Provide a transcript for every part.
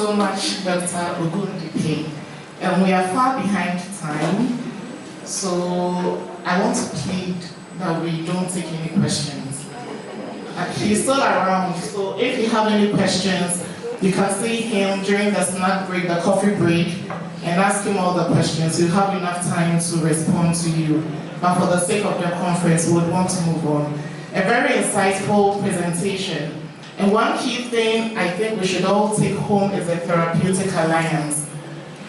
so much, Dr. Ogundipe. We are far behind time, so I want to plead that we don't take any questions. He's still around, so if you have any questions, you can see him during the snack break, the coffee break, and ask him all the questions. You'll have enough time to respond to you. But for the sake of the conference, we would want to move on. A very insightful presentation. And one key thing I think we should all take home is a therapeutic alliance.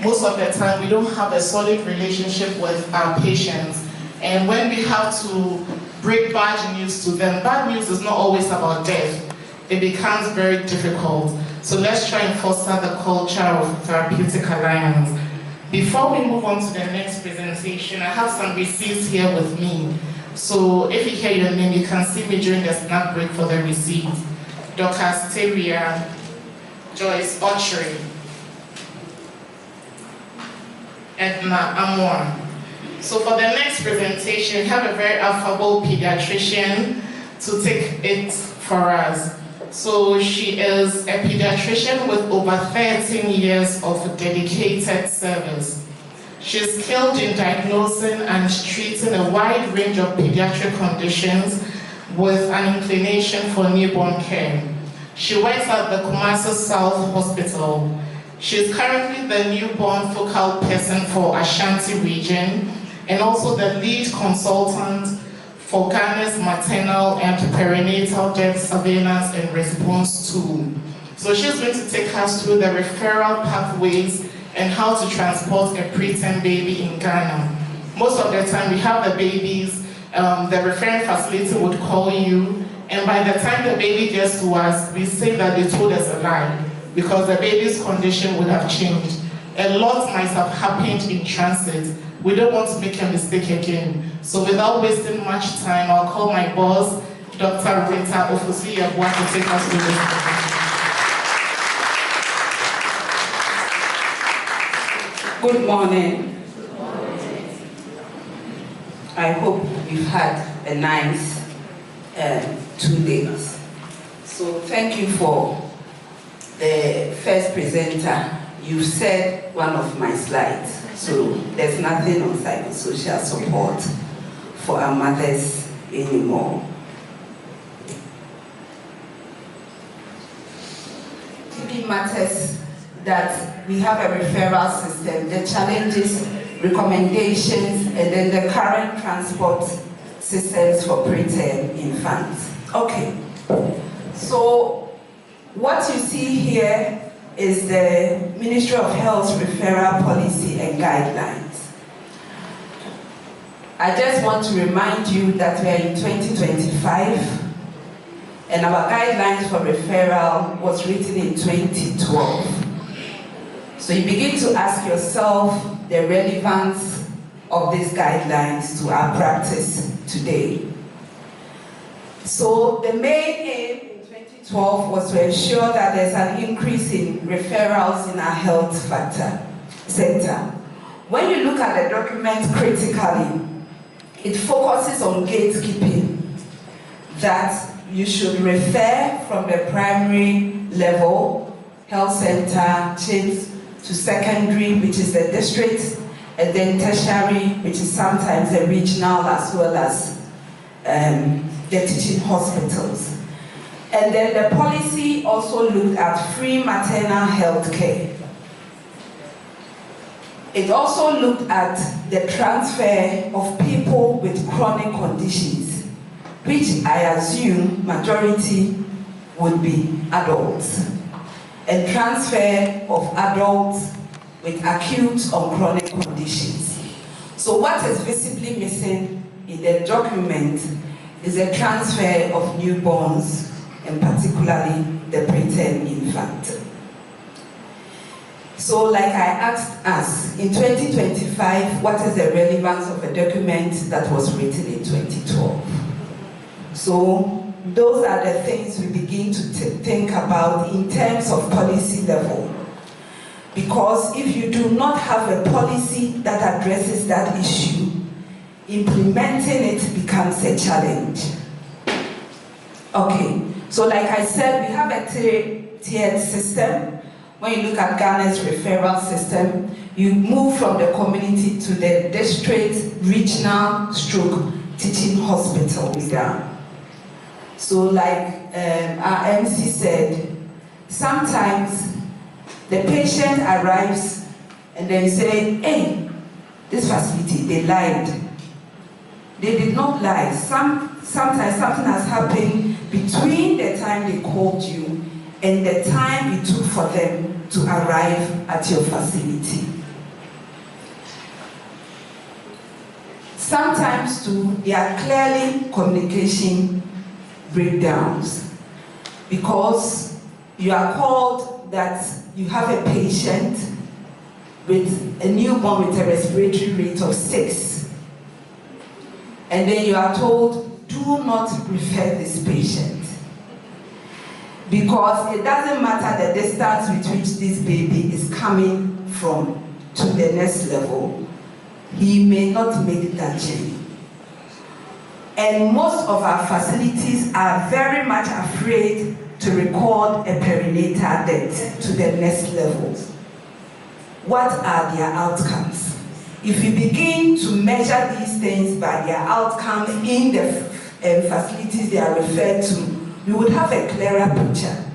Most of the time, we don't have a solid relationship with our patients. And when we have to break bad news to them, bad news is not always about death. It becomes very difficult. So let's try and foster the culture of therapeutic alliance. Before we move on to the next presentation, I have some receipts here with me. So if you hear your name, you can see me during the snack break for the receipts. Dr. Asteria, Joyce Autry, Edna Amor. So for the next presentation, we have a very affable pediatrician to take it for us. So she is a pediatrician with over 13 years of dedicated service. She's skilled in diagnosing and treating a wide range of pediatric conditions with an inclination for newborn care. She works at the Kumasi South Hospital. She's currently the newborn focal person for Ashanti region and also the lead consultant for Ghana's maternal and perinatal death surveillance and response tool. So she's going to take us through the referral pathways and how to transport a preterm baby in Ghana. Most of the time we have the babies, the referring facility would call you, and by the time the baby gets to us, we say that they told us a lie because the baby's condition would have changed. A lot might have happened in transit. We don't want to make a mistake again. So without wasting much time, I'll call my boss, Dr. Rita Ofosu-Yeboah, to take us through this. Good morning. Good morning. I hope you've had a nice 2 days. So thank you for the first presenter. You said one of my slides. So there's nothing on psychosocial support for our mothers anymore. TB matters that we have a referral system, the challenges, recommendations, and then the current transport systems for preterm infants. Okay, so what you see here is the Ministry of Health's referral policy and guidelines. I just want to remind you that we are in 2025 and our guidelines for referral was written in 2012. So you begin to ask yourself the relevance of these guidelines to our practice today. So the main aim 2012 was to ensure that there's an increase in referrals in our health sector. When you look at the document critically, it focuses on gatekeeping, that you should refer from the primary level, health center, CHIPS, to secondary, which is the district, and then tertiary, which is sometimes the regional as well as the teaching hospitals. And then the policy also looked at free maternal health care. It also looked at the transfer of people with chronic conditions, which I assume majority would be adults, and transfer of adults with acute or chronic conditions. So what is visibly missing in the document is a transfer of newborns, and particularly the preterm infant. So like I asked us, in 2025, what is the relevance of a document that was written in 2012? So those are the things we begin to think about in terms of policy level. Because if you do not have a policy that addresses that issue, implementing it becomes a challenge. Okay, so like I said, we have a tiered system when you look at Ghana's referral system, you move from the community to the district, regional, stroke, teaching hospital. So like our MC said, sometimes the patient arrives and then say, hey, this facility, they lied. They did not lie. Sometimes something has happened between the time they called you and the time it took for them to arrive at your facility. Sometimes too, there are clearly communication breakdowns because you are called that you have a patient with a newborn with a respiratory rate of 6. And then you are told, do not refer this patient. Because it doesn't matter the distance with which this baby is coming from to the next level, he may not make that journey. And most of our facilities are very much afraid to record a perinatal death to the next levels. What are their outcomes? If you begin to measure these things by their outcome in the facilities they are referred to, you would have a clearer picture.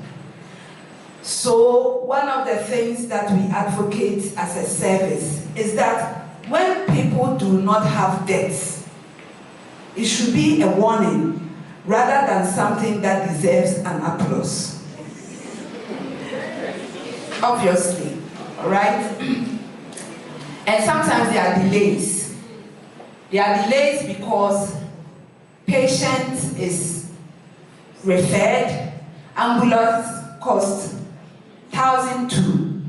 So one of the things that we advocate as a service is that when people do not have deaths, it should be a warning rather than something that deserves an applause. Obviously, all right? And sometimes there are delays. There are delays because patient is referred, ambulance costs $1,002.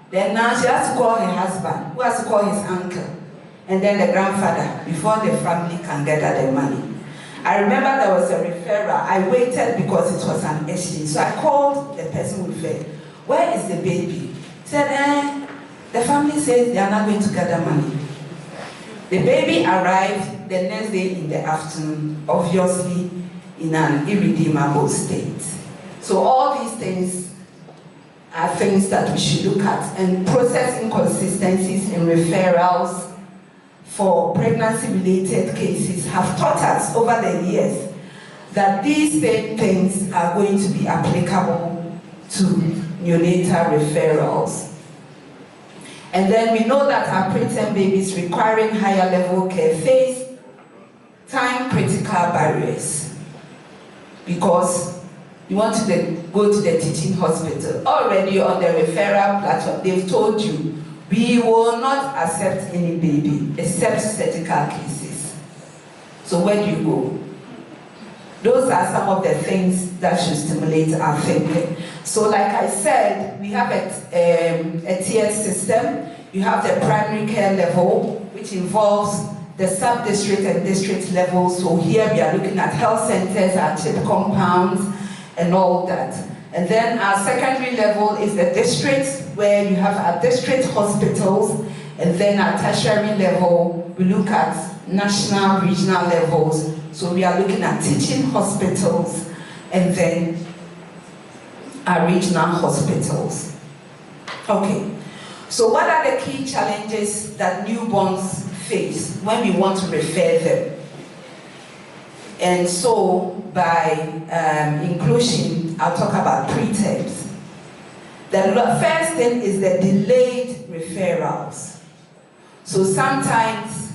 Then now she has to call her husband, who has to call his uncle, and then the grandfather, before the family can gather the money. I remember there was a referral. I waited because it was an exchange. So I called the person who referred. Where is the baby? He said, the family says they are not going to gather money. The baby arrived the next day in the afternoon, obviously in an irredeemable state. So all these things are things that we should look at, and process inconsistencies in referrals for pregnancy-related cases have taught us over the years that these same things are going to be applicable to neonatal referrals. And then we know that our preterm babies requiring higher level care face time-critical barriers because you want to go to the teaching hospital. Already on the referral platform, they've told you, we will not accept any baby except surgical cases. So where do you go? Those are some of the things that should stimulate our thinking. So like I said, we have a tiered system. You have the primary care level, which involves the sub-district and district levels. So here we are looking at health centers, our CHIP compounds, and all that. And then our secondary level is the districts, where you have our district hospitals, and then our tertiary level, we look at national, regional levels. So we are looking at teaching hospitals, and then our regional hospitals. Okay, so what are the key challenges that newborns face when we want to refer them? And so, by inclusion, I'll talk about preterms. The first thing is the delayed referrals. So sometimes,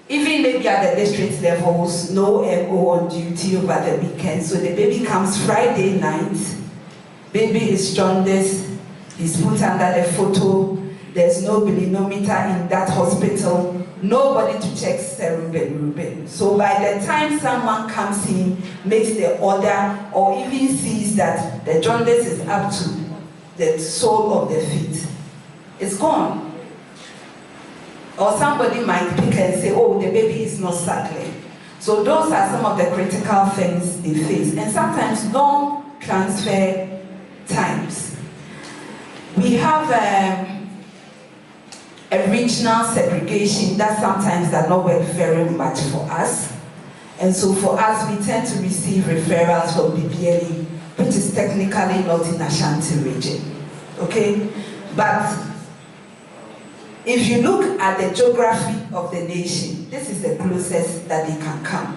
even maybe at the district levels, no MO on duty over the weekend. So the baby comes Friday night, baby is jaundiced, he's put under the photo, there's no bilinometer in that hospital, nobody to check serum bilirubin. So by the time someone comes in, makes the order, or even sees that the jaundice is up to the sole of the feet, it's gone. Or somebody might pick and say, oh, the baby is not suckling. So those are some of the critical things they face. And sometimes long transfer times. We have a regional segregation that sometimes does not work very much for us. And so for us, we tend to receive referrals from BPLE, which is technically not in Ashanti region. okay? But if you look at the geography of the nation, this is the closest that they can come.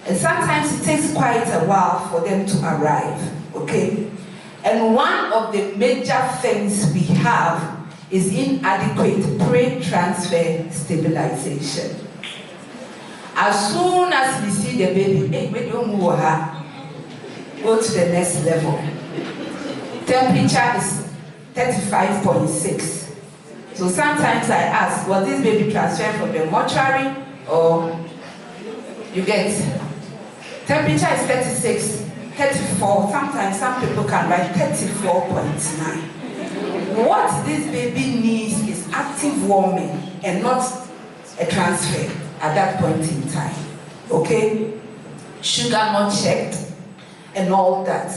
And sometimes it takes quite a while for them to arrive, okay? And one of the major things we have is inadequate pre-transfer stabilization. As soon as we see the baby, hey, we don't move her, go to the next level. Temperature is 35.6. So sometimes I ask, was this baby transferred from the mortuary or you get? Temperature is 36, 34, sometimes some people can write 34.9. What this baby needs is active warming and not a transfer at that point in time, okay? Sugar not checked and all that.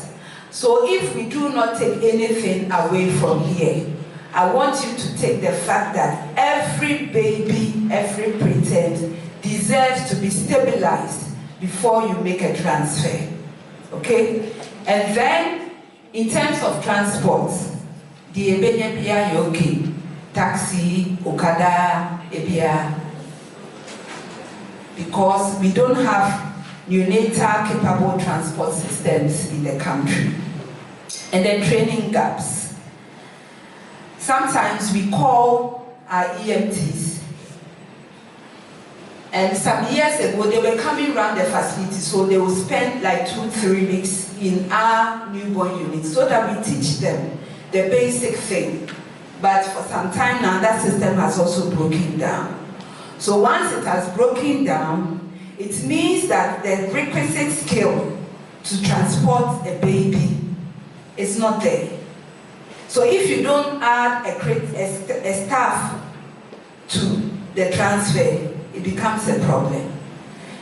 So if we do not take anything away from here, I want you to take the fact that every baby, every preterm deserves to be stabilized before you make a transfer, okay? And then, in terms of transport, the ebenya yoki, taxi, okada, ebia, because we don't have neonatal capable transport systems in the country. And then training gaps. Sometimes we call our EMTs. And some years ago, they were coming around the facility, so they would spend like 2-3 weeks in our newborn unit so that we teach them the basic thing. But for some time now, that system has also broken down. So once it has broken down, it means that the requisite skill to transport a baby is not there. So if you don't add a staff to the transfer, it becomes a problem.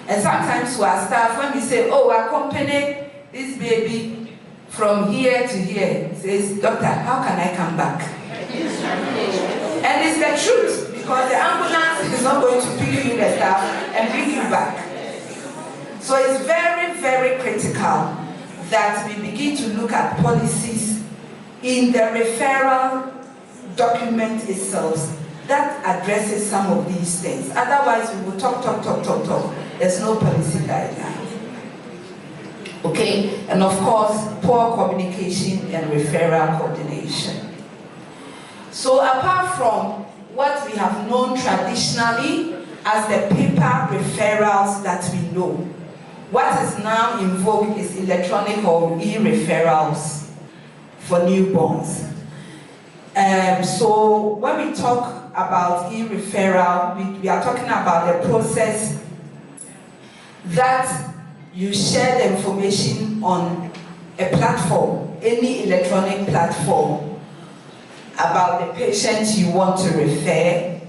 And sometimes to our staff, when we say, oh, accompany this baby from here to here, says, doctor, how can I come back? And it's the truth, because the ambulance is not going to pick you the staff and bring you back. So it's very, very critical that we begin to look at policies in the referral document itself that addresses some of these things. Otherwise, we will talk. There's no policy guideline. Okay? And of course, poor communication and referral coordination. So apart from what we have known traditionally as the paper referrals that we know, what is now in vogue is electronic or e-referrals for newborns. So when we talk about e-referral, we are talking about the process that you share the information on a platform, any electronic platform, about the patient you want to refer,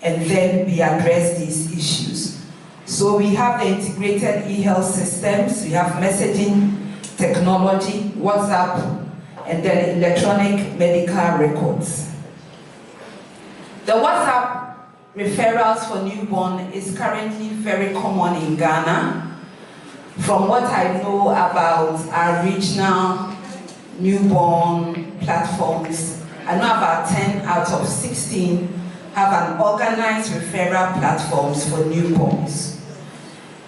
and then we address these issues. So we have the integrated e-health systems, we have messaging technology, WhatsApp, and then electronic medical records. The WhatsApp referrals for newborn is currently very common in Ghana. From what I know about our regional newborn platforms, I know about 10 out of 16 have an organized referral platforms for newborns.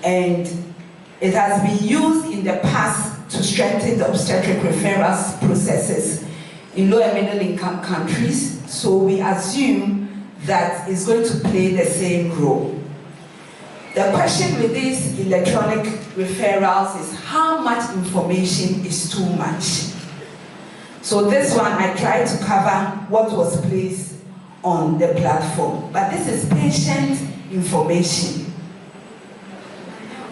And it has been used in the past to strengthen the obstetric referrals processes in low and middle income countries. So we assume that it's going to play the same role. The question with these electronic referrals is how much information is too much? So this one, I tried to cover what was placed on the platform. But this is patient information.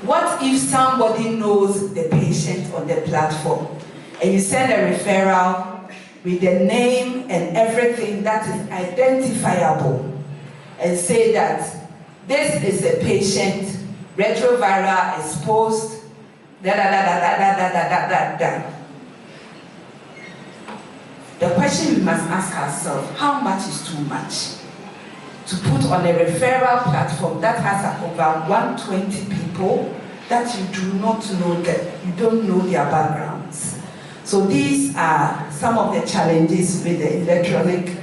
What if somebody knows the patient on the platform and you send a referral with the name and everything that is identifiable and say that this is a patient, retroviral exposed, The question we must ask ourselves, how much is too much? To put on a referral platform that has over 120 people that you do not know, that you don't know their backgrounds. So these are some of the challenges with the electronic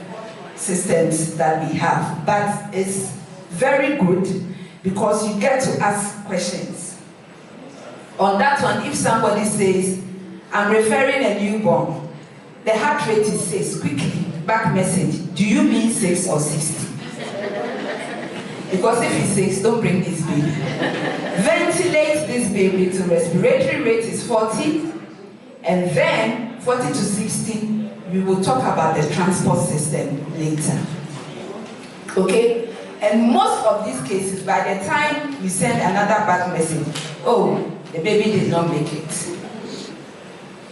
systems that we have. But it's very good because you get to ask questions. On that one, if somebody says, I'm referring a newborn, the heart rate is 6, quickly, back message, do you mean 6 or 60? Because if it's 6, don't bring this baby. Ventilate this baby to respiratory rate is 40, and then 40 to 60, we will talk about the transport system later. Okay? And most of these cases, by the time we send another back message, oh, the baby did not make it.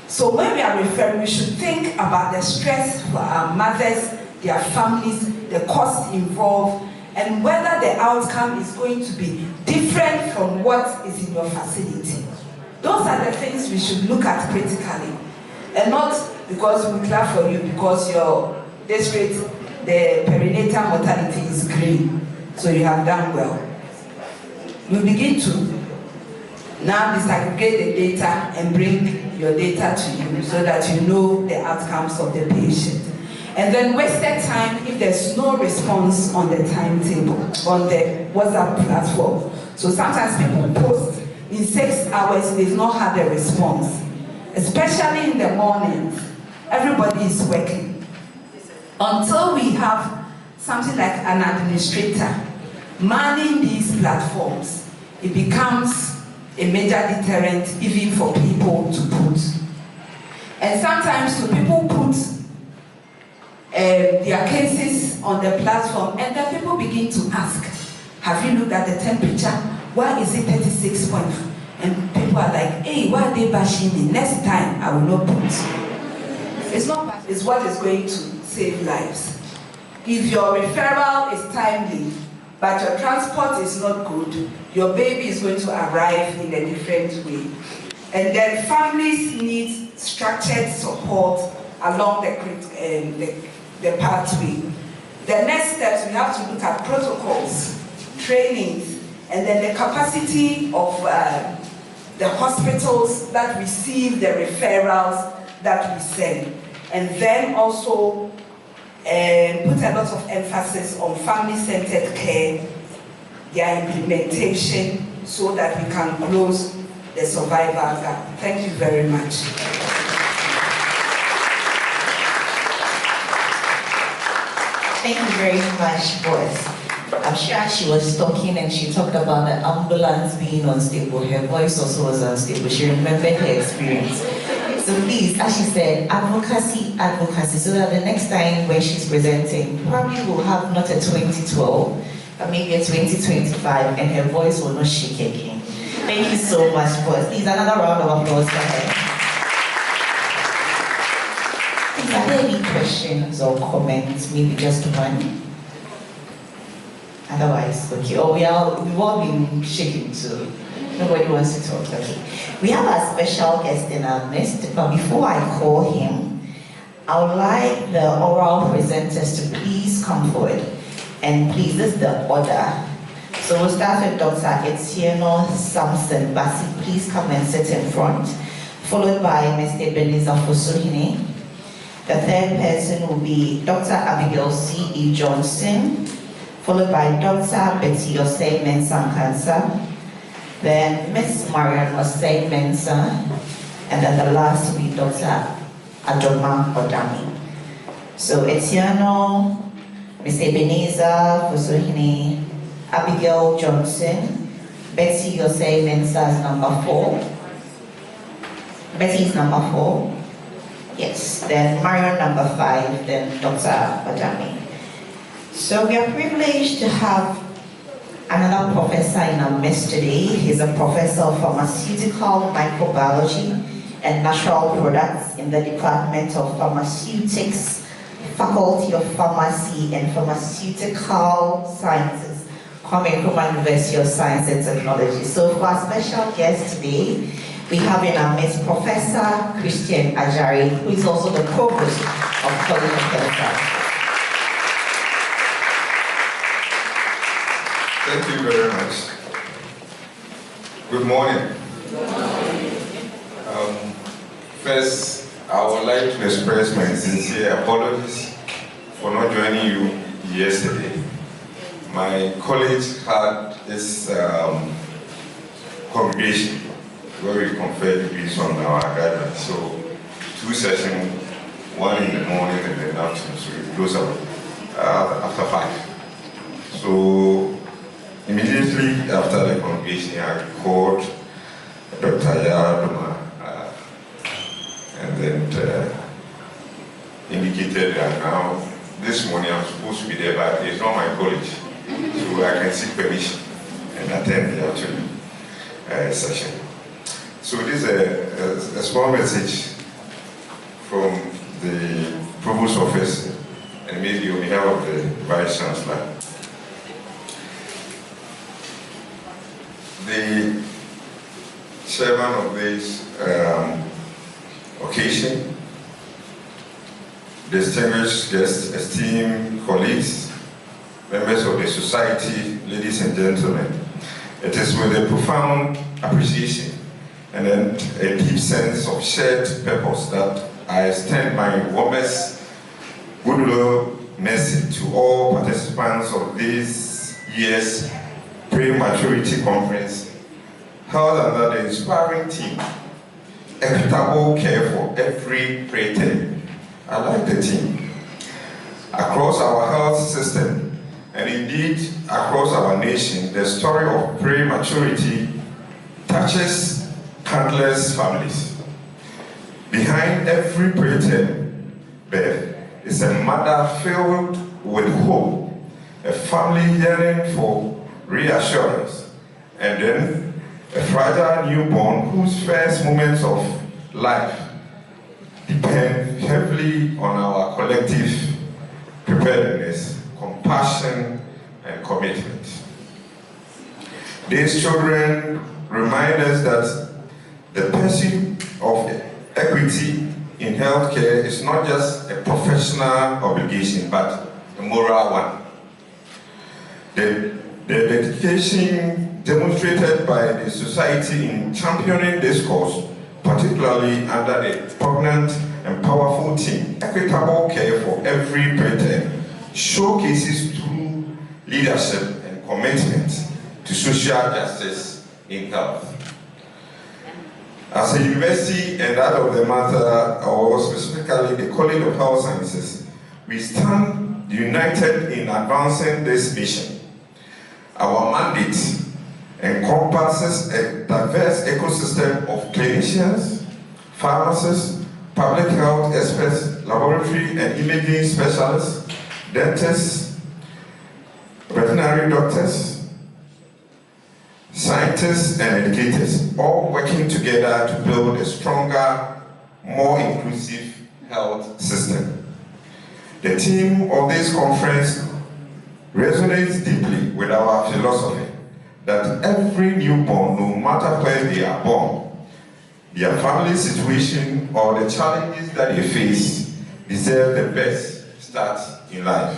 So when we are referring, we should think about the stress for our mothers, their families, the cost involved, and whether the outcome is going to be different from what is in your facility. Those are the things we should look at critically. And not because we clap for you because your district, the perinatal mortality is green, so you have done well. We begin to now disaggregate the data and bring your data to you so that you know the outcomes of the patient. And then wasted time if there's no response on the timetable, on the WhatsApp platform. So sometimes people post in 6 hours, they've not had a response. Especially in the mornings, everybody is working. Until we have something like an administrator manning these platforms, it becomes a major deterrent even for people to put. And sometimes so people put their cases on the platform and then people begin to ask, have you looked at the temperature? Why is it 36.5? And people are like, hey, why are they bashing me? Next time I will not put. It's not bad, it's what is going to save lives. If your referral is timely, but your transport is not good, your baby is going to arrive in a different way. And then families need structured support along the pathway. The next steps, we have to look at protocols, trainings, and then the capacity of the hospitals that receive the referrals that we send. And then also put a lot of emphasis on family-centered care, their implementation, so that we can close the survival gap. Thank you very much. Thank you very much, Boss. I'm sure she was talking and she talked about the ambulance being unstable. Her voice also was unstable. She remembered her experience. So please, as she said, advocacy, advocacy, so that the next time when she's presenting, probably will have not a 2012, but maybe a 2025, and her voice will not shake again. Thank you so much, Boss. Please, another round of applause for her. Please, are there any questions or comments? Maybe just one. Otherwise, okay. Oh, we've all been shaking too. Nobody wants to talk. Okay. We have a special guest in our midst, but before I call him, I would like the oral presenters to please come forward. And please, this is the order. So we'll start with Dr. Etieno Samson Basi. Please come and sit in front. Followed by Mr. Ebenezer Fosuhini. The third person will be Dr. Abigail C.E. Johnson. Followed by Dr. Betty Osei Mensah Kansa. Then Ms. Marian Osei Mensah. And then the last will be Dr. Adoma Odami. So Etieno, Mr. Ebenezer Fosuhini, Abigail Johnson, Betty Osei Mensah is number 4. Betty is number 4. Yes, then Marion number 5, then Dr. Odami. So we are privileged to have another professor in our midst today. He's a professor of pharmaceutical microbiology and natural products in the Department of Pharmaceutics, Faculty of Pharmacy and Pharmaceutical Sciences, Kwame Nkrumah University of Science and Technology. So for our special guest today, we have in our midst Professor Christian Ajari, who is also the Provost of College of Health. Thank you very much. Good morning. First, I would like to express my sincere apologies for not joining you yesterday. My college had this congregation where we conferred degrees on our graduates. So 2 sessions, one in the morning and then afternoon. So it goes up after 5. So immediately after the congregation, I called Dr. Yadoma and then indicated that now this morning I'm supposed to be there, but it's not my college, so I can seek permission and attend the actual session. So this is a small message from the Provost Office and maybe on behalf of the Vice Chancellor. The chairman of this occasion, distinguished guests, esteemed colleagues, members of the society, ladies and gentlemen, it is with a profound appreciation and then a deep sense of shared purpose that I extend my warmest goodwill message to all participants of this year's Prematurity Conference held under the inspiring theme, Equitable Care for Every Preterm. I like the theme. Across our health system, and indeed across our nation, the story of prematurity touches countless families. Behind every preterm birth is a mother filled with hope, a family yearning for reassurance, and then a fragile newborn whose first moments of life depend heavily on our collective preparedness, compassion, and commitment. These children remind us that the pursuit of equity in healthcare is not just a professional obligation, but a moral one. The dedication demonstrated by the society in championing this cause, particularly under the poignant and powerful theme, Equitable Care for Every Preterm, showcases true leadership and commitment to social justice in health. As a university and that of the matter, or specifically the College of Health Sciences, we stand united in advancing this mission. Our mandate encompasses a diverse ecosystem of clinicians, pharmacists, public health experts, laboratory and imaging specialists, dentists, veterinary doctors, scientists and educators, all working together to build a stronger, more inclusive health system. The theme of this conference resonates deeply with our philosophy that every newborn, no matter where they are born, their family situation or the challenges that they face, deserve the best start in life.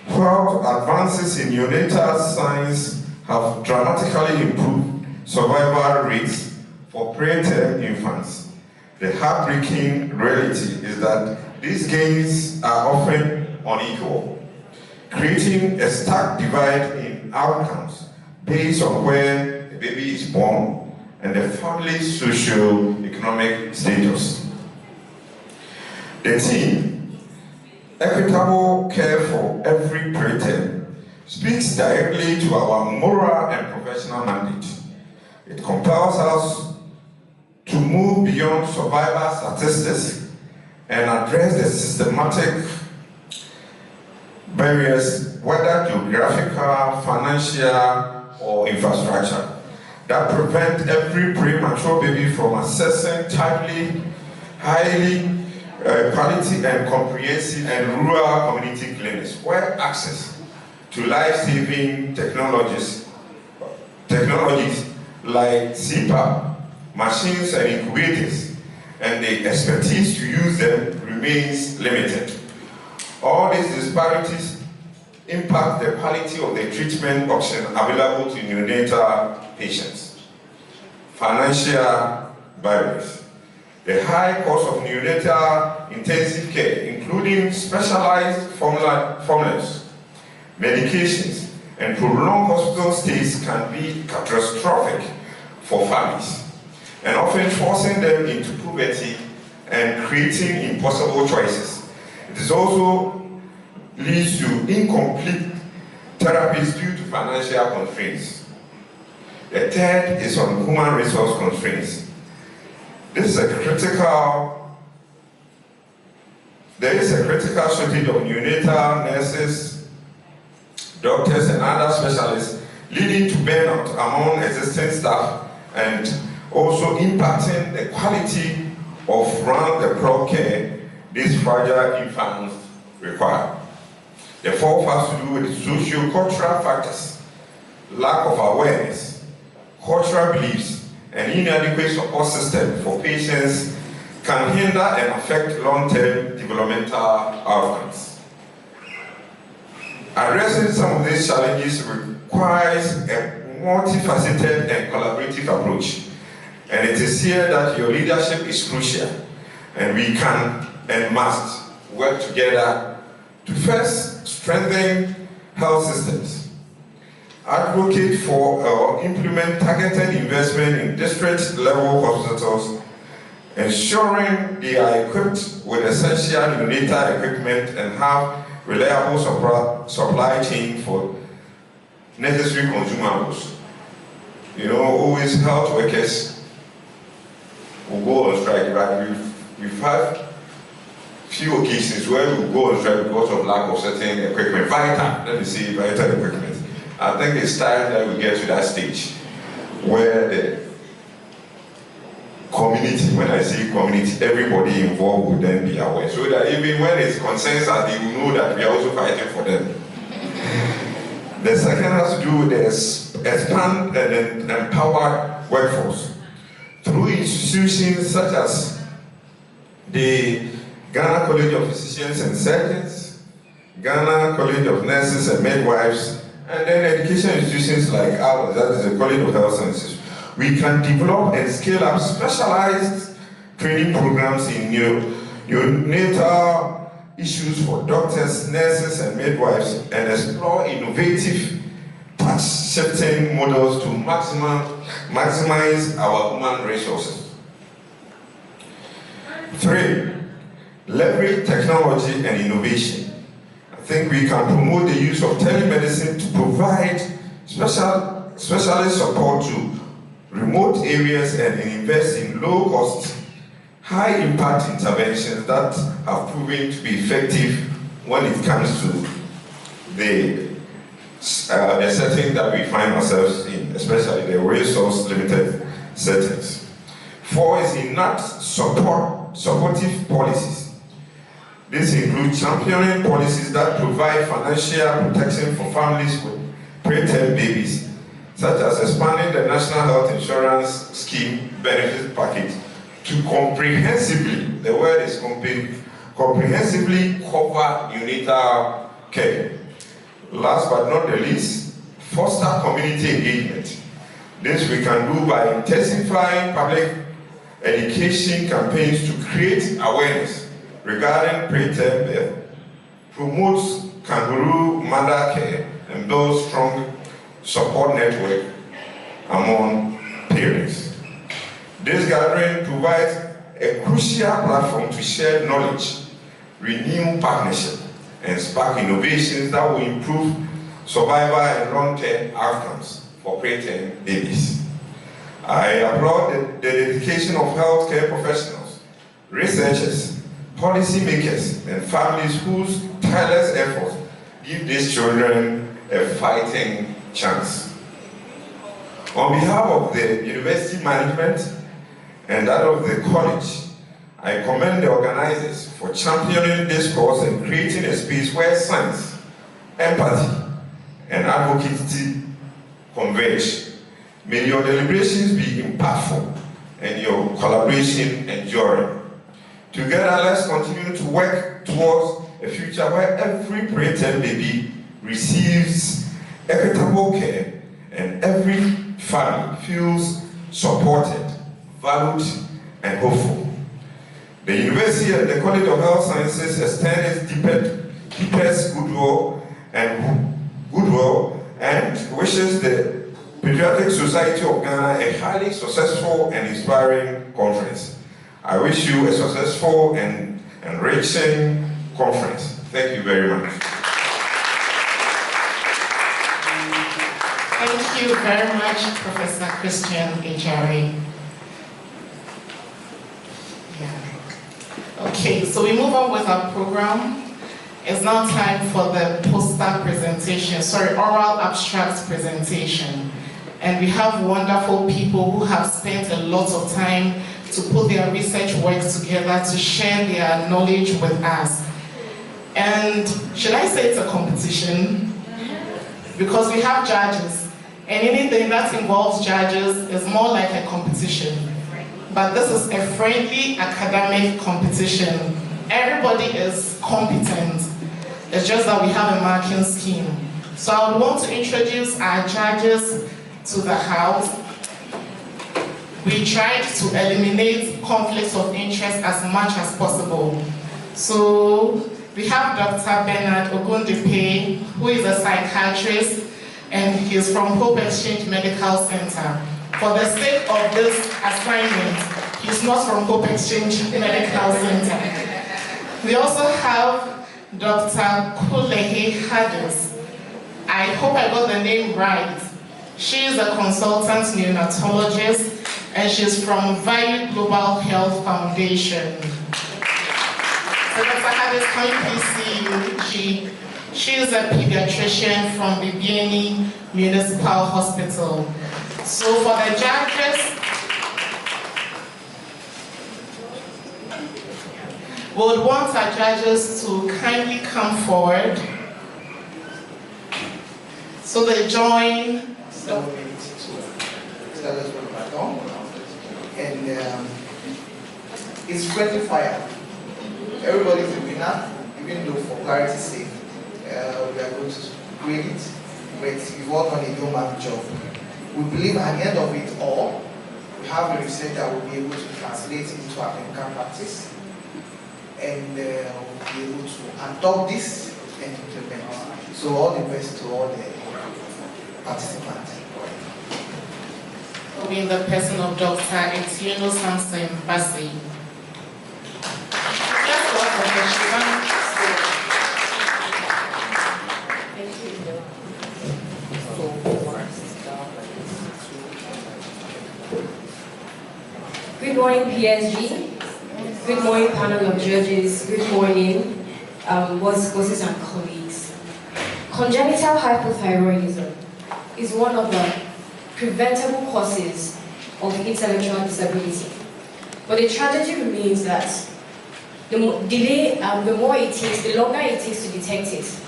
While advances in neonatal science have dramatically improved survival rates for preterm infants, the heartbreaking reality is that these gains are often unequal, creating a stark divide in outcomes based on where the baby is born and the family's socio-economic status. The theme, Equitable Care for Every Preterm, speaks directly to our moral and professional mandate. It compels us to move beyond survival statistics and address the systematic barriers, whether geographical, financial, or infrastructure, that prevent every premature baby from accessing timely, highly quality and comprehensive and rural community clinics, where access to life-saving technologies like CPAP, machines and incubators, and the expertise to use them remains limited. All these disparities impact the quality of the treatment option available to neonatal patients. Financial barriers. the high cost of neonatal intensive care, including specialized formulas, medications, and prolonged hospital stays can be catastrophic for families, and often forcing them into poverty and creating impossible choices. It is also leads to incomplete therapies due to financial constraints. The third is on human resource constraints. There is a critical shortage of neonatal nurses, doctors, and other specialists, leading to burnout among existing staff and also impacting the quality of round-the-clock care these fragile infants require. The fourth has to do with socio-cultural factors, lack of awareness, cultural beliefs, and inadequate support system for patients can hinder and affect long-term developmental outcomes. Addressing some of these challenges requires a multifaceted and collaborative approach, and it is here that your leadership is crucial, and we can and must work together to first strengthen health systems, advocate for or implement targeted investment in district-level hospitals, ensuring they are equipped with essential neonatal equipment and have reliable supply chain for necessary consumables. You know, always health workers will go on strike, but we've had few occasions where we go on strike because of lack of certain equipment, vital equipment. I think it's time that we get to that stage where the community, when I say community, everybody involved will then be aware, so that even when it concerns us, they will know that we are also fighting for them. The second has to do with the expand and empower workforce through institutions such as the Ghana College of Physicians and Surgeons, Ghana College of Nurses and Midwives, and then education institutions like ours, that is the College of Health Sciences. We can develop and scale up specialized training programs in neonatal issues for doctors, nurses, and midwives, and explore innovative task-shifting models to maximize our human resources. 3. Leverage technology and innovation. I think we can promote the use of telemedicine to provide specialist support to remote areas and invest in low-cost, high-impact interventions that have proven to be effective when it comes to the setting that we find ourselves in, especially the resource-limited settings. 4 is enact supportive policies. This includes championing policies that provide financial protection for families with preterm babies, such as expanding the National Health Insurance Scheme benefit package to comprehensively, the word is comprehensively cover neonatal care. Last but not the least, foster community engagement. This we can do by intensifying public education campaigns to create awareness regarding preterm birth, promotes kangaroo mother care, and build strong support network among parents. This gathering provides a crucial platform to share knowledge, renew partnership, and spark innovations that will improve survival and long-term outcomes for preterm babies. I applaud the dedication of healthcare professionals, researchers, policymakers, and families whose tireless efforts give these children a fighting chance. On behalf of the university management and that of the college, I commend the organizers for championing this cause and creating a space where science, empathy, and advocacy converge. May your deliberations be impactful and your collaboration enduring. Together, let's continue to work towards a future where every preterm baby receives equitable care and every family feels supported, valued, and hopeful. The University and the College of Health Sciences extend its deepest goodwill and wishes the Paediatric Society of Ghana a highly successful and inspiring conference. I wish you a successful and enriching conference. Thank you very much. Thank you very much, Professor Christian Ejari. Yeah. Okay, so we move on with our program. It's now time for the poster presentation, oral abstract presentation. And we have wonderful people who have spent a lot of time to put their research work together to share their knowledge with us. And should I say it's a competition? Because we have judges, and anything that involves judges is more like a competition. But this is a friendly academic competition. Everybody is competent. It's just that we have a marking scheme. So I would want to introduce our judges to the house. We tried to eliminate conflicts of interest as much as possible. So we have Dr. Bernard Ogundipe, who is a psychiatrist, and he's from Hope Exchange Medical Center. For the sake of this assignment, he's not from Hope Exchange Medical Center. We also have Dr. Kulehe Hadis. I hope I got the name right. She is a consultant neonatologist, and she's from Value Global Health Foundation. So Dr. Hadis, can you please see you? She is a pediatrician from Bibiani Municipal Hospital. So for the judges, we would want our judges to kindly come forward so they join. And it's friendly fire. Everybody's a winner, even though for clarity's sake, we are going to grade it, but you've all done a yeoman job. We believe at the end of it all, we have a research that will be able to translate into our clinical practice, and we'll be able to adopt this and implement. So all the best to all the participants. In the person of Dr. Etieno Samson Bassi. Let's welcome the Shivan. Good morning, PSG. Good morning, panel of judges. Good morning, bosses and colleagues. Congenital hypothyroidism is one of the preventable causes of intellectual disability. But the tragedy remains that the more it takes, the longer it takes to detect it,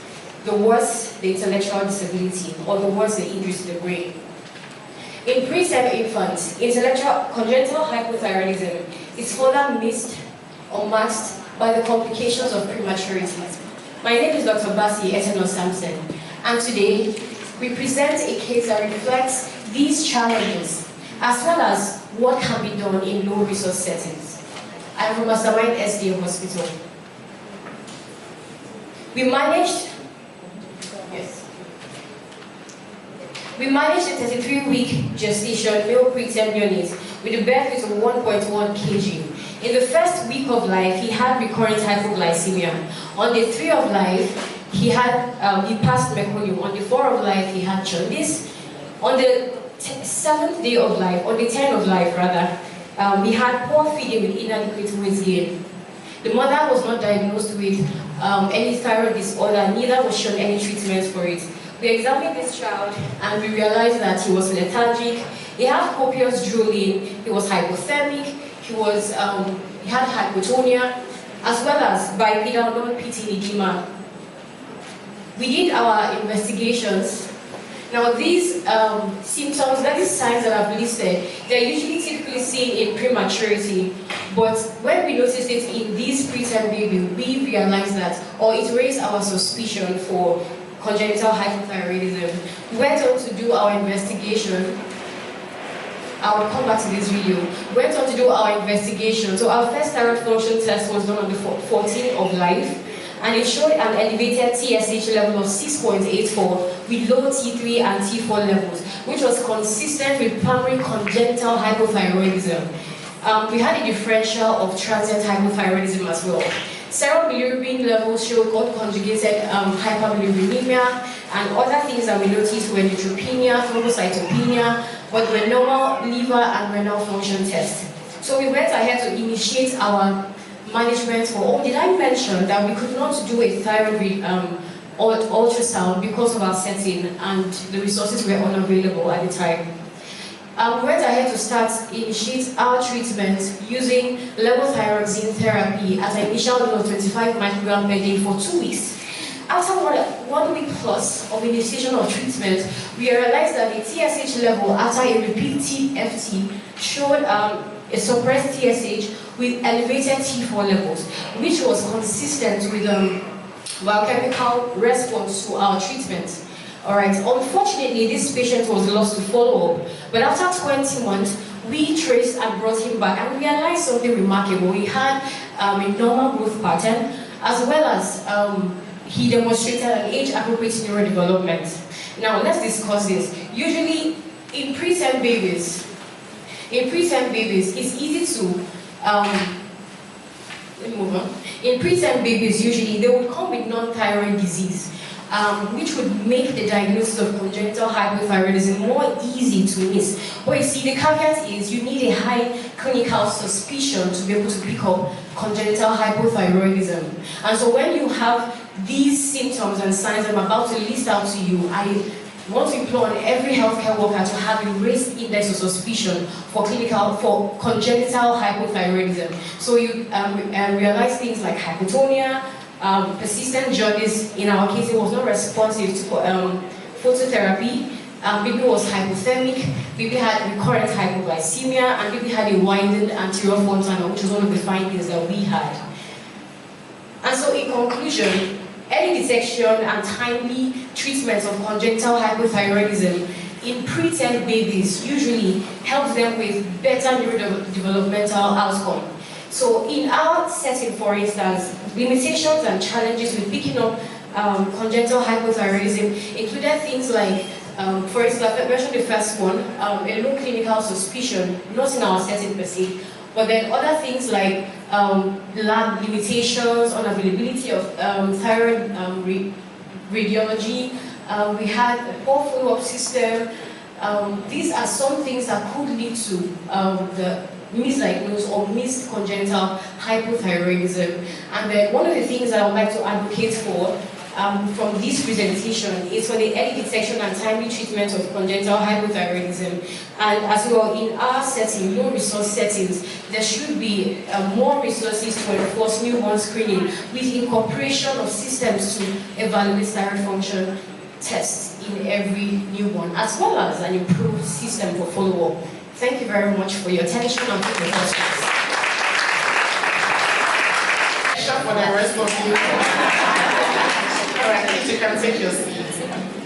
the worse the intellectual disability, or the worse the injury to the brain. In preterm infants, congenital hypothyroidism is further missed or masked by the complications of prematurity. My name is Dr. Bassi Etieno Samson, and today we present a case that reflects these challenges, as well as what can be done in low-resource settings. I am from Mastermind SDA Hospital. We managed a 33-week gestation male preterm unit with a birth weight of 1.1 kg. In the first week of life, he had recurrent hypoglycemia. On day 3 of life, he passed meconium. On day 4 of life, he had jaundice. On the 7th day of life, on the 10th of life rather, he had poor feeding with inadequate weight gain. The mother was not diagnosed with any thyroid disorder, neither was shown any treatment for it. We examined this child and we realized that he was lethargic, he had copious drooling, he was hypothermic, he had hypotonia, as well as bipedal non-pitting edema. We did our investigations. Now these symptoms, these signs that I've listed, they're usually typically seen in prematurity, but when we noticed it in these preterm baby, we realized that, or it raised our suspicion for congenital hypothyroidism. We went on to do our investigation, I will come back to this video. We went on to do our investigation. So our first thyroid function test was done on the 14th of life, and it showed an elevated TSH level of 6.84 with low T3 and T4 levels, which was consistent with primary congenital hypothyroidism. We had a differential of transient hypothyroidism as well. Serum bilirubin levels showed God-conjugated hyperbilirubinemia, and other things that we noticed were neutropenia, thrombocytopenia, but were normal liver and renal function tests. So we went ahead to initiate our management for, oh, did I mention that we could not do a thyroid ultrasound because of our setting and the resources were unavailable at the time. We went ahead to initiate our treatment using levothyroxine therapy at an initial dose of 25 micrograms per day for 2 weeks. After 1 week plus of initiation of treatment, we realized that the TSH level after a repeat TFT showed a suppressed TSH with elevated T4 levels, which was consistent with biochemical response to our treatment. Alright, unfortunately, this patient was lost to follow-up, but after 20 months, we traced and brought him back and realized something remarkable. He had a normal growth pattern, as well as he demonstrated an age-appropriate neurodevelopment. Now, let's discuss this. Usually, in preterm babies, it's easy to move on. In preterm babies, usually they will come with non-thyroid disease, which would make the diagnosis of congenital hypothyroidism more easy to miss. But you see, the caveat is you need a high clinical suspicion to be able to pick up congenital hypothyroidism. And so when you have these symptoms and signs I'm about to list out to you, I want to implore on every healthcare worker to have a raised index of suspicion for congenital hypothyroidism. So you realize things like hypotonia, persistent jaundice. In our case, it was not responsive to phototherapy. Baby was hypothermic, baby had recurrent hypoglycemia, and baby had a widened anterior fontana, which was one of the findings that we had. And so in conclusion, early detection and timely treatment of congenital hypothyroidism in preterm babies usually helps them with better neurodevelopmental outcome. So in our setting, for instance, limitations and challenges with picking up congenital hypothyroidism included things like, for instance, I mentioned the first one, a low clinical suspicion, not in our setting per se, but then other things like lab limitations, unavailability of thyroid radiology, we had a poor follow-up system. These are some things that could lead to the misdiagnosed or missed congenital hypothyroidism. And then one of the things that I would like to advocate for from this presentation is for the early detection and timely treatment of congenital hypothyroidism. And as well, in our setting, low resource settings, there should be more resources to enforce newborn screening with incorporation of systems to evaluate thyroid function tests in every newborn, as well as an improved system for follow-up. Thank you very much for your attention and for your questions. For the rest of you. Alright, please, you can take your seat.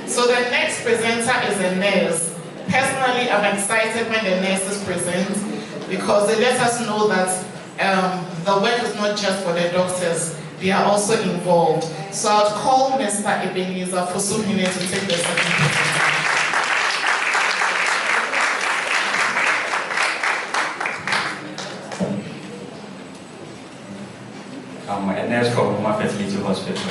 So the next presenter is a nurse. Personally, I'm excited when the nurses present because they let us know that the work is not just for the doctors, they are also involved. So I'll call Mr. Ebenezer Fosumine to take the second presentation. I'm a nurse from Women Fertility Hospital.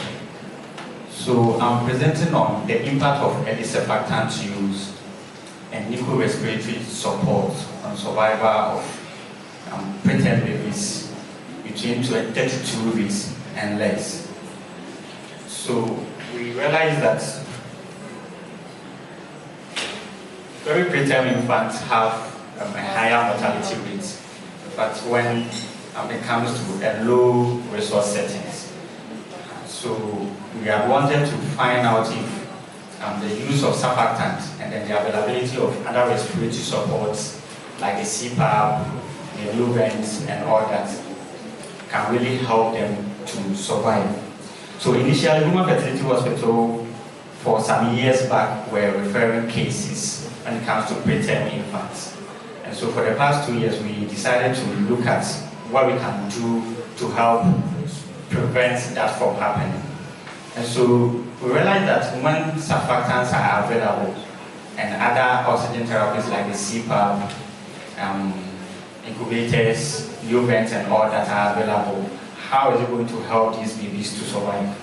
So I'm presenting on the impact of early surfactant use and nickel respiratory support on survival of preterm babies between 32 weeks and less. So we realized that very preterm infants have a higher mortality rate, but when it comes to a low resource settings. So we have wanted to find out if the use of surfactant and then the availability of other respiratory supports like the CPAP, the blue vents and all that can really help them to survive. So initially, Women Fertility Hospital for some years back were referring cases when it comes to preterm infants. And And so for the past 2 years, we decided to look at what we can do to help prevent that from happening. And so we realized that when surfactants are available and other oxygen therapies like the CPAP, incubators, new vents and all that are available, how is it going to help these babies to survive?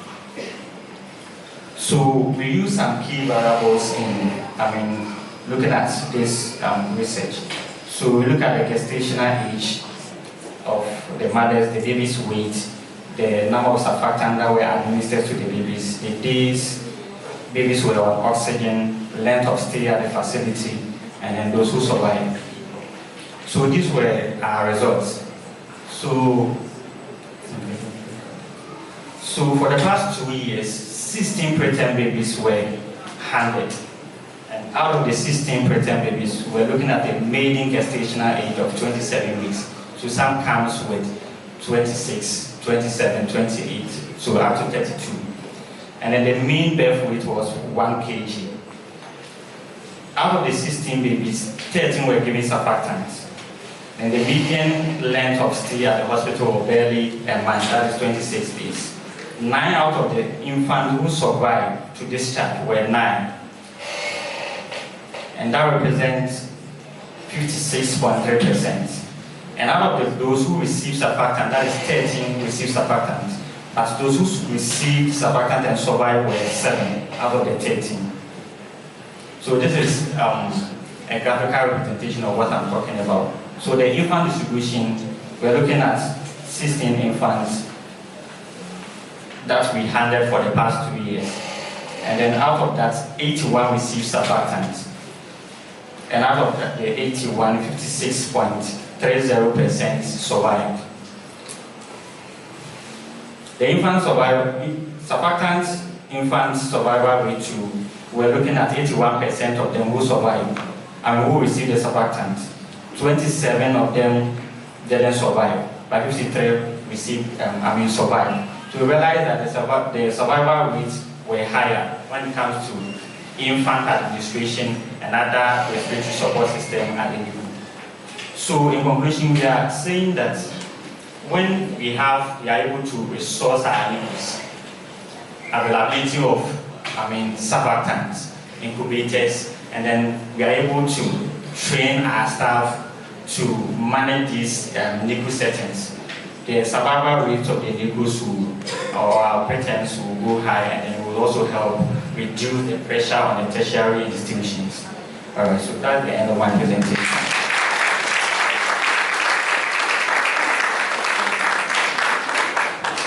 So we use some key variables in, looking at this research. So we look at the gestational age of the mothers, the baby's weight, the number of surfactants that were administered to the babies, the days babies were on oxygen, length of stay at the facility, and then those who survived. So these were our results. So for the past 2 years, 16 preterm babies were handled. And out of the 16 preterm babies, we're looking at the maiden gestational age of 27 weeks. So some comes with 26, 27, 28, so up to 32. And then the mean birth weight was 1 kg. Out of the 16 babies, 13 were given surfactants. And the median length of stay at the hospital was barely a month, that is 26 days. 9 out of the infants who survived to discharge were 9. And that represents 56.3%. And out of those who received surfactant, that is 13 received surfactant. But those who received surfactant and survived were 7 out of the 13. So this is a graphical representation of what I'm talking about. So the infant distribution, we're looking at 16 infants that we handled for the past 2 years. And then out of that, 81 received surfactants. And out of the 81, 56.30% survived. The infant surfactant infant survival rate too, we're looking at 81% of them who survived, who received the surfactant. 27 of them didn't survive, but 53 received, survived. So we realized that the survival rates were higher when it comes to infant administration and other respiratory support system at the NICU. So in conclusion, we are saying that when we are able to resource our NICUs, availability of surfactants, incubators, and then we are able to train our staff to manage these NICU settings, the survival rate of the NICUs or our preterms will go high, and it will also help reduce the pressure on the tertiary institutions. Alright, so that's the end of my presentation.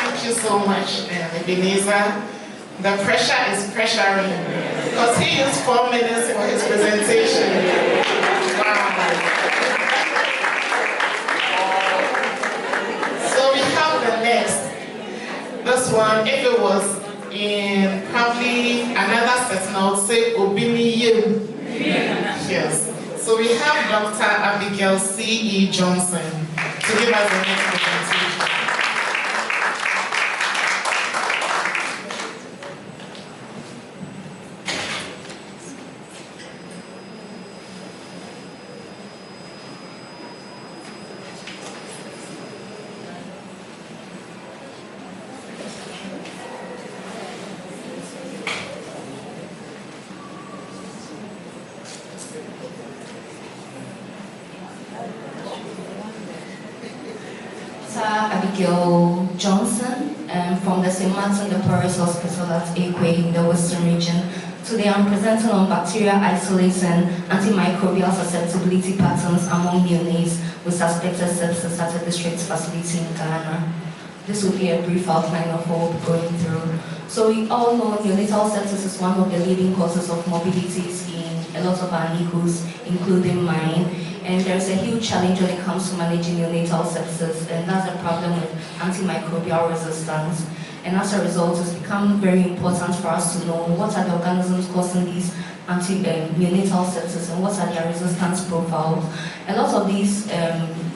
Thank you so much, Ebenezer. The pressure is pressuring because he used 4 minutes for his presentation. Wow. So we have the next. This one, if it was in probably another setting, I would say Obini Yu. Yes. So we have Dr. Abigail C.E. Johnson to give us the next presentation. Abigail Johnson from the St. Martin de Porres Hospital at Ekwe in the Western region. Today I'm presenting on bacterial isolates and antimicrobial susceptibility patterns among neonates with suspected sepsis at a district facility in Ghana. This will be a brief outline of what we'll be going through. So we all know neonatal sepsis is one of the leading causes of morbidities in a lot of our NICUs, including mine. And there's a huge challenge when it comes to managing neonatal sepsis, and that's a problem with antimicrobial resistance. And as a result, it's become very important for us to know what are the organisms causing these neonatal sepsis and what are their resistance profiles. A lot of these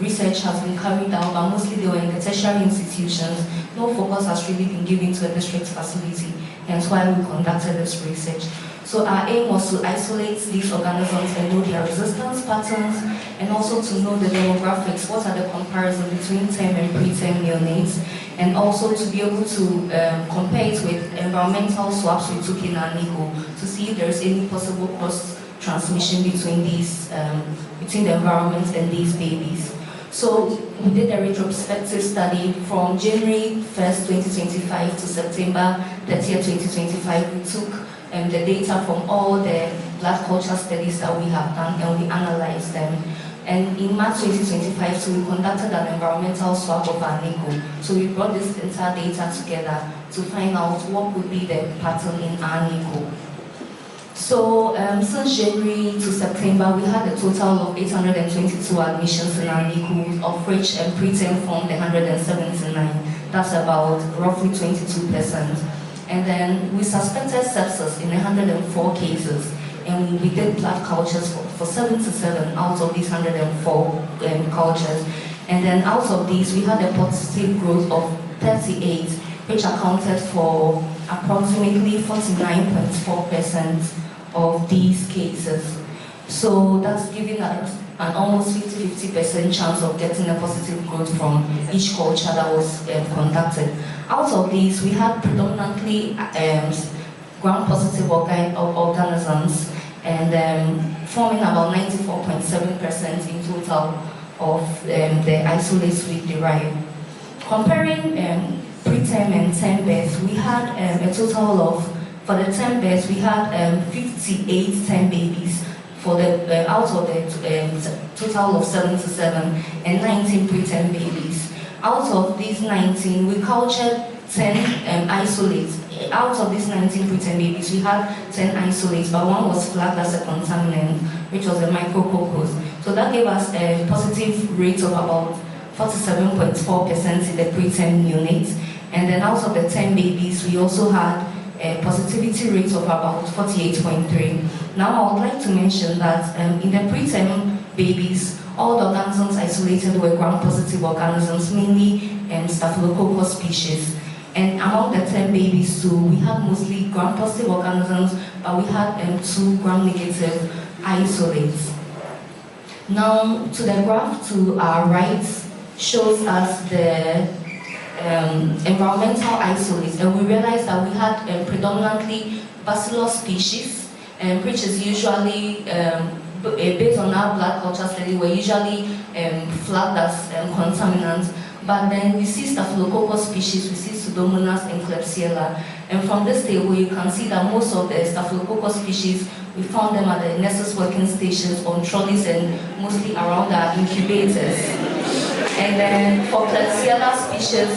research has been carried out, but mostly they were in the tertiary institutions. No focus has really been given to a district facility, hence why we conducted this research. So our aim was to isolate these organisms and know their resistance patterns, and also to know the demographics, what are the comparisons between term and preterm neonates, and also to be able to compare it with environmental swaps we took in our NICU to see if there is any possible cross-transmission between these, between the environment and these babies. So we did a retrospective study from January 1st, 2025 to September 30th, 2025. We took the data from all the blood culture studies that we have done, and we analyzed them. And in March 2025, so we conducted an environmental swap of our NICU. So we brought this entire data together to find out what would be the pattern in our NICU. So since January to September, we had a total of 822 admissions in our NICU, of which preterm formed 179. That's about roughly 22%. And then we suspected sepsis in 104 cases, and we did blood cultures for 77 out of these 104 cultures. And then out of these, we had a positive growth of 38, which accounted for approximately 49.4% of these cases. So that's giving us an almost 50% chance of getting a positive growth from each culture that was conducted. Out of these, we had predominantly gram-positive organisms, and forming about 94.7% in total of the isolates we derived. Comparing preterm and term births, we had a total of, for the term births, we had 58 term babies for the out of the total of 77, and 19 preterm babies. Out of these 19, we cultured 10 isolates. Out of these 19 preterm babies, we had 10 isolates, but one was flagged as a contaminant, which was a micrococcus. So that gave us a positive rate of about 47.4% in the preterm neonates. And then out of the 10 babies, we also had a positivity rate of about 48.3. Now I would like to mention that in the preterm babies, all the organisms isolated were gram-positive organisms, mainly Staphylococcus species. And among the 10 babies too, we had mostly gram-positive organisms, but we had 2 gram-negative isolates. Now, to the graph to our right shows us the environmental isolates, and we realized that we had predominantly bacillus species, which is usually based on our blood culture study, were usually flagged as contaminants. But then we see Staphylococcus species, we see Pseudomonas and Klebsiella. And from this table, you can see that most of the Staphylococcus species, we found them at the nurses' working stations, on trolleys, and mostly around our incubators. And then for Klebsiella species,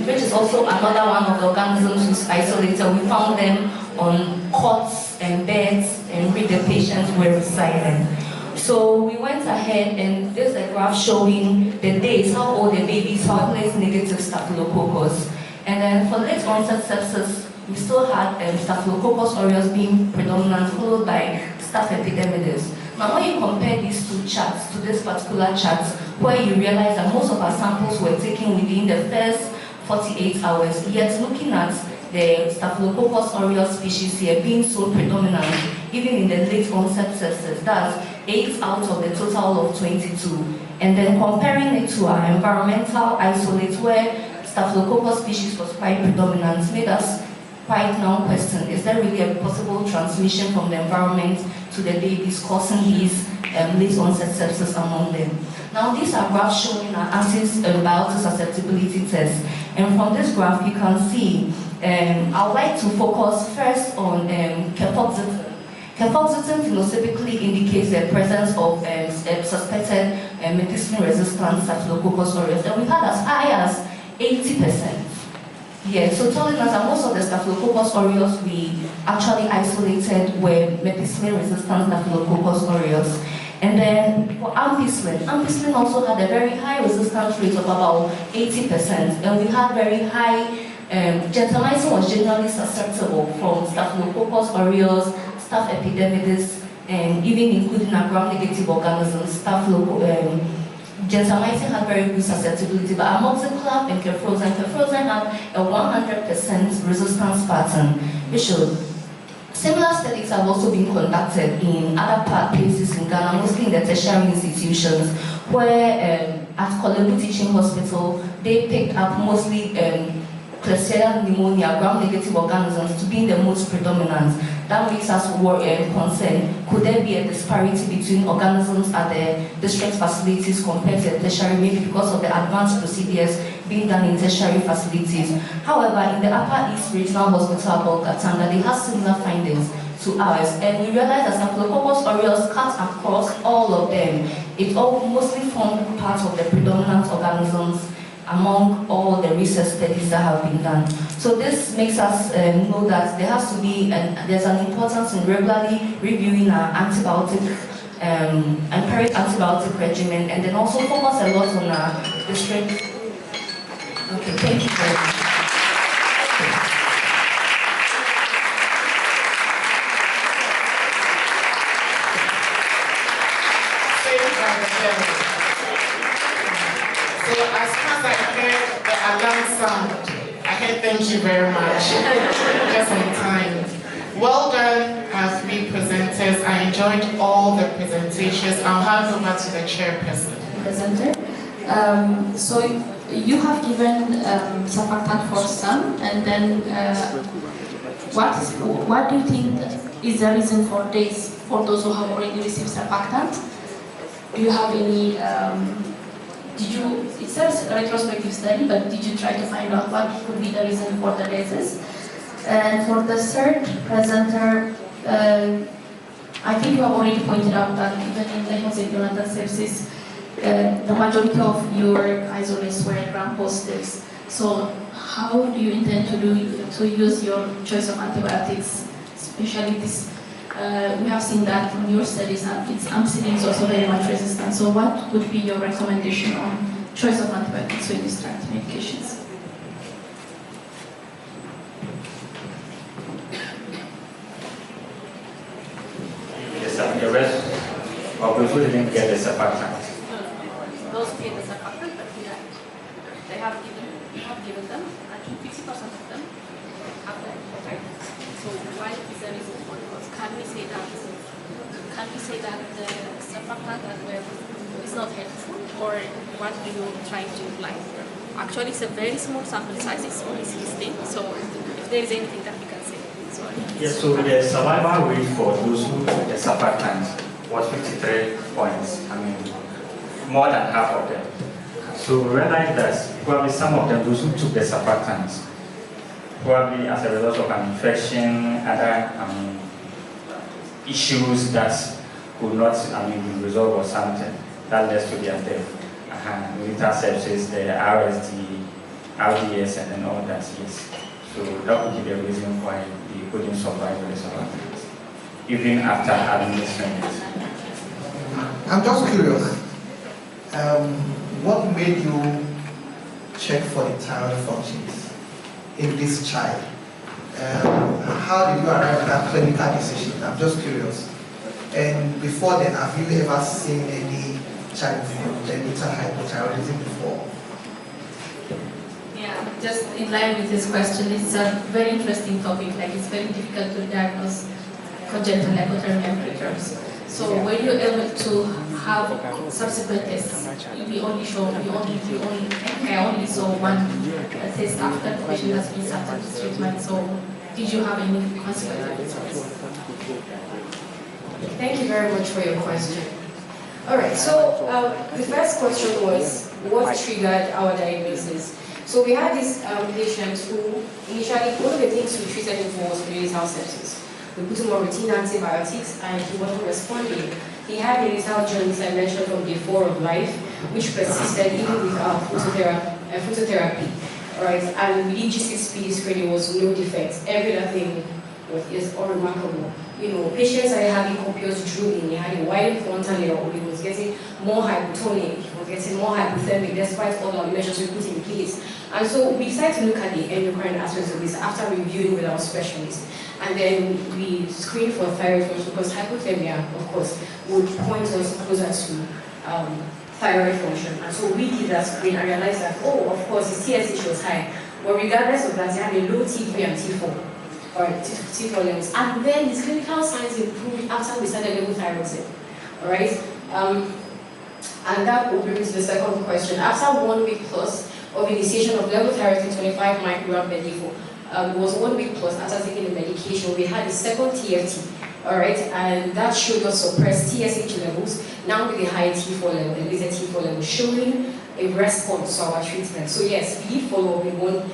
which is also another one of the organisms who's isolated, we found them on cots and beds and where the patients were residing. So we went ahead, and there's a graph showing the days, how old the babies are with negative Staphylococcus. And then for late onset sepsis, we still had Staphylococcus aureus being predominant, followed by Staph epidermidis. Now when you compare these two charts to this particular chart, where you realize that most of our samples were taken within the first 48 hours, yet looking at the Staphylococcus aureus species here being so predominant, even in the late onset sepsis, that's 8 out of the total of 22. And then comparing it to our environmental isolates, where Staphylococcus species was quite predominant, made us quite now question, is there really a possible transmission from the environment to the babies causing these late onset sepsis among them? Now these are graphs showing our antibiotic susceptibility tests. And from this graph you can see, I would like to focus first on cefoxitin. Cefoxitin phenotypically indicates the presence of suspected medicine-resistant Staphylococcus aureus, and we had as high as 80%. Yeah, so telling us that most of the Staphylococcus aureus we actually isolated were medicine-resistant Staphylococcus aureus. And then for ampicillin also had a very high resistance rate of about 80%, and we had very high, gentamicin was generally susceptible from Staphylococcus aureus, Staph epidermidis, and even including a gram-negative organisms, gentamicin had very good susceptibility, but amoxiclav and ceftriaxone have a 100% resistance pattern, which should. Similar studies have also been conducted in other places in Ghana, mostly in the tertiary institutions, where at Kolebu Teaching Hospital, they picked up mostly Klebsiella pneumonia, gram-negative organisms, to be the most predominant. That makes us concerned. Could there be a disparity between organisms at the district facilities compared to the tertiary, maybe because of the advanced procedures being done in tertiary facilities? However, in the Upper East Regional Hospital about Katanga, they have similar findings to ours, and we realized that Staphylococcus aureus cut across all of them. It all mostly formed part of the predominant organisms among all the research studies that have been done. So this makes us know that there has to be, there's an importance in regularly reviewing our antibiotic, empiric antibiotic regimen, and then also focus a lot on our district. Okay, thank you very much. So as far as I heard the alarm sound, I heard thank you very much. Just on time. Well done as three presenters. I enjoyed all the presentations. I'll hand over to the chairperson. Presenter. So you have given surfactant for some, and then what do you think is the reason for this for those who have already received surfactant? Do you have any? It says a retrospective study, but did you try to find out what could be the reason for the disease? And for the third presenter, I think you have already pointed out that even in the hemocytolytic sepsis, the majority of your isolates were gram-positives. So how do you intend to use your choice of antibiotics, especially this? We have seen that from your studies, ampicillin is also very much resistant. So what would be your recommendation on choice of antibiotics when you start medications? Yes, the rest of those who didn't get the surfactant. Those who get the surfactant, but they have given them. I think 50% of them have that, right? So why is the reason for it? Can we say that the surfactant as well is not helpful, or what do you try to imply? Actually, it's a very small sample size, it's only 16, so if there is anything that we can say. Yes, so the survival rate for those who took the surfactant was 53 points. I mean, more than half of them. So we realized that probably some of them, those who took the surfactants, probably as a result of an infection, other issues that could not be resolved or something, that led to their death. Militar sepsis, the RSD, RDS, and then all that, yes. So that would be the reason why they couldn't survive the survivors, even after administering it. I'm just curious. What made you check for the thyroid functions in this child? How did you arrive at that clinical decision? I'm just curious. And before then, have you ever seen any child with genital hypothyroidism before? Yeah, just in line with this question, it's a very interesting topic. Like, it's very difficult to diagnose congenital hypothermia preterms. So when you're able to have subsequent tests, I only saw one test after the patient has been started with treatment. So did you have any consequences? Thank you very much for your question. All right, so the first question was, what triggered our diagnosis? So we had this patient who initially, one of the things we treated him for was neonatal sepsis. We put him on routine antibiotics and he wasn't responding. He had neonatal jaundice, I mentioned, from day 4 of life, which persisted even with our phototherapy. All right, and we did G6PD screening, was no defects. Every other thing is unremarkable. You know, patients are having copious drooling, he had a wide frontal lobe, he was getting more hypotonic, he was getting more hypothermic despite all our measures we put in place. And so we decided to look at the endocrine aspects of this after reviewing with our specialists. And then we screened for thyroid function because hypothermia, of course, would point us closer to thyroid function. And so we did that screen and realized that, oh, of course, his TSH was high. But regardless of that, he had a low T3 and T4, or T4 levels. And then his clinical signs improved after we started levothyroxine. Alright? And that will bring me to the second question. After 1 week plus of initiation of levothyroxine 25 microgram per day, it was 1 week plus after taking the medication, we had a second TFT. Alright, and that showed us suppressed TSH levels, now with a high T4 level, the laser T4 level, showing a response to our treatment. So yes, we did follow up with one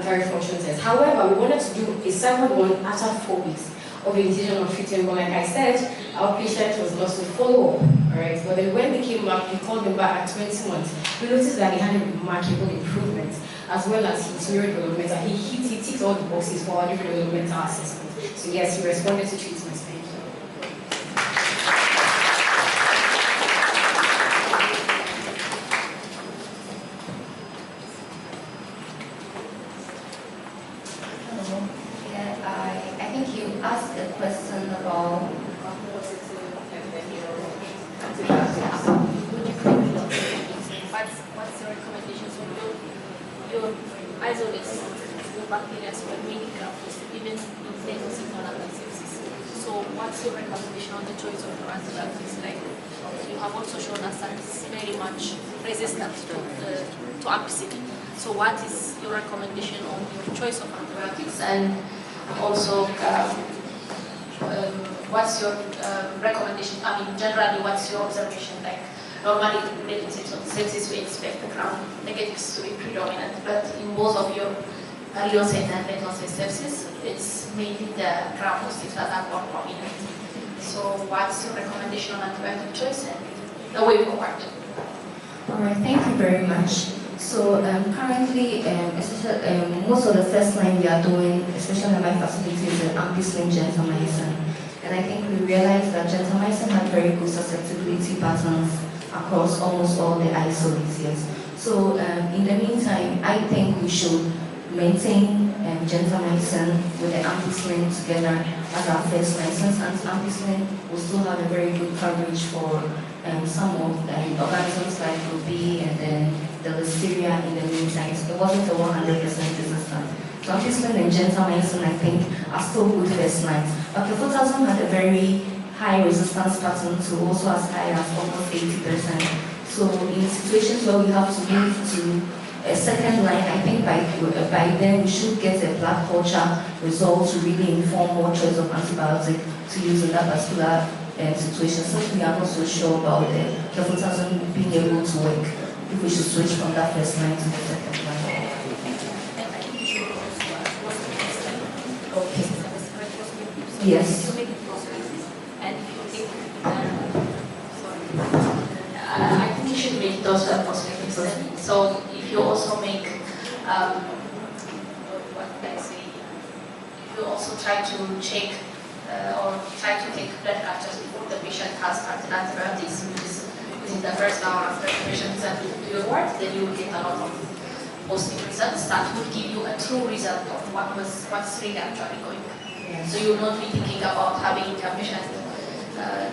thyroid function test. However, we wanted to do a second one after 4 weeks of initiation of treatment, but like I said, our patient was lost to follow up. Alright, but then when we came back, we called him back at 20 months. We noticed that he had a remarkable improvement, as well as his neurodevelopmental. He ticked all the boxes for our neurodevelopmental assessment. So yes, he responded to treatment. So what is your recommendation on your choice of antibiotics, and also what's your recommendation? I mean, generally, what's your observation? Like, normally related to sepsis, we expect the gram negatives to be predominant, but in both of your early onset and late onset sepsis, it's mainly the gram positives that are more prominent. So what's your recommendation on antibiotic choice and the way forward? All right, thank you very much. So currently, most of the first line we are doing, especially in my facility, is ampicillin gentamicin. And I think we realized that gentamicin had very good susceptibility patterns across almost all the isolates. So in the meantime, I think we should maintain gentamicin with the ampicillin together as our first line, since ampicillin will still have a very good coverage for some of organisms like B and then the listeria in the meantime. It wasn't a 100% resistant. So ampicillin and gentamicin, I think, are still good first lines. But ceftriaxone had a very high resistance pattern to also as high as almost 80%. So in situations where we have to move to a second line, I think by then we should get a blood culture result to really inform what choice of antibiotic to use in that particular situation, since we are not so sure about the ceftriaxone being able to work, if we should switch from that first line to the second line. Okay. Yes. I think you should make those possibilities. So if you also make, what can I say? If you also try to check or try to take blood cultures before the patient has started antibiotics, which is within the first hour after the patient is admitted to your ward, then you will get a lot of positive results that will give you a true result of what's really actually going on. Yes. So you will not be thinking about having a patient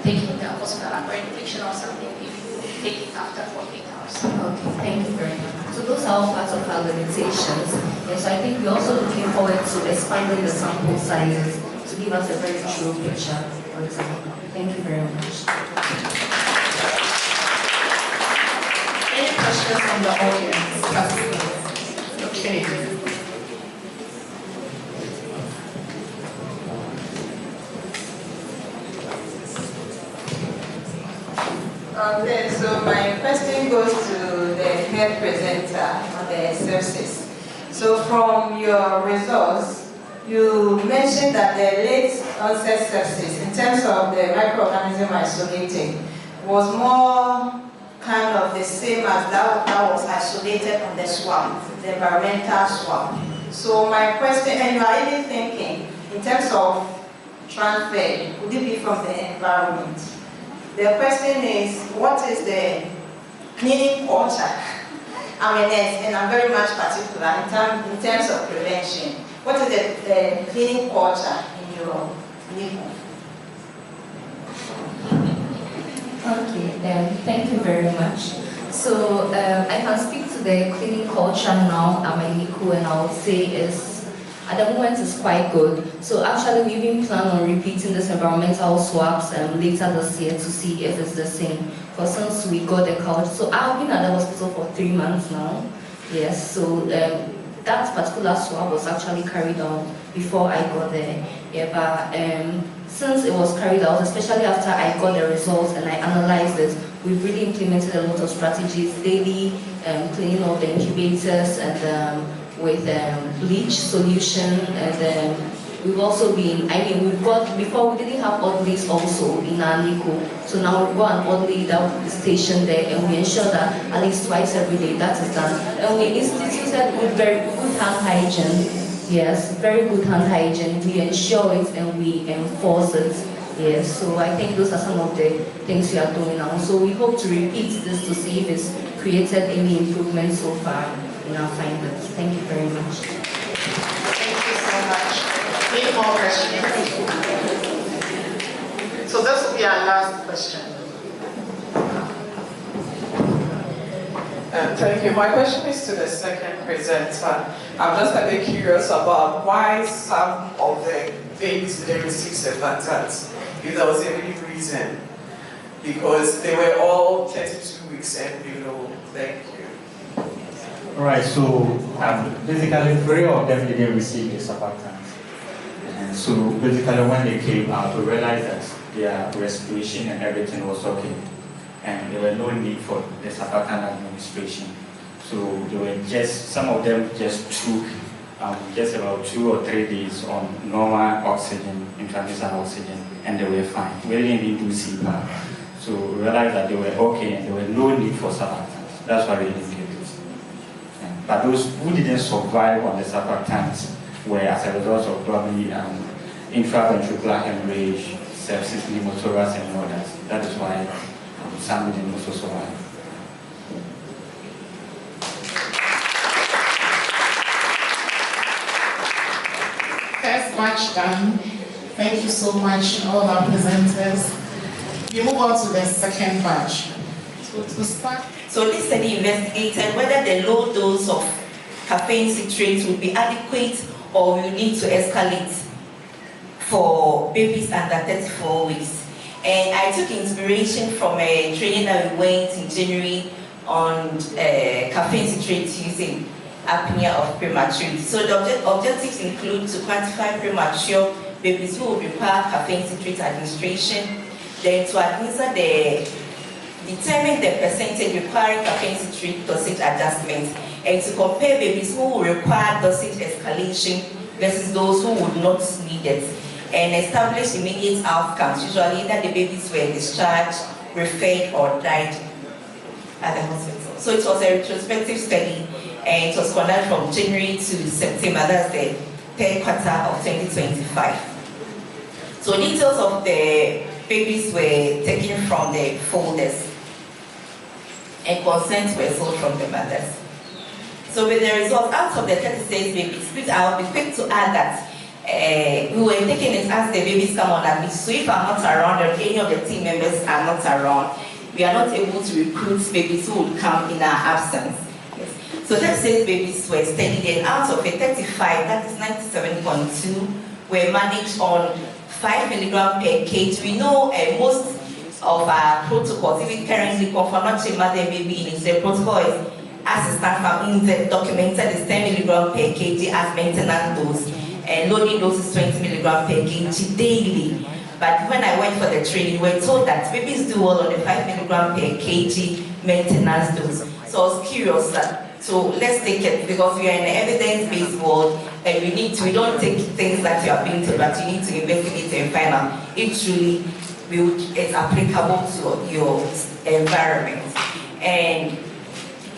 taking a hospital acquired infection or something if you take it after 48 hours. Okay, thank you very much. So those are all parts of our limitations. And so I think we're also looking forward to expanding the sample sizes to give us a very true picture, for example. Thank you very much. Any questions from the audience? Okay. So my question goes to the head presenter on the sepsis. So from your results, you mentioned that the late onset sepsis, in terms of the microorganism isolating, was more kind of the same as that was isolated on the swab, the environmental swab. So my question, and you are even thinking, in terms of transfer, would it be from the environment? The question is, what is the cleaning culture? I mean, and I'm very much particular in terms of prevention. What is the cleaning culture in your neighborhood? Okay, then thank you very much. So I can speak to the cleaning culture now at my NICU, and I would say at the moment it's quite good. So actually we even plan on repeating this environmental swabs later this year to see if it's the same. Because since we got the culture, so I've been at the hospital for 3 months now. Yes, so that particular swab was actually carried out before I got there. Yeah, but since it was carried out, especially after I got the results and I analyzed it, we've really implemented a lot of strategies, daily cleaning of the incubators and with bleach solution, and we've also been, we've got, before we didn't have orderlies also in our NICU, so now we've got an orderly that will be stationed there, and we ensure that at least twice every day that is done. And we instituted with very good hand hygiene, yes, very good hand hygiene. We ensure it and we enforce it. Yes, so I think those are some of the things we are doing now. So we hope to repeat this to see if it's created any improvement so far in our findings. Thank you very much. Thank you so much. Any more questions? So this will be our last question. Thank you. My question is to the second presenter. I'm just a bit curious about why some of the babies didn't receive surfactants, if there was any reason, because they were all 32 weeks and below. Thank you. Right, so basically 3 of them didn't receive the surfactants. And so basically when they came out, we realized that their respiration and everything was okay. And there were no need for the surfactant administration. So they were some of them just took just about 2 or 3 days on normal oxygen, intravascular oxygen, and they were fine. We didn't need to do CPAP. So we realized that they were okay and there were no need for surfactants. That's why we didn't give it. But those who didn't survive on the surfactants were as a result of probably intraventricular hemorrhage, sepsis, pneumothorax, and others. That is why some didn't also survive. First batch done. Thank you so much, all our presenters. We move on to the second batch. So to start. So this study investigated whether the low dose of caffeine citrate would be adequate or we need to escalate for babies under 34 weeks. And I took inspiration from a training that we went in January on caffeine citrate using apnea of prematurity. So the objectives include to quantify premature babies who will require caffeine citrate administration, then to determine the percentage requiring caffeine citrate dosage adjustment, and to compare babies who will require dosage escalation versus those who would not need it, and establish immediate outcomes. Usually either the babies were discharged, referred, or died at the hospital. So it was a retrospective study, and it was conducted from January to September, that's the 3rd quarter of 2025. So details of the babies were taken from the folders, and consents were sought from the mothers. So with the results, out of the 36 babies, please I'll be quick to add that we were taking it as the babies come on admission. So if I'm not around or any of the team members are not around, we are not able to recruit babies who would come in our absence. Yes. So 36 babies were studied, and out of the 35, that is 97.2, were managed on 5 milligram per kg. We know most of our protocols, even currently for not mother baby in the protocol is as a staff documented is 10 milligram per kg as maintenance dose, and loading dose is 20 milligram per kg daily. But when I went for the training, we were told that babies do well on the 5 milligram per kg maintenance dose. So I was curious so let's take it, because we are in an evidence-based world, and we don't take things that you are being told, but you need to investigate and find out if truly it's applicable to your environment. And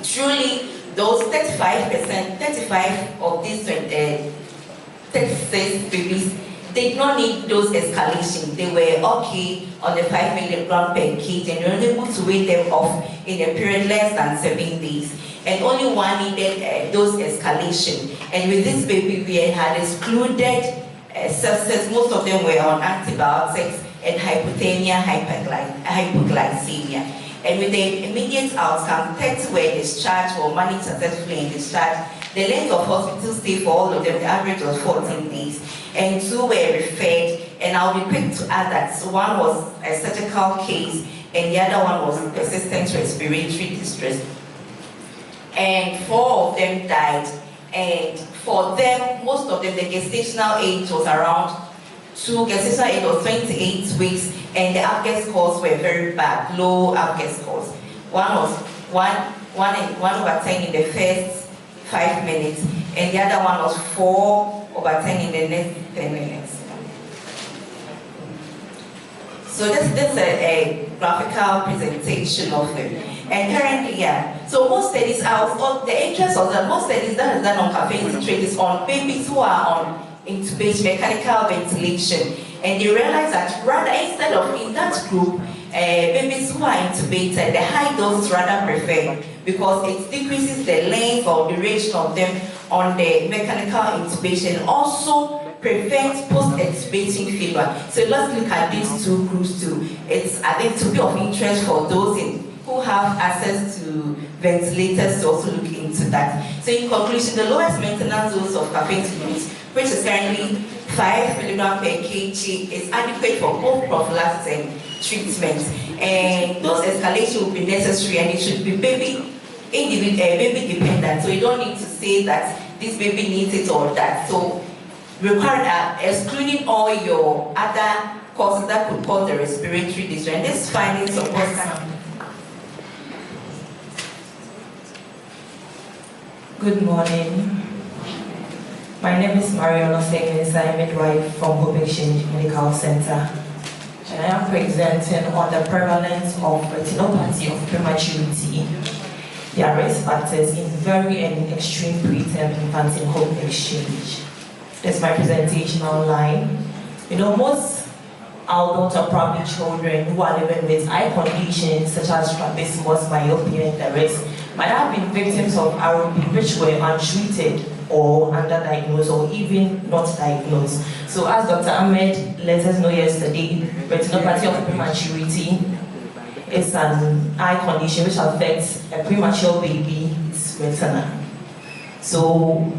truly, those 35% of these 36 babies did not need dose escalation. They were okay on the 5 milligram per kg, and we were able to weigh them off in a period less than 7 days. And only one needed dose escalation. And with this baby, we had excluded sepsis. Most of them were on antibiotics and hypothermia, hypoglycemia. And with the immediate outcome, 30 were discharged or managed successfully and discharged. The length of hospital stay for all of them, the average was 14 days. And 2 were referred, and I'll be quick to add that one was a surgical case, and the other one was persistent respiratory distress. And 4 of them died. And for them, most of them, the gestational age was around 2, gestational age was 28 weeks, and the APGAR scores were very bad, low APGAR scores. One was 1/10 in the first 5 minutes, and the other one was 4/10 in the next 10 minutes. So this is a graphical presentation of them. And currently, so most studies the interest of most studies that is done on caffeine citrate is on babies who are on intubation, mechanical ventilation. And they realize that rather, instead of in that group, babies who are intubated, the high dose is rather preferred because it decreases the length or duration of them on the mechanical intubation. Also prevents post-extubating fever. So let's look at these 2 groups too. It's, I think, to be of interest for those who have access to ventilators to also look into that. So in conclusion, the lowest maintenance dose of caffeine citrate, which is currently 5 mg per kg, is adequate for both prophylaxis and treatment. And those escalation will be necessary, and it should be baby dependent. So you don't need to say that this baby needs it or that. So required excluding all your other causes that could cause the respiratory distress. And this finding supports. Good morning. My name is Mariana Segnes. I'm a midwife from Hope Exchange Medical Center. And I am presenting on the prevalence of retinopathy of prematurity, their risk factors in very and extreme preterm infants in Hope Exchange. That's my presentation online. You know, most adult or probably children who are living with eye conditions such as strabismus, myopia, and the rest might have been victims of ROP which were untreated or underdiagnosed or even not diagnosed. So as Dr. Ahmed let us know yesterday, retinopathy of prematurity is an eye condition which affects a premature baby's retina. So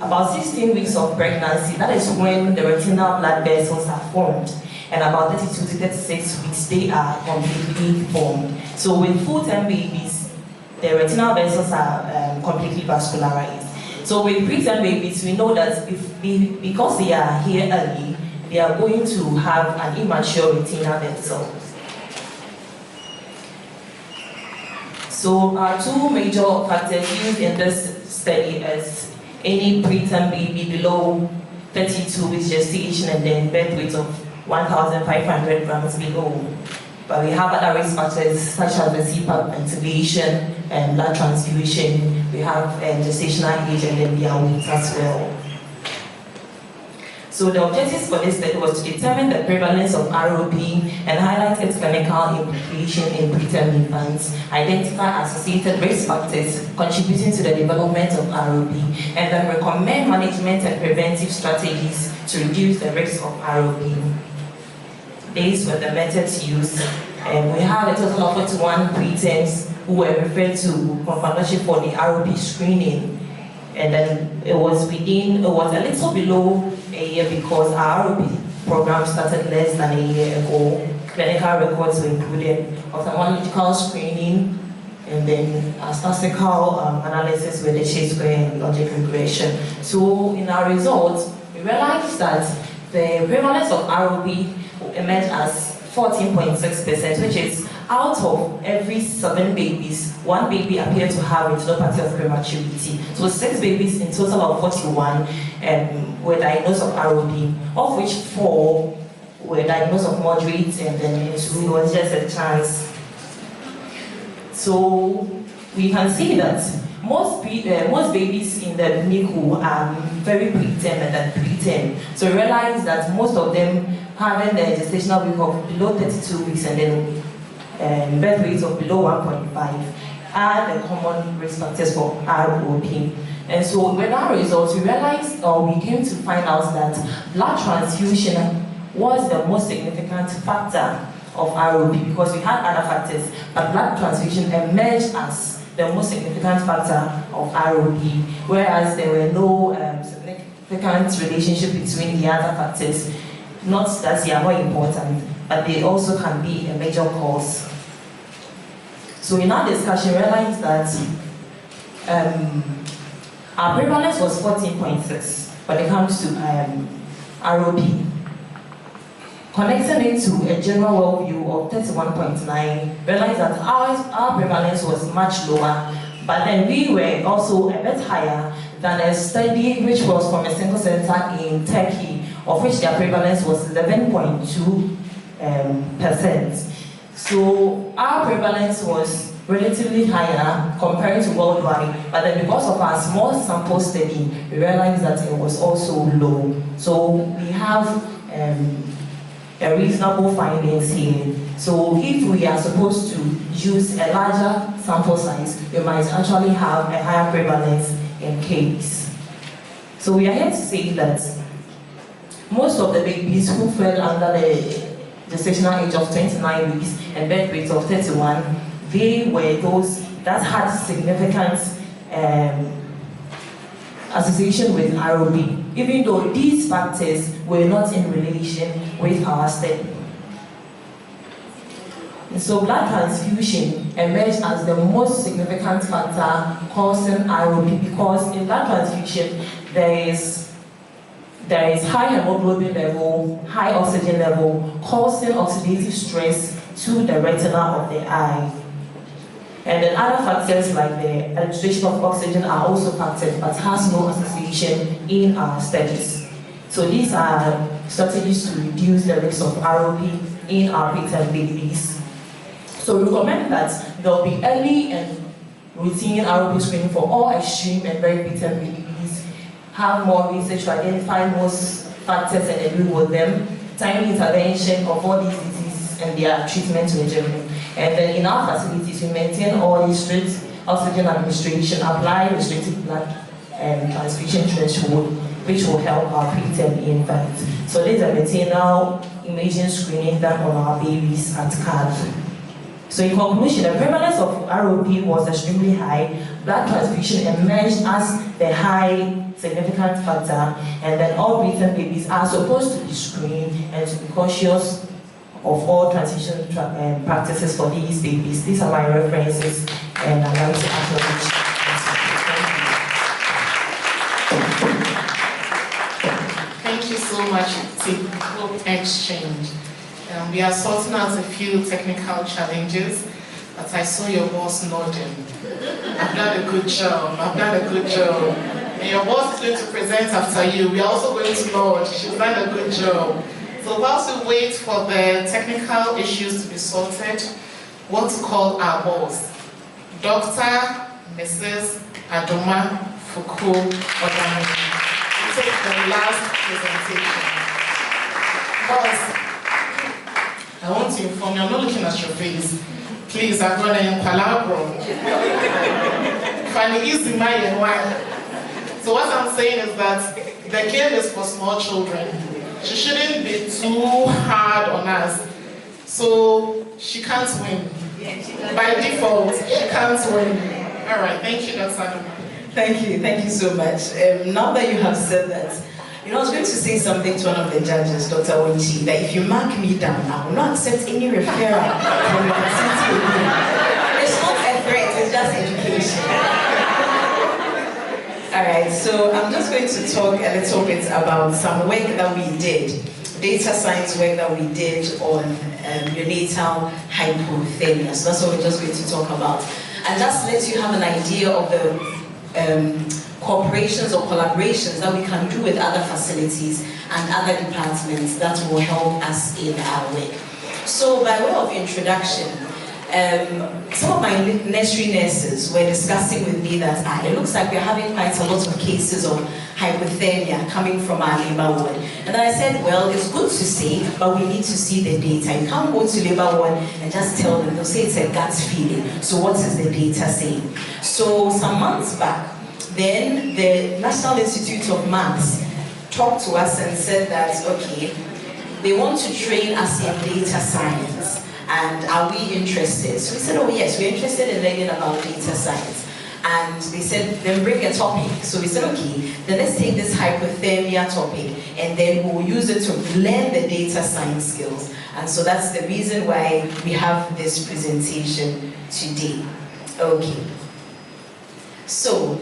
about 16 weeks of pregnancy, that is when the retinal blood vessels are formed. And about 32 to 36 weeks, they are completely formed. So with full-term babies, the retinal vessels are completely vascularized. So with preterm babies, we know that because they are here early, they are going to have an immature retinal vessel. So our 2 major factors used in this study is any preterm baby below 32 weeks gestation and then birth weight of 1,500 grams below. But we have other risk factors such as the CPAP ventilation and blood transfusion. We have gestational age and then their weight as well. So the objectives for this study was to determine the prevalence of ROP and highlight its clinical implication in preterm infants, identify associated risk factors contributing to the development of ROP, and then recommend management and preventive strategies to reduce the risk of ROP. These were the methods used. We have a total of 41 preterms who were referred to for partnership for the ROP screening. And then it was a little below a year because our ROP program started less than a year ago. Clinical records were included, ophthalmological screening, and then statistical analysis with the chi-square and logic regression. So in our results, we realized that the prevalence of ROP emerged as 14.6%, which is out of every 7 babies, 1 baby appeared to have retinopathy of prematurity. So 6 babies in total of 41 were diagnosed of ROP, of which 4 were diagnosed of moderate, and then it was just a chance. So we can see that most babies in the NICU are very preterm and then preterm. So we realize that most of them having the gestational week of below 32 weeks and then birth weights of below 1.5 are the common risk factors for ROP. And so with our results, we realized, or we came to find out that blood transfusion was the most significant factor of ROP, because we had other factors, but blood transfusion emerged as the most significant factor of ROP, whereas there were no significant relationship between the other factors. Not that they are not important, but they also can be a major cause. So in our discussion, we realized that our prevalence was 14.6 when it comes to ROP. Connecting it to a general worldview of 31.9, realized that our prevalence was much lower, but then we were also a bit higher than a study which was from a single center in Turkey, of which their prevalence was 11.2%. So our prevalence was relatively higher compared to worldwide, but then because of our small sample study, we realized that it was also low. So we have a reasonable findings here. So if we are supposed to use a larger sample size, we might actually have a higher prevalence in case. So we are here to say that most of the babies who fell under the gestational age of 29 weeks and birth rate of 31, they were those that had significant association with ROP, even though these factors were not in relation with our study. And so blood transfusion emerged as the most significant factor causing ROP, because in blood transfusion there is high hemoglobin level, high oxygen level, causing oxidative stress to the retina of the eye. And then other factors like the administration of oxygen are also factors, but has no association in our studies. So these are strategies to reduce the risk of ROP in our preterm babies. So we recommend that there will be early and routine ROP screening for all extreme and very preterm babies. Have more research to identify most factors and deal with them. Timely intervention of all these diseases and their treatment regimen. And then in our facilities, we maintain all these strict oxygen administration, apply restricted blood transfusion threshold, which will help our preterm infants. So this is a maternal imaging screening done on our babies at CAD. So in conclusion, the prevalence of ROP was extremely high. Blood transfusion emerged as the high significant factor, and then all preterm babies are supposed to be screened and to be cautious of all transition practices for these babies. These are my references, and I'd like to acknowledge. Thank you so much. It's a good exchange. We are sorting out a few technical challenges, but I saw your boss nodding. I've done a good job. I've done a good job. And your boss is going to present after you. We are also going to nod. She's done a good job. So whilst we wait for the technical issues to be sorted, what to call our boss? Dr. Mrs. Adoma Fuku Odani to take the last presentation. Boss, I want to inform you, I'm not looking at your face. Please, I'm going to palabro. Find it easy, my and why. So what I'm saying is that the game is for small children. She shouldn't be too hard on us. So she can't win. By default, she can't win. All right, thank you, Dr. Adoma. Thank you so much. Now that you have said that, I was going to say something to one of the judges, Dr. Winchi, that if you mark me down, I will not accept any referral from your city. It's not a threat, it's just education. All right, so I'm just going to talk a little bit about some work that we did, data science work that we did on neonatal hypothermia. So that's what we're just going to talk about. And just let you have an idea of the cooperations or collaborations that we can do with other facilities and other departments that will help us in our work. So by way of introduction, some of my nursery nurses were discussing with me that it looks like we're having quite a lot of cases of hypothermia coming from our labor ward. And I said, well, it's good to see, but we need to see the data. You can't go to labor ward and just tell them, they'll say it's a gut feeling. So what is the data saying? So some months back, then the National Institute of Maths talked to us and said that, okay, they want to train us in data science. And are we interested? So we said, oh yes, we're interested in learning about data science. And they said, then bring a topic. So we said, okay, then let's take this hypothermia topic and then we'll use it to learn the data science skills. And so that's the reason why we have this presentation today. Okay. So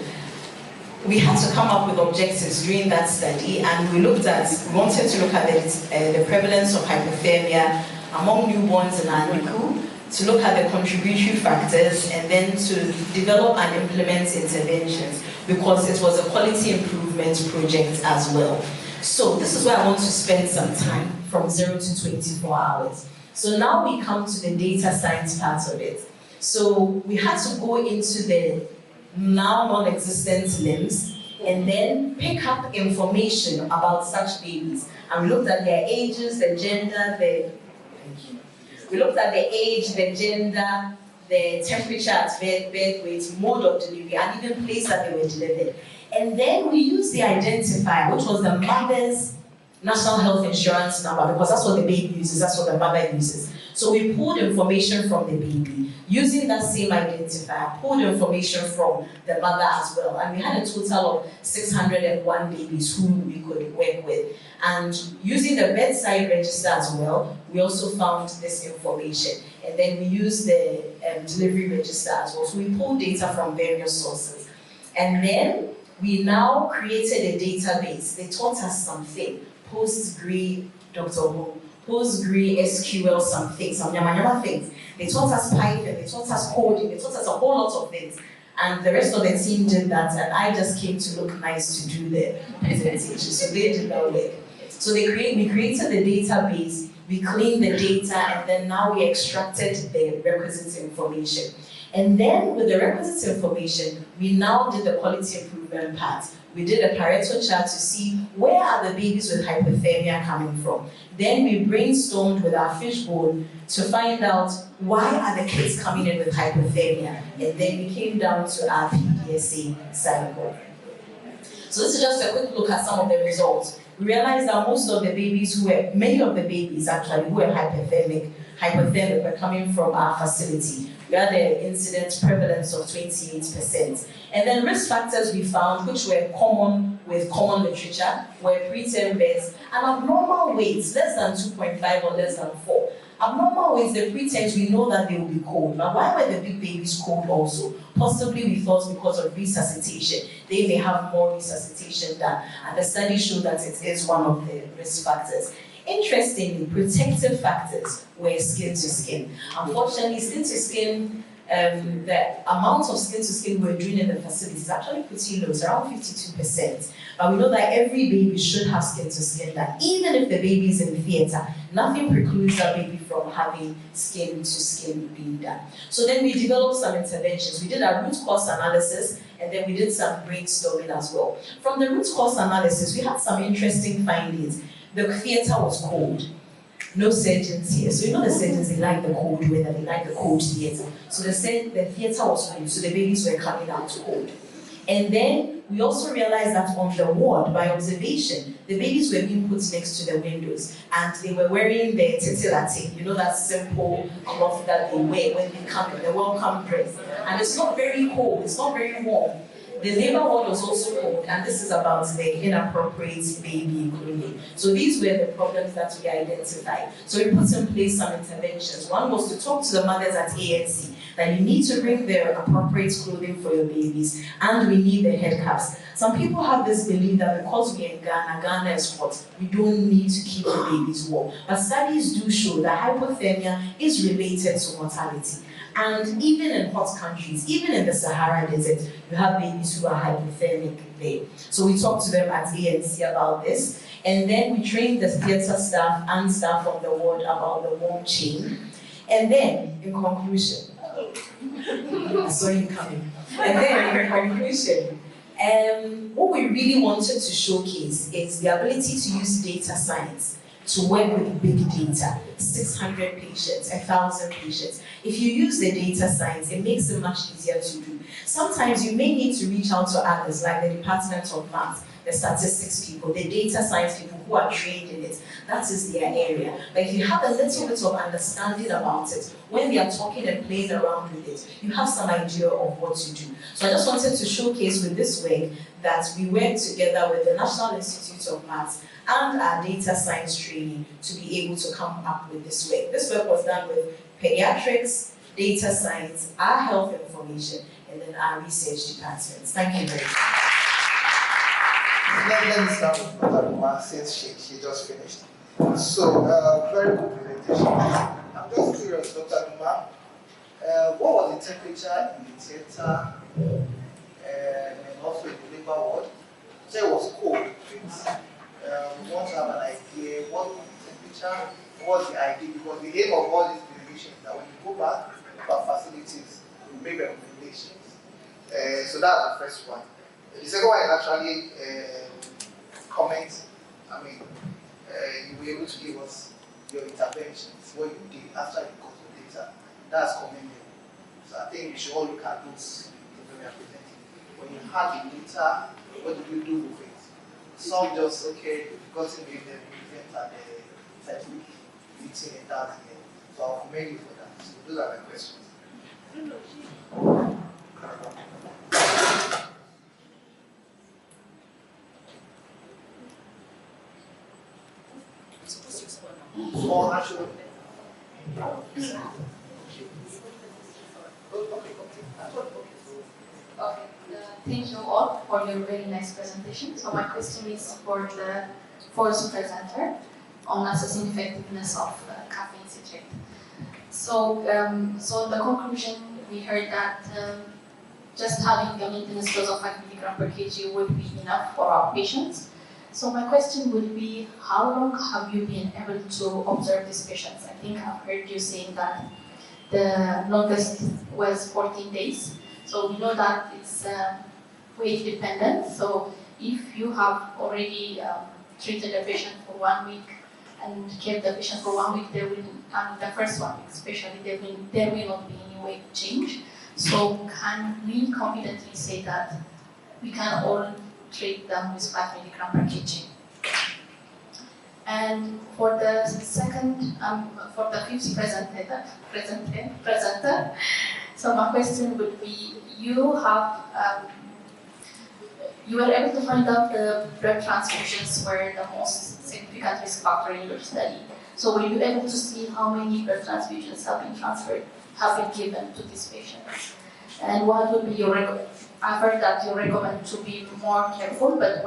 we had to come up with objectives during that study, and we wanted to look at the prevalence of hypothermia among newborns in our NICU, to look at the contributory factors, and then to develop and implement interventions, because it was a quality improvement project as well. So this is where I want to spend some time, from 0 to 24 hours. So now we come to the data science part of it. So we had to go into the now non-existent limbs and then pick up information about such babies. And we looked at their ages, the gender, we looked at the age, the gender, the temperature at birth weight, mode of delivery, and even place that they were delivered. And then we used the identifier, which was the mother's national health insurance number, because that's what the baby uses, that's what the mother uses. So we pulled information from the baby, using that same identifier, pulled information from the mother as well. And we had a total of 601 babies who we could work with. And using the bedside register as well, we also found this information. And then we used the delivery register as well. So we pulled data from various sources. And then we now created a database. They taught us something, PostgreSQL, Dr. Who, PostgreSQL something, some yama things. They taught us Python, they taught us coding, they taught us a whole lot of things. And the rest of the team did that, and I just came to look nice to do the presentation. So they did that work. So we created the database, we cleaned the data, and then now we extracted the requisite information. And then with the requisite information, we now did the quality improvement part. We did a Pareto chart to see where are the babies with hypothermia coming from. Then we brainstormed with our fishbowl to find out why are the kids coming in with hypothermia. And then we came down to our PDSA cycle. So this is just a quick look at some of the results. We realized that many of the babies actually who were hypothermic were coming from our facility. We had an incidence prevalence of 28%. And then risk factors we found, which were common with common literature, were preterm births and abnormal weights, less than 2.5 or less than 4. Abnormal weights, the preterms, we know that they will be cold. Now, why were the big babies cold also? Possibly we thought because of resuscitation. They may have more resuscitation done. And the study showed that it is one of the risk factors. Interestingly, protective factors were skin to skin. Unfortunately, skin to skin, the amount of skin to skin we're doing in the facility is actually pretty low, it's around 52%. But we know that every baby should have skin to skin done. Even if the baby is in theater, nothing precludes that baby from having skin to skin being done. So then we developed some interventions. We did a root cause analysis, and then we did some brainstorming as well. From the root cause analysis, we had some interesting findings. The theater was cold. No surgeons here. So you know the surgeons, they like the cold weather, they like the cold theater. So the theater was cold, so the babies were coming out cold. And then we also realized that on the ward, by observation, the babies were being put next to the windows, and they were wearing the titilate, you know, that simple cloth that they wear when they come in, the welcome dress. And it's not very cold, it's not very warm. The labor ward was also cold, and this is about the inappropriate baby grooming. So these were the problems that we identified. So we put in place some interventions. One was to talk to the mothers at ANC that you need to bring their appropriate clothing for your babies, and we need the head caps. Some people have this belief that because we're in Ghana is hot, we don't need to keep the babies warm. But studies do show that hypothermia is related to mortality. And even in hot countries, even in the Sahara Desert, you have babies who are hypothermic there. So we talked to them at ANC about this, and then we trained the theatre staff and staff on the ward about the warm chain. And then, in conclusion, I saw you coming. And then, in conclusion, what we really wanted to showcase is the ability to use data science to work with big data, 600 patients, 1,000 patients. If you use the data science, it makes it much easier to do. Sometimes you may need to reach out to others, like the Department of Maths, the statistics people, the data science people who are trained in it. That is their area. But if you have a little bit of understanding about it, when we are talking and playing around with it, you have some idea of what to do. So I just wanted to showcase with this work that we work together with the National Institute of Maths and our data science training to be able to come up with this work. This work was done with pediatrics, data science, our health information, and then our research departments. Thank you very much. Let me start with Dr. Uma since she just finished. So, very good presentation. I'm just curious, Dr. Uma, what was the temperature in the theater and also in the labor ward? So it was cold. We want to have an idea what was the temperature, what was the idea, because the aim of all these delegations is that when you go back to our facilities, we make recommendations. So that's the first one. The second one is actually comments. I mean, you were able to give us your interventions, what you did after you got the data. That's commendable. So I think we should all look at those when we are presenting. When you have the data, what do you do with it? Some just, okay, you've gotten with them, present at the scientific meeting and that's it. So I'll commend you for that. So those are my questions. Small actually. Thank you all for your very nice presentation. So my question is for the first presenter on assessing effectiveness of caffeine citrate. So, so the conclusion we heard that just having a maintenance dose of 5 mg per kg would be enough for our patients. So my question would be, how long have you been able to observe these patients? I think I've heard you saying that the longest was 14 days. So we know that it's weight dependent. So if you have already treated a patient for 1 week and kept the patient for 1 week, there will, the first 1 week especially, there will not be any weight change. So can we confidently say that we can all treat them with 5 mg per kg? And for the second, for the fifth presenter, so my question would be, you were able to find out the blood transfusions were the most significant risk factor in your study. So were you able to see how many blood transfusions have been given to these patients? And what would be your I've heard that you recommend to be more careful, but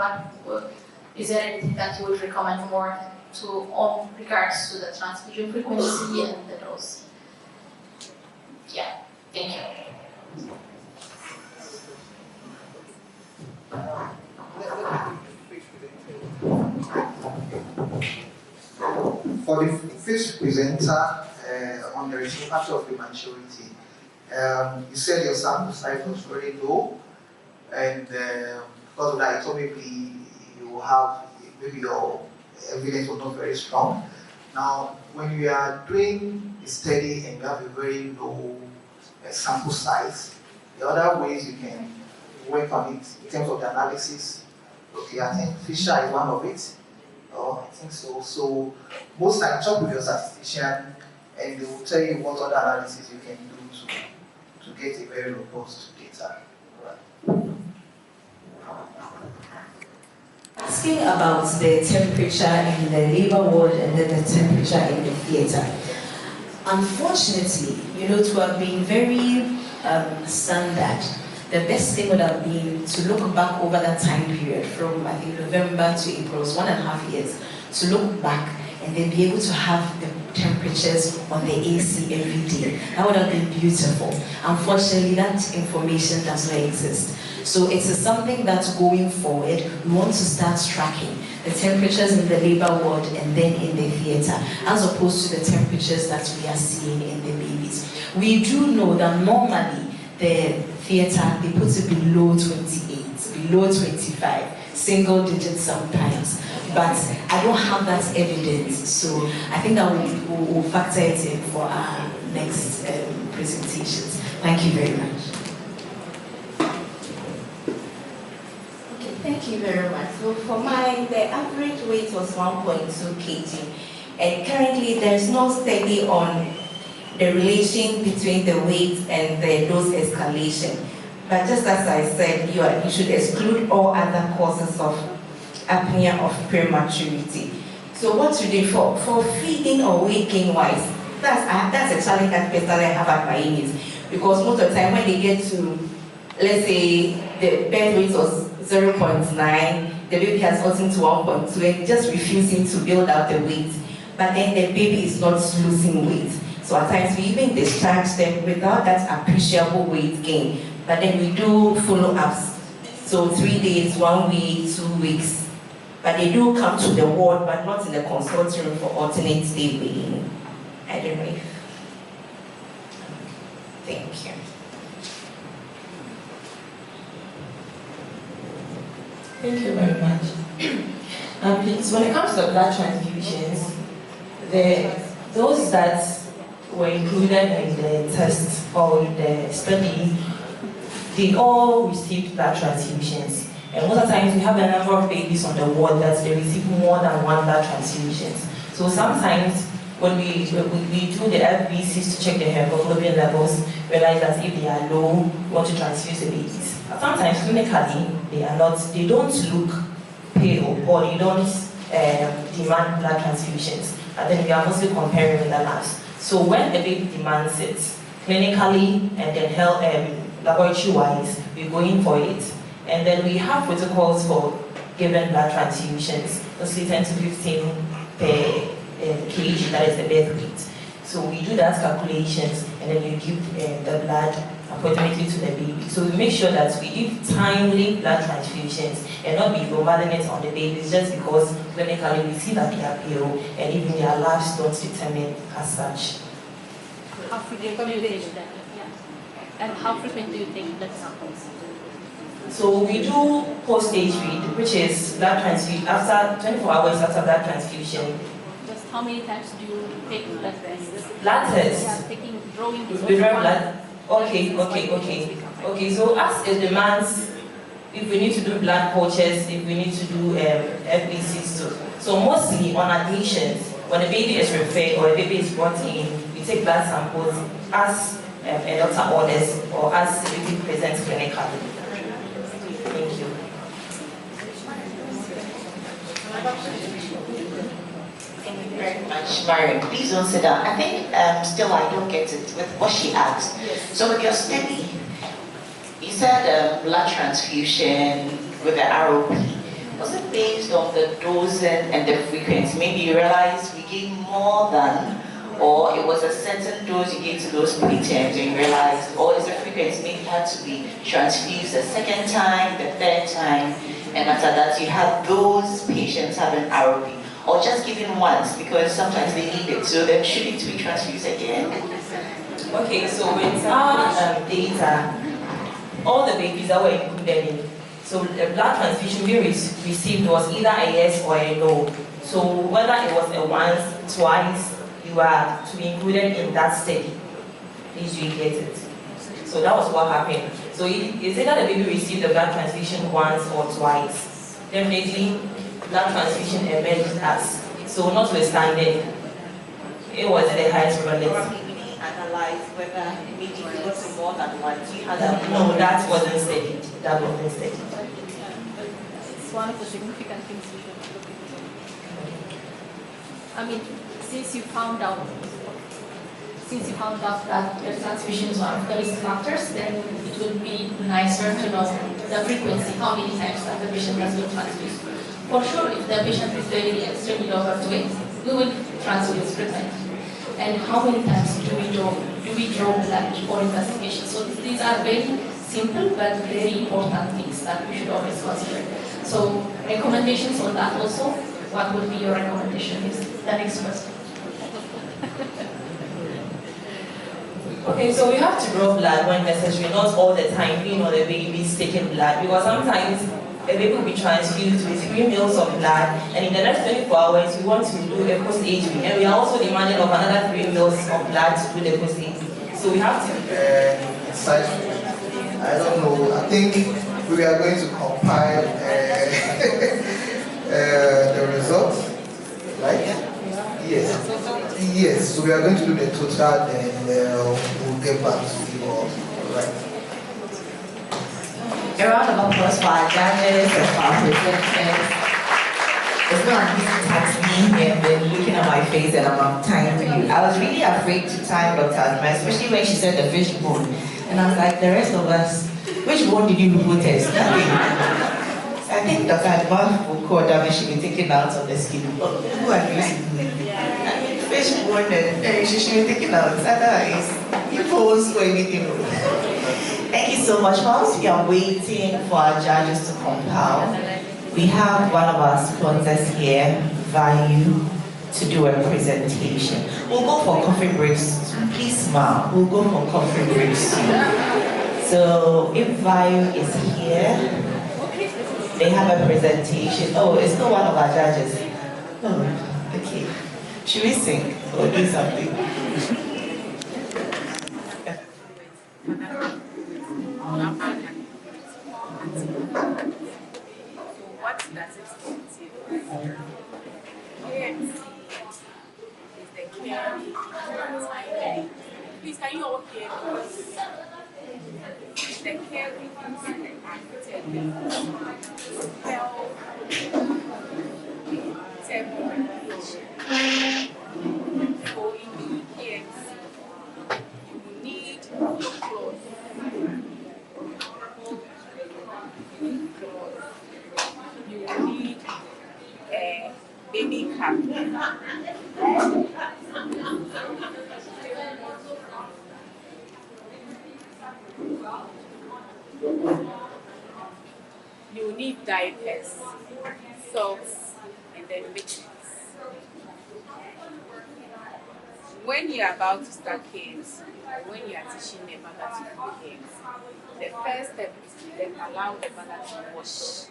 is there anything that you would recommend more to on regards to the transfusion frequency and the dose? Yeah, thank you. For the first presenter on the impact of prematurity, you said your sample size was very low, and because of that, so maybe you have maybe your evidence was not very strong. Now, when you are doing a study and you have a very low sample size, the other ways you can work on it in terms of the analysis. Okay, I think Fisher is one of it. Oh, I think so. So most times talk with your statistician and they will tell you what other analysis you can do to get a very robust data. Right. Asking about the temperature in the labor ward and then the temperature in the theatre. Unfortunately, to have been very standard, the best thing would have been to look back over that time period from, I think, November to April, 1.5 years, to look back and then be able to have the temperatures on the AC every day. That would have been beautiful. Unfortunately, that information does not exist. So it is something that going forward, we want to start tracking the temperatures in the labor ward and then in the theatre, as opposed to the temperatures that we are seeing in the babies. We do know that normally the theatre, they put it below 28, below 25, single digits sometimes. But I don't have that evidence, so I think that we'll factor it in for our next presentations. Thank you very much. Okay, thank Thank you very much. So for mine, the average weight was 1.2 kg. And currently, there's no study on the relation between the weight and the dose escalation. But just as I said, you should exclude all other causes of apnea of prematurity. So what to do for feeding or weight gain wise, that's a challenge that personally I have at my unit. Because most of the time when they get to, let's say, the birth weight was 0.9, the baby has gotten to 1.2 and just refusing to build out the weight. But then the baby is not losing weight. So at times we even discharge them without that appreciable weight gain. But then we do follow-ups. So 3 days, 1 week, 2 weeks. But they do come to the ward, but not in the consulting room for alternate day weighing. I don't know if. Thank you. Thank you very much. Please, when it comes to blood transfusions, those that were included in the test or in the study, they all received blood transfusions. And most of the times we have a number of babies on the ward that they receive more than one blood transfusions. So sometimes when we do the FBCs to check the hemoglobin levels, realize that if they are low, we want to transfuse the babies. But sometimes clinically, they don't look pale or they don't demand blood transfusions. And then we are mostly comparing with the labs. So when the baby demands it, clinically and then health laboratory-wise, we're going for it. And then we have protocols for giving blood transfusions, mostly 10 to 15 per kg, that is the birth weight. So we do that calculations and then you give the blood approximately to the baby. So we make sure that we give timely blood transfusions and not be bombarding it on the babies just because clinically we see that they are pale and even their labs don't determine as such. How frequent do you take that? Yeah. And how frequent do you take blood samples? So we do post-stage feed, which is blood transfusion after 24 hours after blood transfusion. Just how many times do you take blood tests? Blood tests? Yeah, drawing blood. Okay, so as it demands, if we need to do blood cultures, if we need to do FBCs too. So mostly on admissions, when a baby is referred or a baby is brought in, we take blood samples as a doctor orders or as the baby presents clinically. Thank you. Thank you very much, Mariam. Please don't sit down. I think still I don't get it with what she asked. So with your study, you said blood transfusion with the ROP. Was it based on the dosing and the frequency? Maybe you realized we gave more than, or it was a certain dose you gave to those preterms and you realized, or is the frequency maybe had to be transfused the second time, the third time, and after that you had those patients having ROP, or just given once because sometimes they need it, so then should it be transfused again? Okay, so with our data, all the babies that were included in, so the blood transfusion we received was either a yes or a no. So whether it was a once, twice, you are to be included in that study. Please you get it. So that was what happened. So is it that the baby received the blood transfusion once or twice? Definitely blood transfusion emerged as. So notwithstanding, it was the highest probability. Analyze whether maybe you got to more than once. No, that wasn't studied. That wasn't studied. It's one of the significant things we should look into. I mean, since you found out that the transfusion is one of the risk factors, then it would be nicer to know the frequency, how many times that the patient has been transfused. For sure, if the patient is very extremely overweight, we will transfuse frequently. And how many times do we draw blood for investigation? So these are very simple but very important things that we should always consider. So recommendations on that also. What would be your recommendation? Is the next question. Okay, so we have to draw blood when necessary, not all the time, the baby's taking blood, because sometimes a baby will be transfused with 3 mils of blood, and in the next 24 hours, we want to do a post-HB, and we are also demanding of another 3 mils of blood to do the post-HB. So we have to... I don't know, I think we are going to compile the results, right? Yes. Yes, so we are going to do the total, then we'll get back to you all. Right. A round of applause for our judges and for our presenters. It's not an easy task being here and then looking at my face and I'm timing you. I was really afraid to time Dr. Azma, especially when she said the fish bone. And I was like, the rest of us, which one did you protest? Nothing. So I think Dr. Azma will call that she will be taken out of the skin. Who agrees with me? I mean, fish bone and she should be taken out. Otherwise, you pose for anything. Thank you so much. Whilst we are waiting for our judges to compile, we have one of our sponsors here, Value, to do a presentation. We'll go for coffee breaks. Please smile. We'll go for coffee breaks soon. So if Value is here, they have a presentation. Oh, it's not one of our judges. Oh, okay. Should we sing or do something? What does it entail? KMC is the care time. Please, can you all hear me? The care reviews and health table regulation. So in the KMC, you will need clothes. You will need a baby cap. You will need diapers, socks, and then mixes. When you are about to start games, or when you are teaching the mother to do games, the first step is to then allow the mother to wash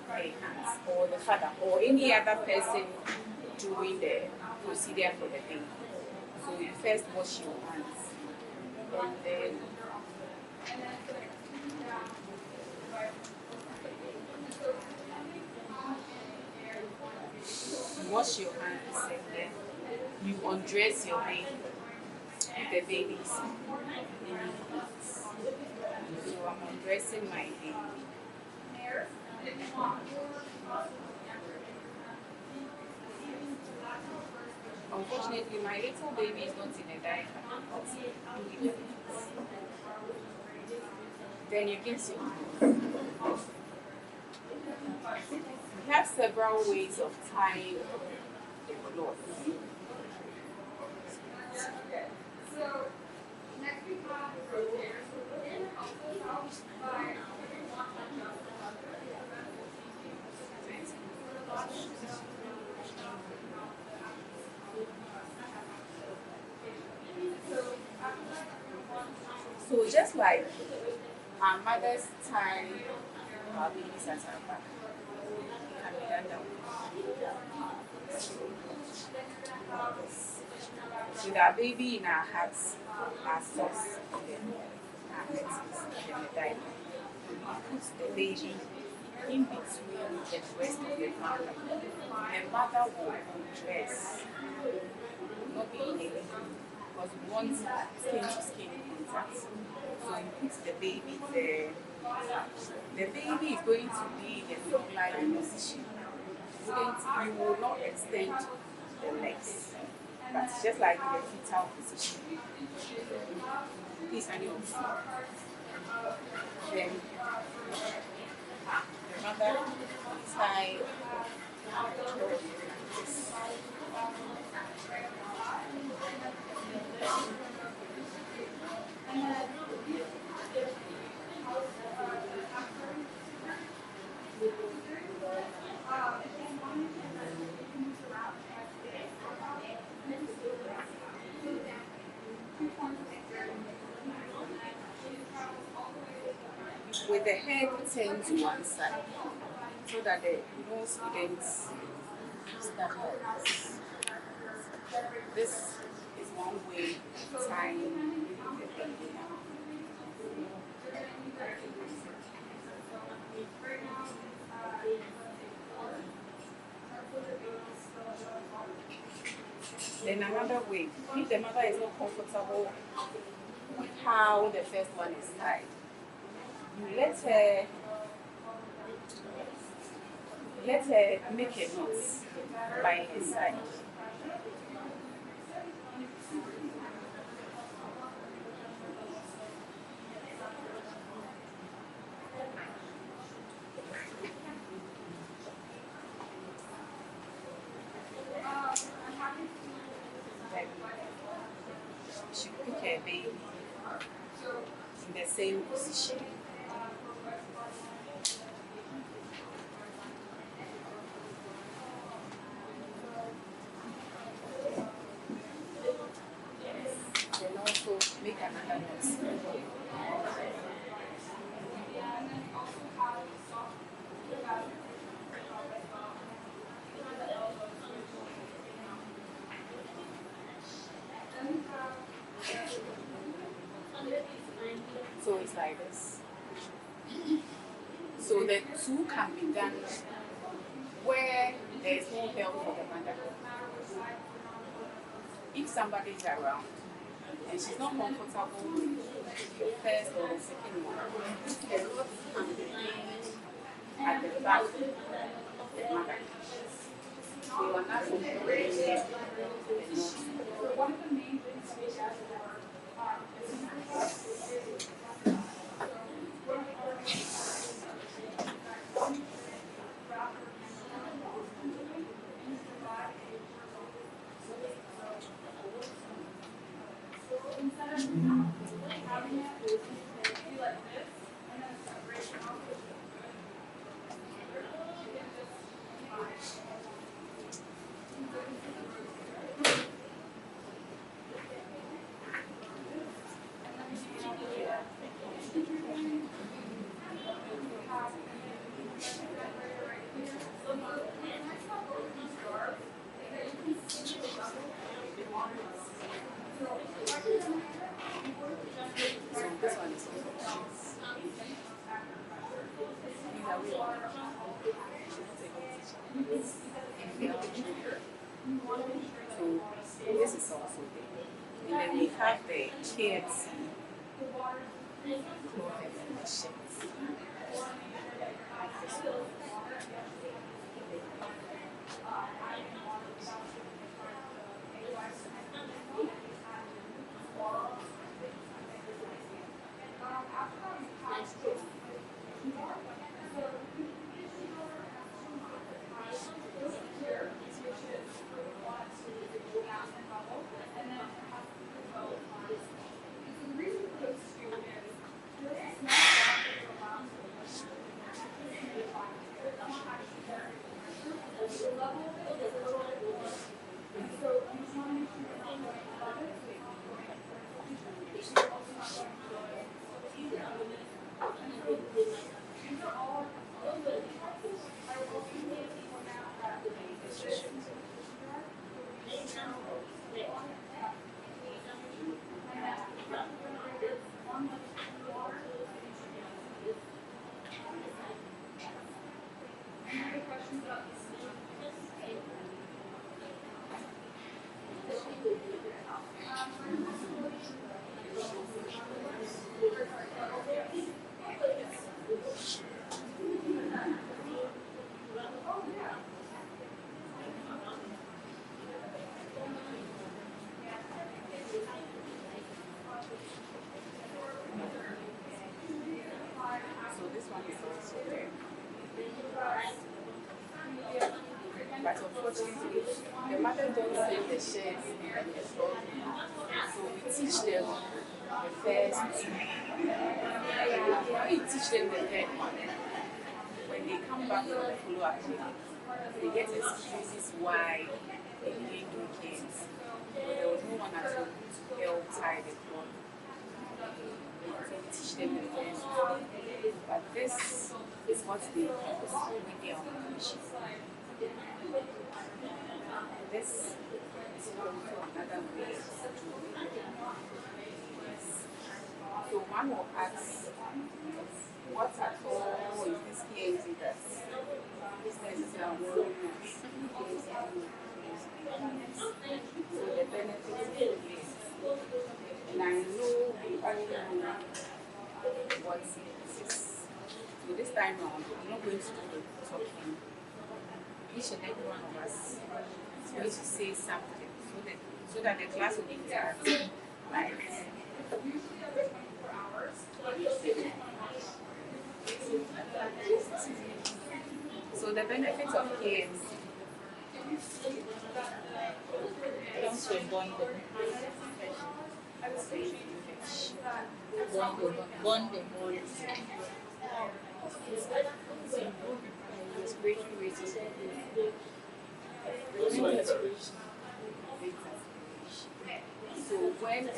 her hands, or the father, or any other person doing the procedure for the baby. So you first wash your hands, and then you wash your hands, and then you undress your baby. If the baby is in so I'm undressing my baby. Unfortunately, my little baby is not in a diaper. Then you get your we have several ways of tying the cloth. So just like our mothers tie our babies at our back, it can be done that way. With our baby in our hearts, our socks, and then our heads, and then the diaper. We put the baby in between the breast of the mother. The mother will undress, not be naked, because we want skin-to-skin contact. So you put the baby there. The baby is going to be in a frog-like position. You will not extend the legs, but just like in the fetal position. Please, and you then the mother tie with the head turned to one side so that the nose bends stand like this. This is one way of tying the baby. another way, if the mother is not comfortable with how the first one is tied, you let her make a knot by her side. She put her baby in the same position. Then also make another knot. So it's like this. So the two can be done where there is no help for the mother. If somebody is around and she's not comfortable with the first or the second one, the knot can be made at the back of the mother. So you are not supposed to make the So this is also there. And then we have the kids clothing and the shirts. Like this one. So this one is also there. But unfortunately, the mother don't save the shares and the clothing. So we teach them the first two. We teach them the third one. When they come back for the follow-up clinic, they get excuses why they didn't do kids. There was no one at home to help tie the cloth. So we teach them the first two. But this is what they use when they are on commission. This is also another way to do it. So one will ask, what at all is this KNZ that this is our So the benefits of this. And I know we all know what it is. So this time around, I'm not going to do the talking. Each and every one of us is going to say something so that the class will be interactive. Right? So the benefits of KMC. Comes from bonding. Bonding. Respiratory rate is so when we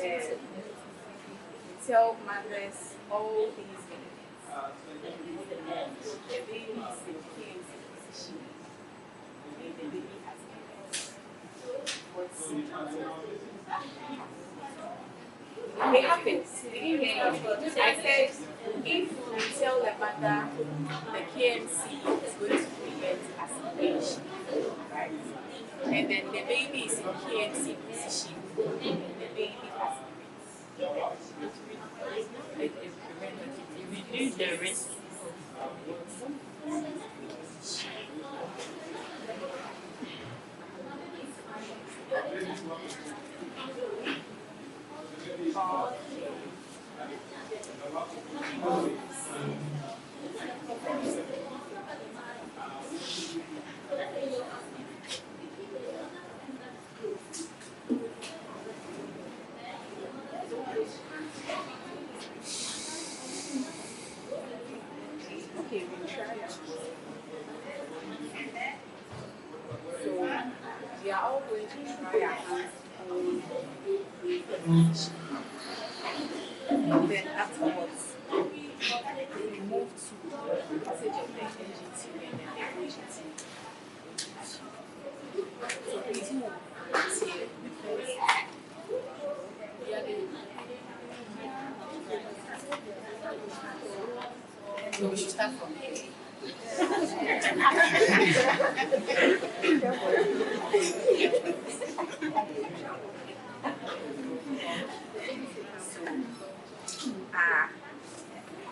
tell mothers all these benefits, the baby is in KMC position, and the baby has what's it happens. I said, if we tell the mother the KMC is going to prevent aspiration, right? And then the baby is in KMC position, and the baby aspirates. It reduces the risk. Okay, we try it. So we are all going to try our hands on and then afterwards we move to the passage of the NGT and then the OGT. So please move here because we are so we should start from here.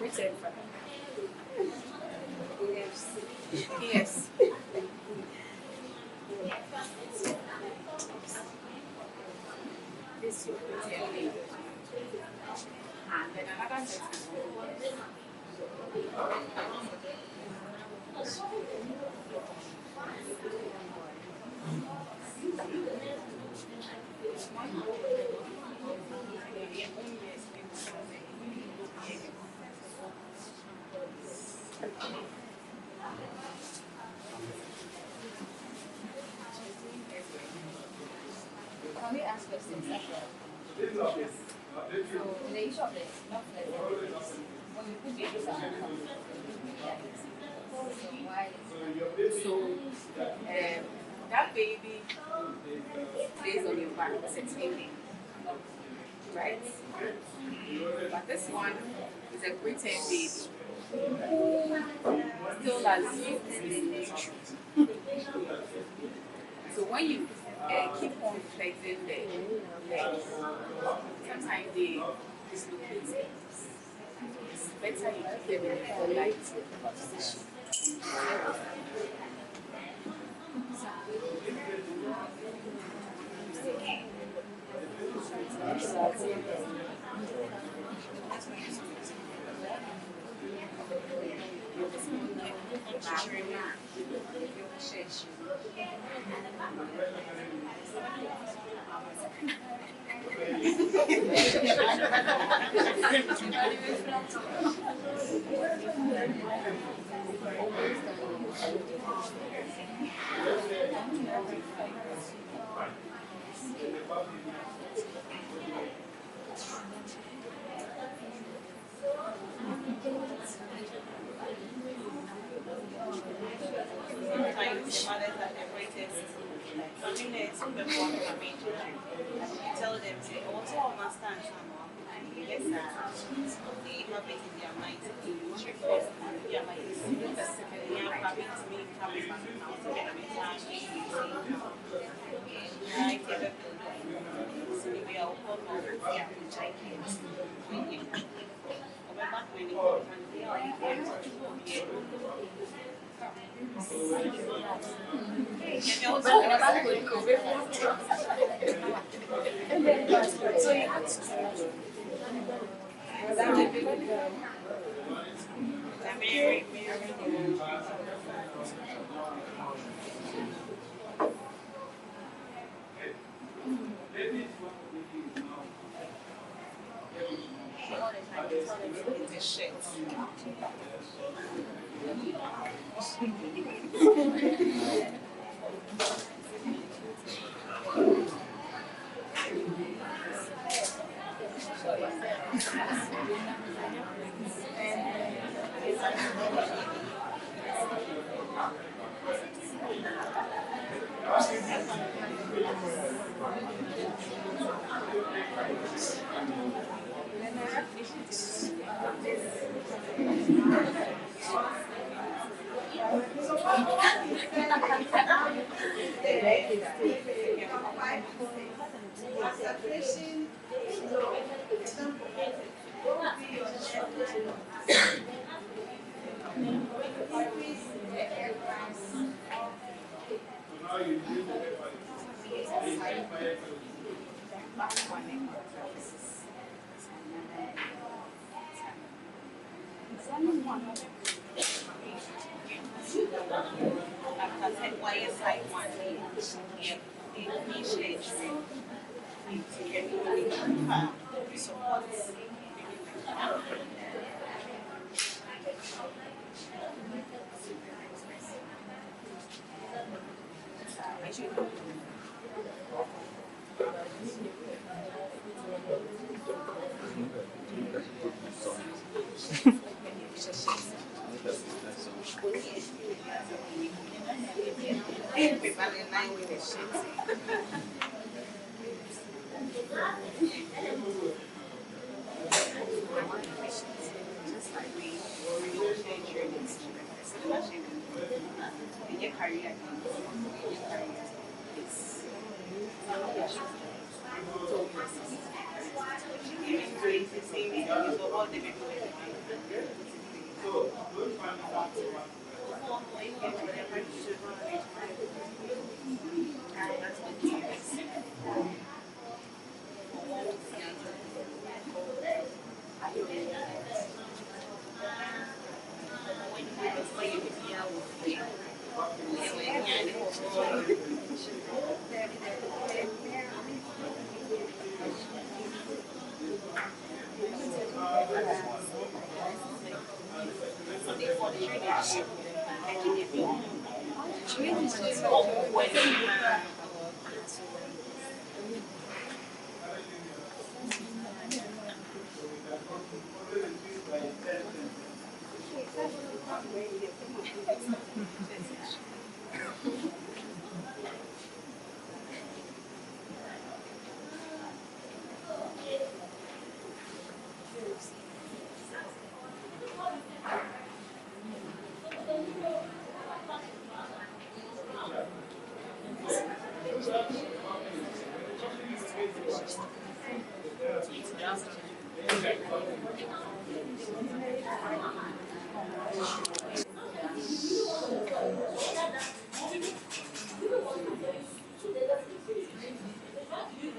Written for yes. This your written. And then another sentence. Can we ask questions? So, the issue of this, not when we put babies on so that baby stays on your back sitting, right? But this one is a preterm baby. Still assumed. So when you keep on flexing the legs, sometimes they dislocate. It's better you keep them in a light position. Sometimes the mothers are the greatest. Something that some people want to make you tell them, say, oh, so I understand someone. And yes, they have it in their mind. Their mind is they are having to make coming back now. So they have it right.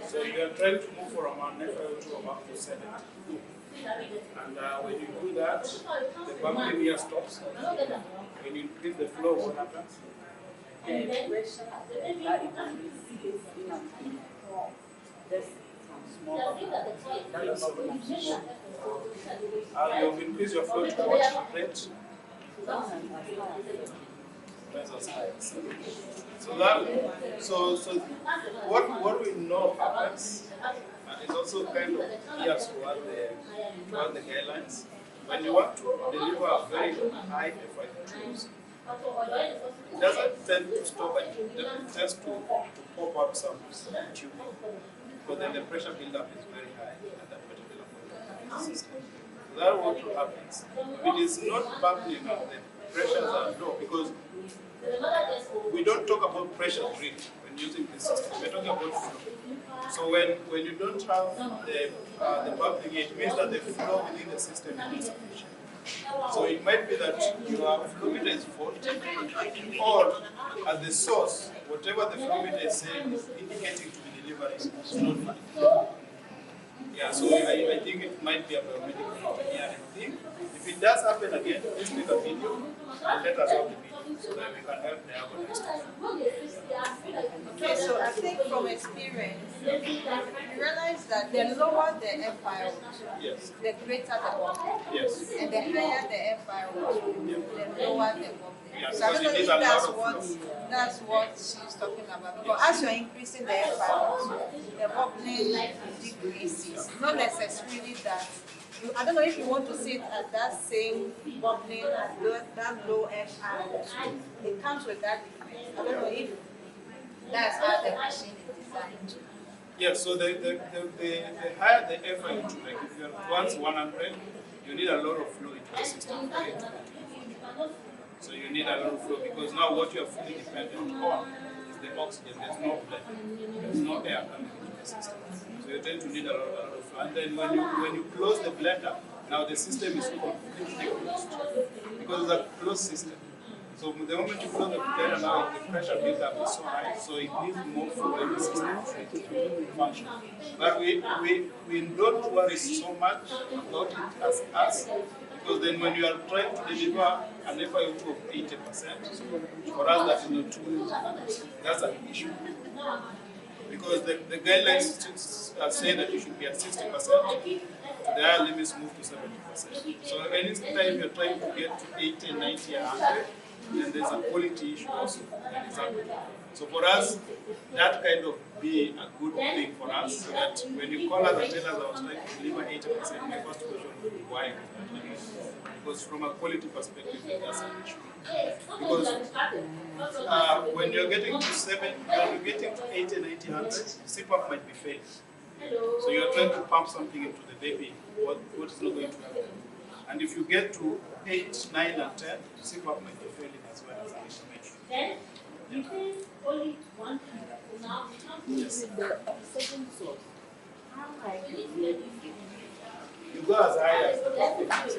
So you are trying to move from an FiO2 up to 7. And when you do that, the pumping here stops. When you increase the flow, what happens? You've increased your flow to what rate? So what we know happens, and it's also kind of gears toward the guidelines. When you want to deliver a very high FiO2s, it doesn't tend to stop, it tends to pop up some tubing. But then the pressure buildup is very high at that particular point in the system. So that's what happens. If it is not bubbling and the pressures are low, because we don't talk about pressure drift when using this system. We're talking about flow. So when you don't have the bubbling, it means that the flow within the system is insufficient. So it might be that your flow meter is faulty, or at the source, whatever the flow meter is saying is indicating to the delivery is not valid. Yeah, so I think it might be a biomedical engineering thing. If it does happen again, please make a video and let us have the video so that we can help the agonist. Okay, so I think from experience, you realize that the lower the FiO2, yes, the greater the bubbling. Yes. And the higher the FiO2, the lower the bubbling. Yes, So I don't know if that's what she's talking about. Because as you're increasing the FiO2, the bubbling decreases. Not necessarily that. I don't know if you want to see it at that same bubbling, that low FiO2. It comes with that difference. I don't know if that's how the machine is designed. Yes, so the higher the FiO2, like if you're once 100, you need a lot of flow into the system. So you need a lot of flow because now what you are fully dependent on is the oxygen. There's no blood, there's no air coming into the system. So you tend to need a lot of flow. And then when you close the blender, now the system is completely closed because it's a closed system. So the moment you close the blender, now the pressure buildup is so high, so it needs more flow in the system to function. But we don't worry so much about it as us, because then when you are trying to deliver an FiO2 of 80%, for us that is not true, that's an issue. Because the guidelines say that you should be at 60%, the higher limits move to 70%. So anytime you're trying to get to 80, 90, 100, then there's a quality issue also that is happening. So for us, that kind of be a good thing for us, so that when you call us and tell us I was trying to deliver 80%, my first question would be why? Because from a quality perspective, that's an issue. Because when you're getting to 70, when you're getting to 80, 90, 100, CPAP might be failing. So you're trying to pump something into the baby, what is not going to happen. And if you get to 8, 9, and 10, CPAP might be failing as well as an information. Only one Yes. second source. You go as high as the public is.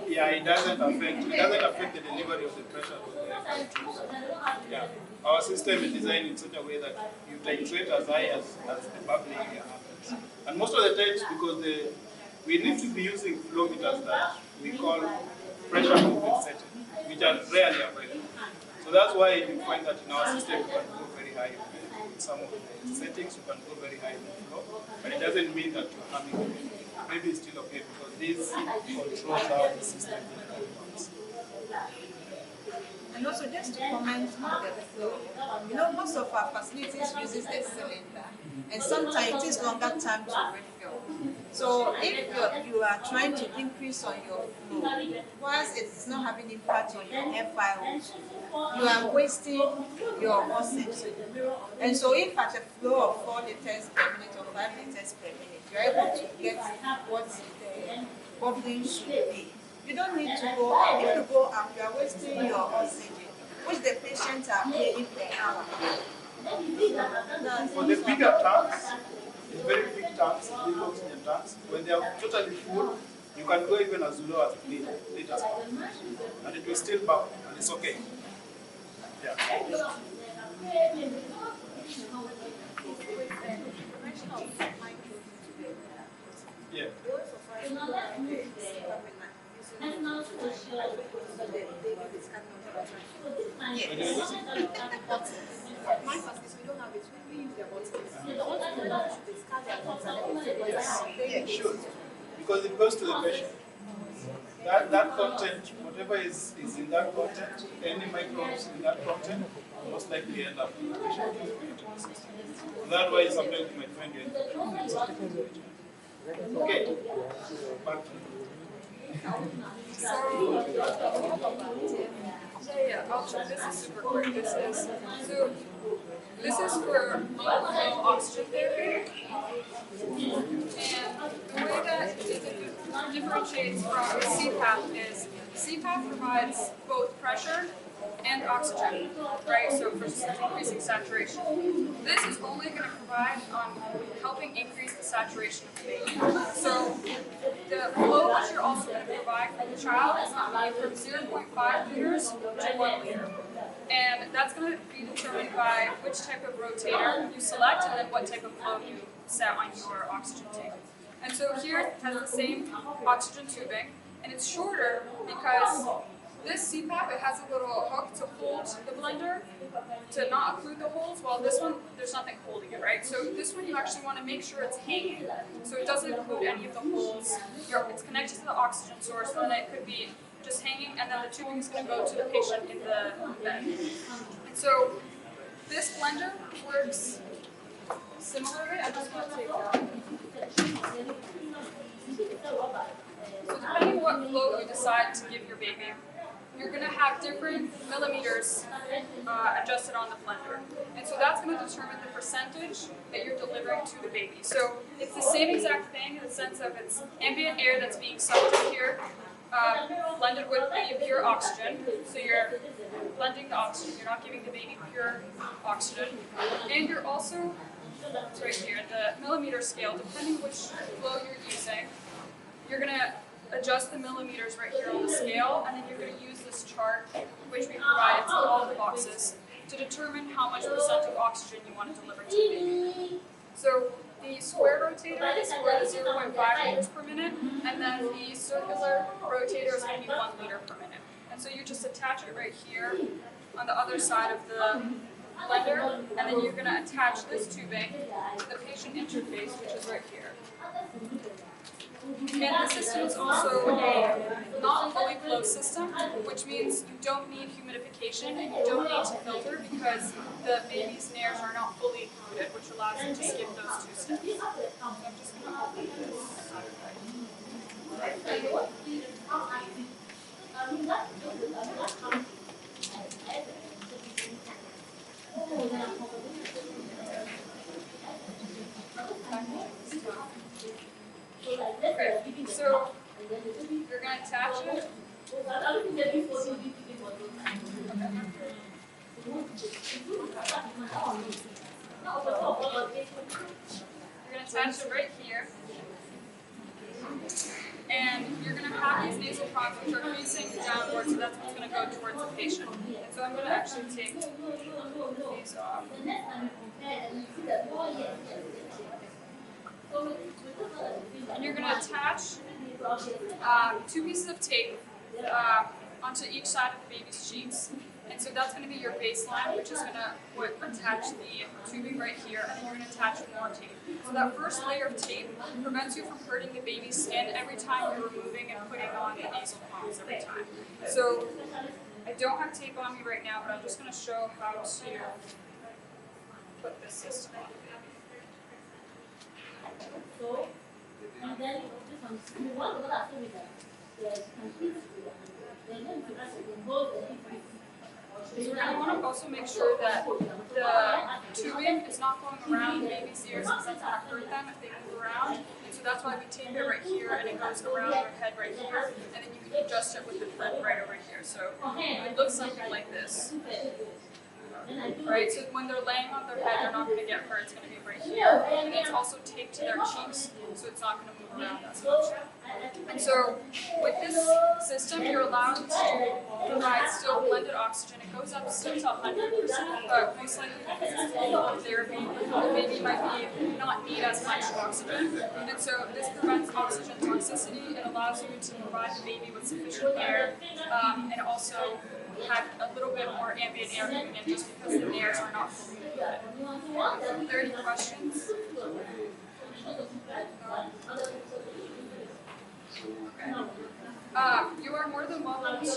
Yeah, it doesn't affect the delivery of the pressure to the FiO2. Yeah. Our system is designed in such a way that you titrate as high as the bubbling happens. And most of the times, because we need to be using flow meters that we call pressure compensated, which are rarely available. So that's why you find that in our system you can go very high with some of the settings, you can go very high in the flow, but it doesn't mean that you're coming. Maybe it's still okay because this controls how the system works. And also just to comment on the flow, you know, most of our facilities uses the cylinder, and sometimes it takes longer time to refill. So if you are trying to increase on your flow, whilst it's not having impact on your FiO2, you are wasting your oxygen. And so if at a flow of 4 liters per minute or 5 liters per minute, you're able to get what the bubbling should be. You don't need to go up. If you go up, you are wasting your oxygen, which the patients are paying per hour. For the bigger tanks, the very big tanks, big oxygen tanks, when they are totally full, you can go even as low as 3 liters per minute, and it will still bubble, and it's okay. Yeah. Yeah. My facilities, we don't have it. We use their bottles. Yeah, sure. Because it goes to the patient. That content, whatever is in that content, any microbes in that content, most likely end up in the patient. That's why sometimes you might find your okay. Back to you. This is super quick. This is for oxygen therapy. And the way that it differentiates from CPAP is CPAP provides both pressure and oxygen, right? So for increasing saturation. This is only going to provide on helping increase the saturation of the baby. So the flow which you're also going to provide for the child is going to be from 0.5 liters to 1 liter. And that's going to be determined by which type of rotator you select and then what type of flow you set on your oxygen tank. And so here it has the same oxygen tubing, and it's shorter because this CPAP, it has a little hook to hold the blender to not occlude the holes, while this one, there's nothing holding it, right? So this one you actually want to make sure it's hanging, so it doesn't occlude any of the holes. It's connected to the oxygen source, and then it could be just hanging, and then the tubing is going to go to the patient in the bed. And so this blender works similarly. I just want to take out. So depending on what flow you decide to give your baby, you're going to have different millimeters adjusted on the blender. And so that's going to determine the percentage that you're delivering to the baby. So it's the same exact thing in the sense of it's ambient air that's being sucked in here, blended with the pure oxygen. So you're blending the oxygen. You're not giving the baby pure oxygen. And you're also, it's right here, the millimeter scale, depending which flow you're using, you're going to adjust the millimeters right here on the scale, and then you're going to use this chart, which we provided to all the boxes, to determine how much percent of oxygen you want to deliver to the baby. So the square rotator is for the 0.5 liters per minute, and then the circular rotator is going to be 1 liter per minute. And so you just attach it right here on the other side of the blender, and then you're going to attach this tubing to the patient interface, which is right here. And the system is also a not fully closed system, which means you don't need humidification and you don't need to filter because the baby's nares are not fully included, which allows you to skip those 2 steps. So I'm just going to open Okay, so you're going to attach it. You're going to attach it right here. And you're going to have these nasal prongs which are facing downwards, so that's what's going to go towards the patient. And so I'm going to actually take these off. And you're going to attach 2 pieces of tape onto each side of the baby's cheeks. And so that's going to be your baseline, which is going to attach the tubing right here, and then you're going to attach more tape. So that first layer of tape prevents you from hurting the baby's skin every time you're removing and putting on the nasal prongs every time. So I don't have tape on me right now, but I'm just going to show how to put this system on. So, and then you want to go after with that. So I want to also make sure that the tubing is not going around the baby's ears because that's going to hurt them if they move around. And so that's why we tape it right here and it goes around their head right here. And then you can adjust it with the thread right over here. So it looks something like this. Right, so when they're laying on their head, they're not going to get hurt. It's going to be right here. And it's also taped to their cheeks, so it's not going to move around as much. And so with this system, you're allowed to provide still blended oxygen. It goes up still to 100%, but most likely because it's chemo therapy, the baby might not need as much oxygen. And so this prevents oxygen toxicity. It allows you to provide the baby with sufficient air, and also have a little bit more ambient air coming in just because the nares are not fully included. Are there any questions? Okay. You are more than welcome to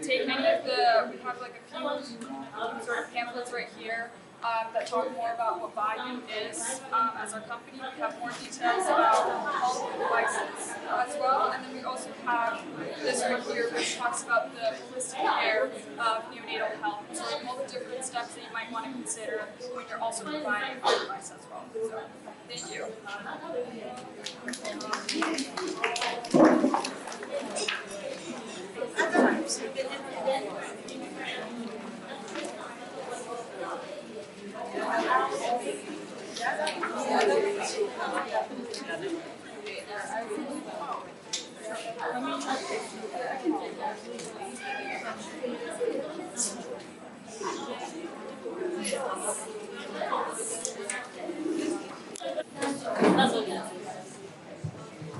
take any of we have like a few sort of pamphlets right here that talk more about what volume is as our company. We have more details about all the devices as well. And then we also have this right here which talks about the holistic care of neonatal health. So all the different steps that you might want to consider when you're also providing the device as well. So thank you. That's what it is.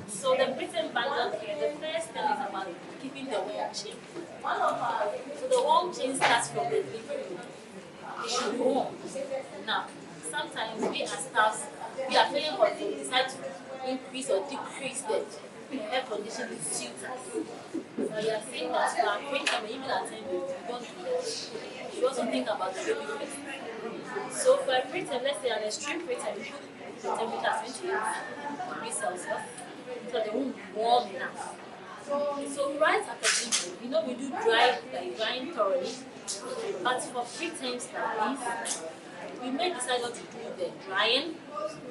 So the preterm bundle care, the first thing is about keeping the warm chain. So the warm chain starts from the delivery. It should be warm. Now, sometimes we as staffs, we are feeling hot, we decide to increase or decrease the air conditioning suitors. So you are saying that for our preterm, even attending, you don't do that. You also think about the baby first. So for a preterm, let's say an extreme preterm, you put the temperature at 28 degrees Celsius, so they won't be warm enough. So right after delivery, we do drying thoroughly, but for preterms like this, we may decide not to do the drying,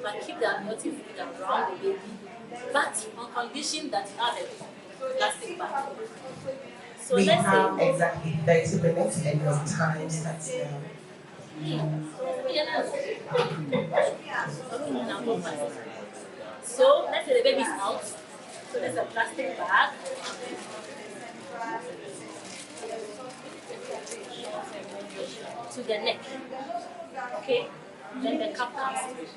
but keep the amniotic fluid around the baby, but on condition that you have a plastic bag. So we let's have say exactly 30 minutes and your time starts now. So let's say the baby is out. So there's a plastic bag. To the neck. Okay? Then the cup comes through.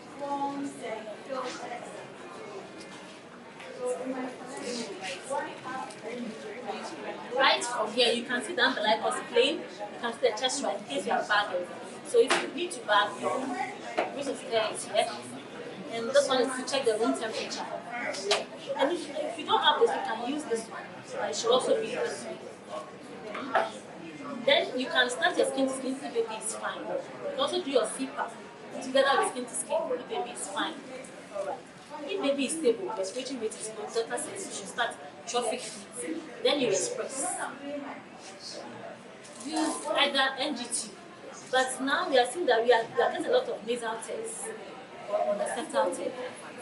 Right from here, you can see the umbilicus plane. You can see the chest right in case you have bagging. So if you need to bag your which is here, and this one is to check the room temperature. And if you don't have this, you can use this one. But it should also be this way. Then you can start your skin to skin if the baby is fine. You can also do your CPAP together with skin to skin if the baby is fine. Alright. If baby is stable, respiratory rate is good, doctor says you should start trophic feeds. Then you express. Use either NGT. But now we are seeing that we are getting a lot of nasal tests or the septal test.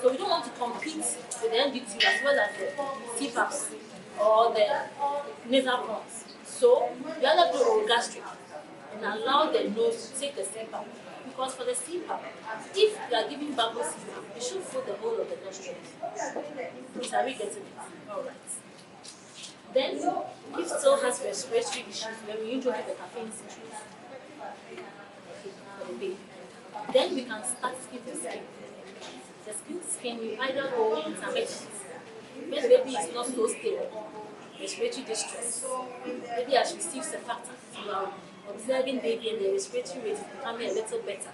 So we don't want to compete with the NGT as well as the CPAPs or the nasal pumps. So you either do oral gastric and allow the nose to take the CPAP. Because for the CPAP, if you are giving bubble CPAP, you should fill the whole of the nostrils. Are we getting it? Alright. Then, if still has respiratory issues, when we usually give the caffeine citrate for the baby, then we can start skin to skin. The skin to skin, we either go intermittent. When the baby is not so stable, respiratory distress, maybe has received surfactant, you are observing baby and the respiratory rate is becoming a little better.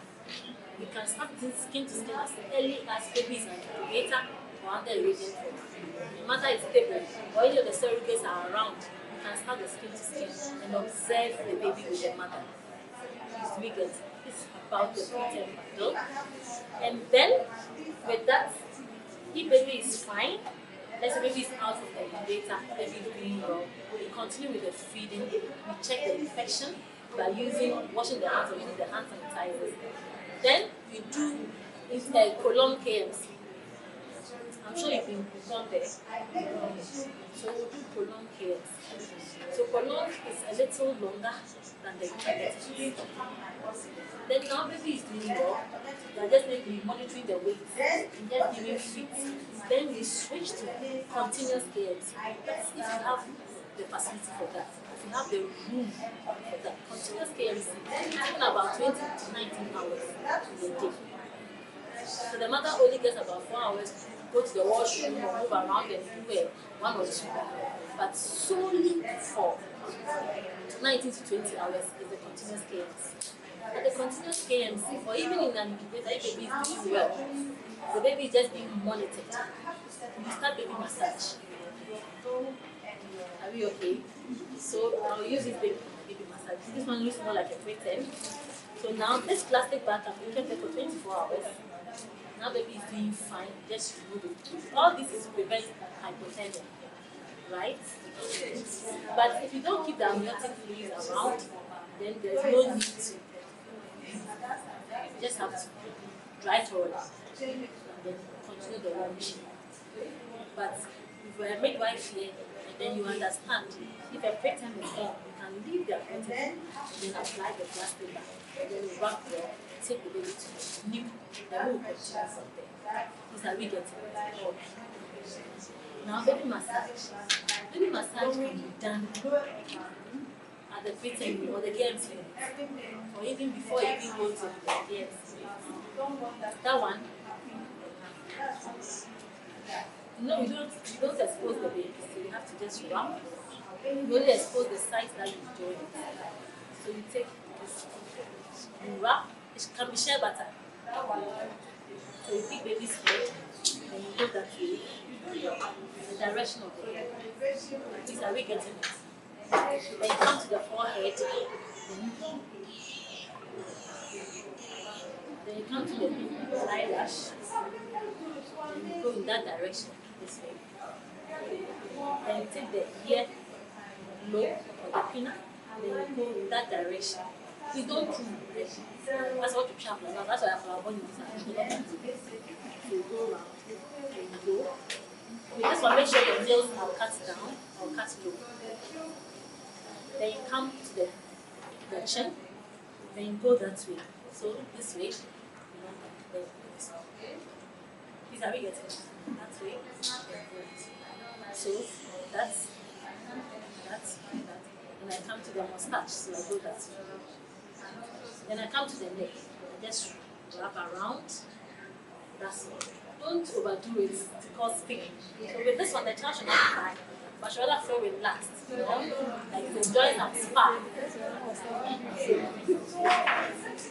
You can start skin to skin as early as baby is an incubator or under a radiant form. No matter it's stable or any of the surrogates are around, you can start the skin to skin and observe the baby with the mother. It's about the preterm bundle. And then with that, if baby is fine, let's say baby is out of the incubator, baby doing well, we continue with the feeding, we check the infection by washing the hands or using the hand sanitizers. Then we do prolonged KMC. I'm sure you've been done there. So we do prolonged KMC. So prolonged is a little longer than the intended. Then now baby is doing well. We are just maybe monitoring the weight and just giving feeds. Then we switch to continuous KMC. If you have the facility for that, if you have the room for that, continuous KMC, it's taking about 20 to 19 hours in a day. So the mother only gets about 4 hours to go to the washroom or move around and do 1 or 2. But solely for 19 to 20 hours is the continuous KMC. And the continuous KMC, for even in an incubator, if baby is doing well, the baby is just being monitored. You start baby massage. Are we okay? So I'll use this baby massage. This one looks more like a preterm. So now this plastic bag can be kept there for 24 hours. Now baby is doing fine, just remove it. All this is to prevent hypothermia, right? But if you don't keep the amniotic fluid around, then there's no need to. You just have to dry thoroughly and then continue the washing. But if you are midwife here, and then you understand, if a preterm is on, you can leave the amniotic and then apply the plastic bag, and then you wrap well. take the baby to nip, then we will continue from there. Is that we get it? Now, baby massage. Baby massage can be done at the preterm or the GMC unit, or even before you even go to the GMC. That one, no, you don't expose the baby, so you have to just wrap. You only expose the sites that you join. So you take this, you wrap, it can be shea butter. So you pick baby's head, and you go that way, the direction of the head. These are we getting it. Then you come to the forehead, then you come to the eyelash, then you go in that direction, this way. Then you take the ear lobe or the pinna, then you go in that direction. Please don't pull. That's what you sharp like that. That's why I have one in. So you go around, and you go. With this one, make sure your nails are cut down or cut low. Then you come to the chin, then you go that way. So this way, then this way. These are we getting that way. So that's that. And I come to the mustache, so I go that way. Then I come to the neck. I just wrap around. That's all. Don't overdo it to cause pain. So with this one, the child should not cry, but should rather feel relaxed. You know, like the joints are spa.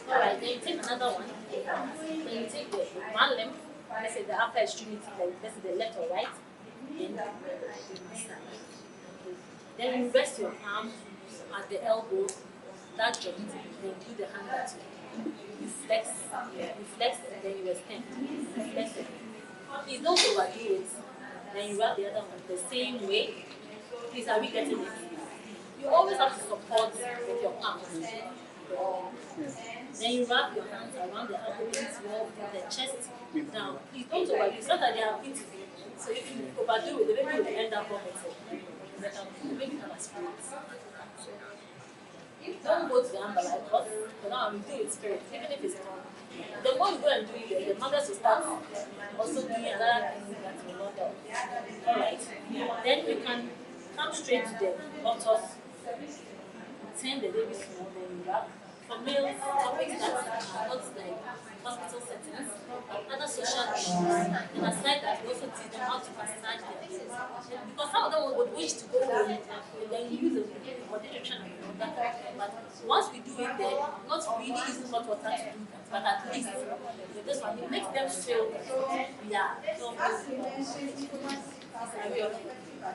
Alright, then you take another one. Then you take the one limb. Let's say the upper extremity, like let's say the left or right. Then you rest your arm at the elbow, that joint, then do the hand that way. You flex, then you extend. You flex it. Please don't overdo it. Then you wrap the other one the same way. Please, are we getting it? You always have to support with your arms. Then you wrap your hands around the abdomen, the chest down. Please don't overdo it. It's not that they are beautiful. So if you overdo it, the baby will end up vomiting. The baby can aspirate. Don't go to the amber light, but for now we do it spirit, even if it's wrong. The more you go and do it, the mothers will start also doing another thing that will not help. Alright. Then you can come straight to the doctors, turn the baby small, then you wrap. For males, topics that are not like hospital settings, other social issues, and aside that, we also teach them how to massage their babies. Because some of them would wish to go home and then use the body nutrition and all that. But once we do it there, not really using hot water to do that, but at least with this one, it makes them feel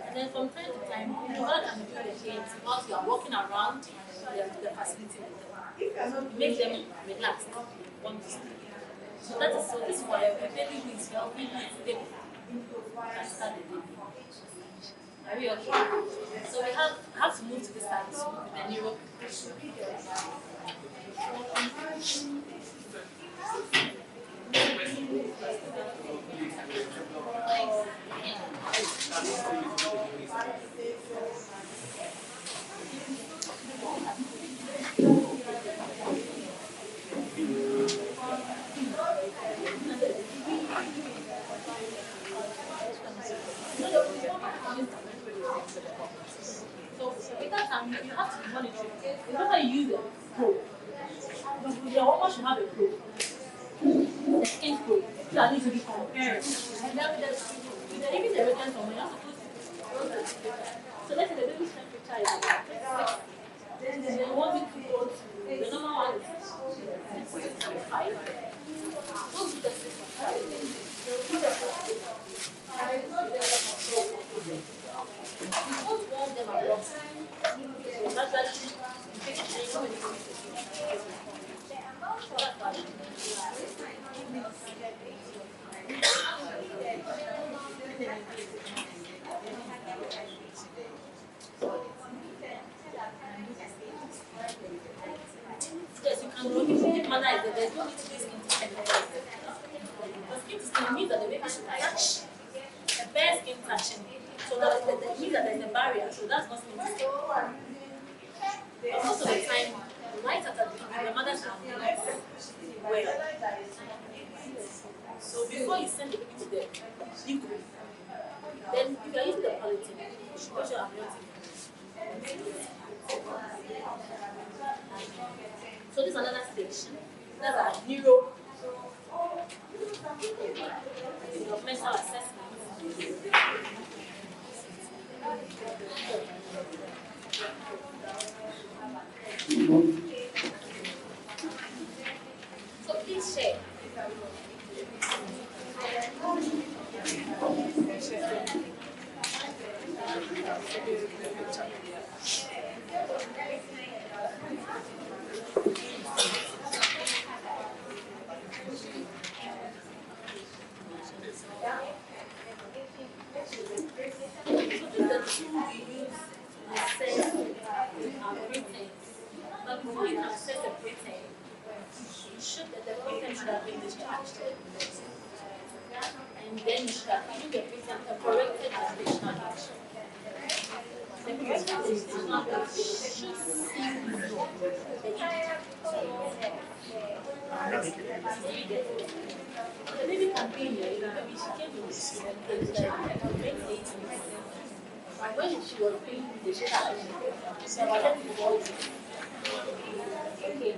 and then from time to time, you can do the kids whilst you are walking around the facility with them. It makes them relaxed, want to sleep. So that is so this is why a baby who is healthy and stable can start the baby. Are we okay? So we have to move to this side soon with the neuro. So with that time, you have to monitor. It's not that you use a probe. The woman should have a probe. The skin probe. That needs to be compared. And then even the evidence on when you're supposed to. So let's say the baby's temperature is about 36. Then they want me to go to the normal one is 6.5. Don't do the 6.5. They'll do the 6.5. You won't warm them a lot. That's why you take yes, you can look if mother is there. There's no need to do skin to skin. Because skin to skin means that the baby should touch. The bare skin touching. So that means that there's a barrier. So that's not skin to skin. But most of the time, right after the mother's have well. So before you send the baby to them, you could. Then if you are using the polythene, you should make sure I'm not. So this is another stage. That's our developmental assessment. So please share. But before you can assess the preterm, you should that the preterm should have been discharged. And then you should have given the preterm a corrected gestational age. The corrected gestational age should seem low. The baby can be in your baby, she came in the 8 months. And when she was being discharged, she was the body. Okay.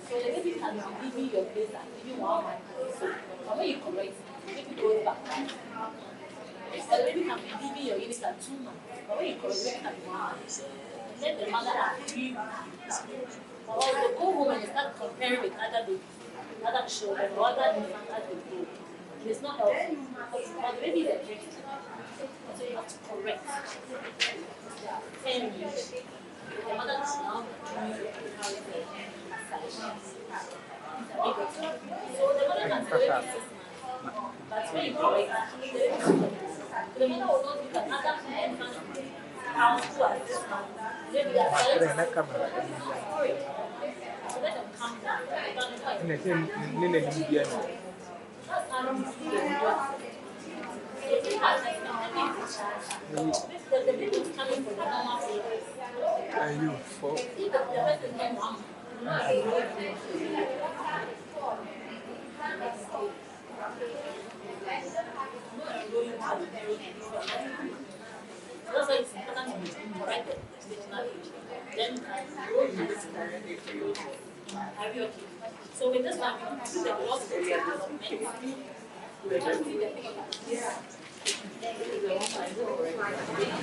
So the baby can be giving your place and giving 1 month. So when you correct, the baby goes back. So the baby can be giving your unit at 2 months. But when you correct, the baby can be 1 month. And then the mother agrees. Or they go home and start comparing with other babies, other children, or other infants as they grow. It's not healthy. But the baby is a drink. So you have to correct. 10 years. The mother is now doing massage. So the mother can do it 6 months. But when you correct, the mother will not look at other infants who are 6 months. Maybe they are sorry. So let them calm down. The baby is coming for the normal phase. Are you for? If the person can come, that's why it's important to correct the gestational age. Then are you okay? So with this one, we do the loss of development.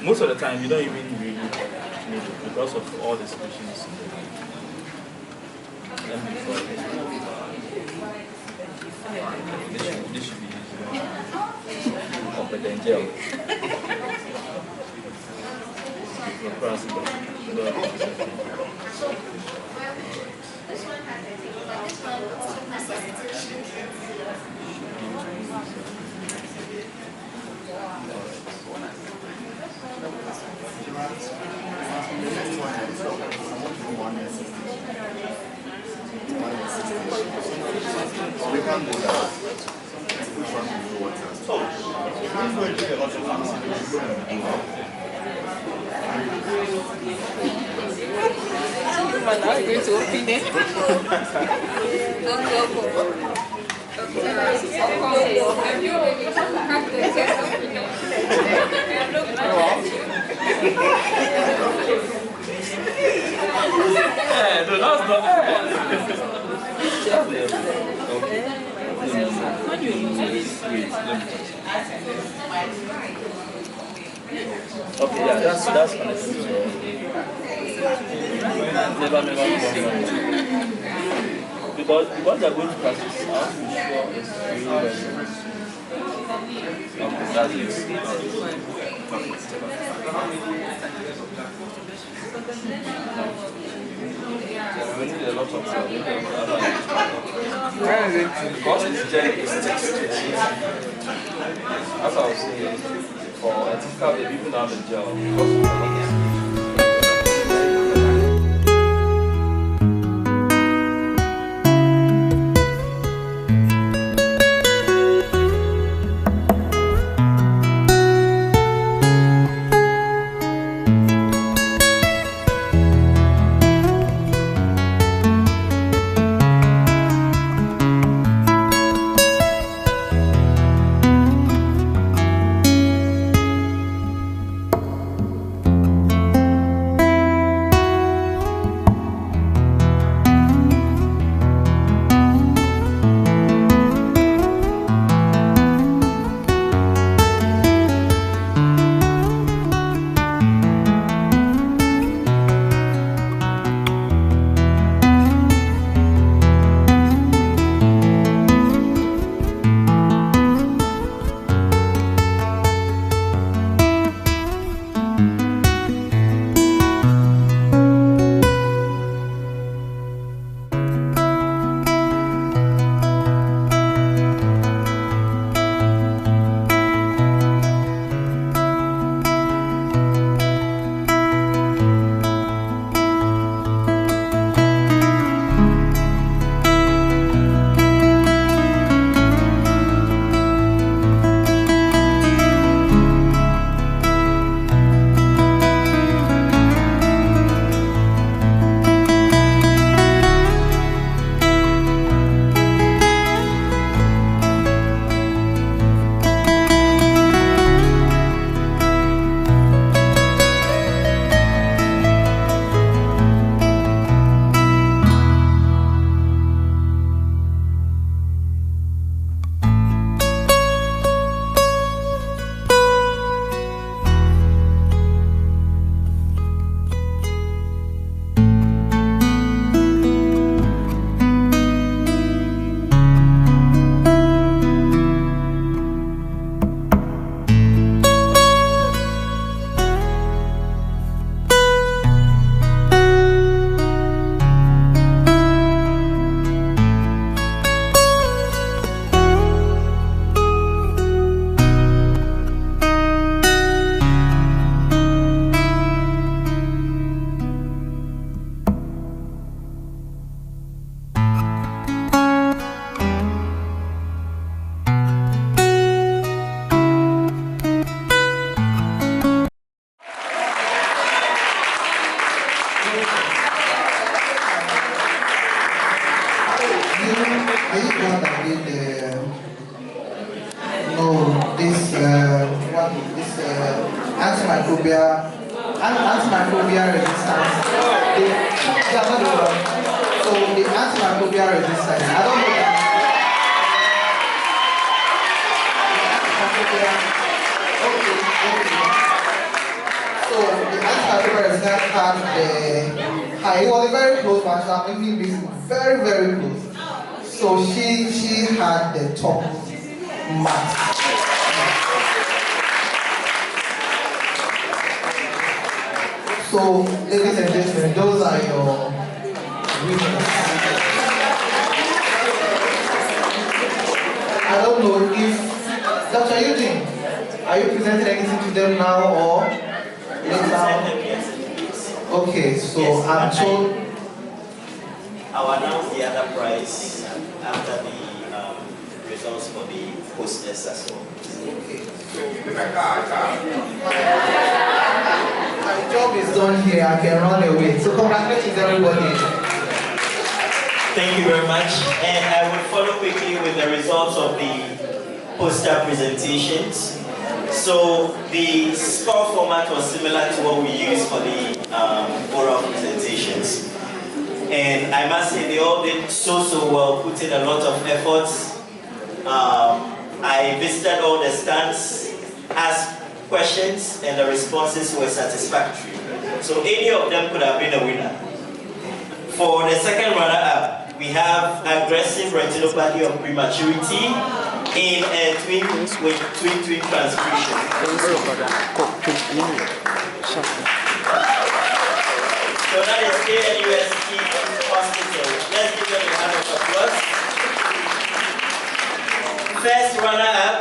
Most of the time, you don't even really need it because of all the solutions. This should be competent gel. We can't do that. Which one do you want? So, we're going to do a lot of Now we're going to open it. No, that's not. Okay. When you use this, wait, let me touch. Okay, yeah, that's connected. Never. Because what they're going to practice, I want to be sure is really well. Okay, that's we need a lot of because it's gel, it sticks to it. As I was saying, for a typical baby, even have a gel, because Are you the one that did this antimicrobial resistance? So the antimicrobial resistance, I don't know that. So the antimicrobial resistance had it was a very close one, so I'm making this very, very close. So she had the top mark. So, ladies and gentlemen, those are your winners. I don't know if Dr. Eugene, are you presenting anything to them now or later? Okay, so I'm told. I'll announce the other prize after the results for the posters as well. Okay. My job is done here, I can run away. So congratulations everybody. Thank you very much. And I will follow quickly with the results of the poster presentations. So the score format was similar to what we used for the oral presentations. And I must say they all did so well, put in a lot of efforts. I visited all the stands, asked questions, and the responses were satisfactory. So any of them could have been a winner. For the second runner-up, we have aggressive retinopathy of prematurity in a twin transfusion. So that is KNUST Hospital. Let's give them a round of applause. First runner-up,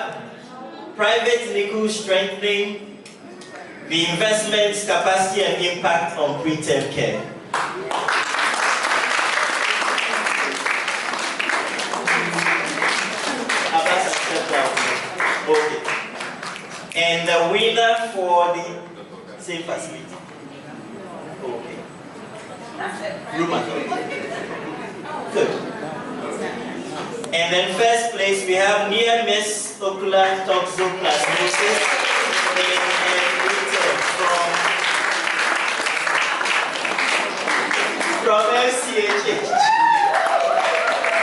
private nickel strengthening, the investments, capacity and impact on preterm care. Okay. And the winner for the same facility. Okay. Rheumatoid. Good. And then first place we have near-miss ocular toxoplasmosis in from FCHH.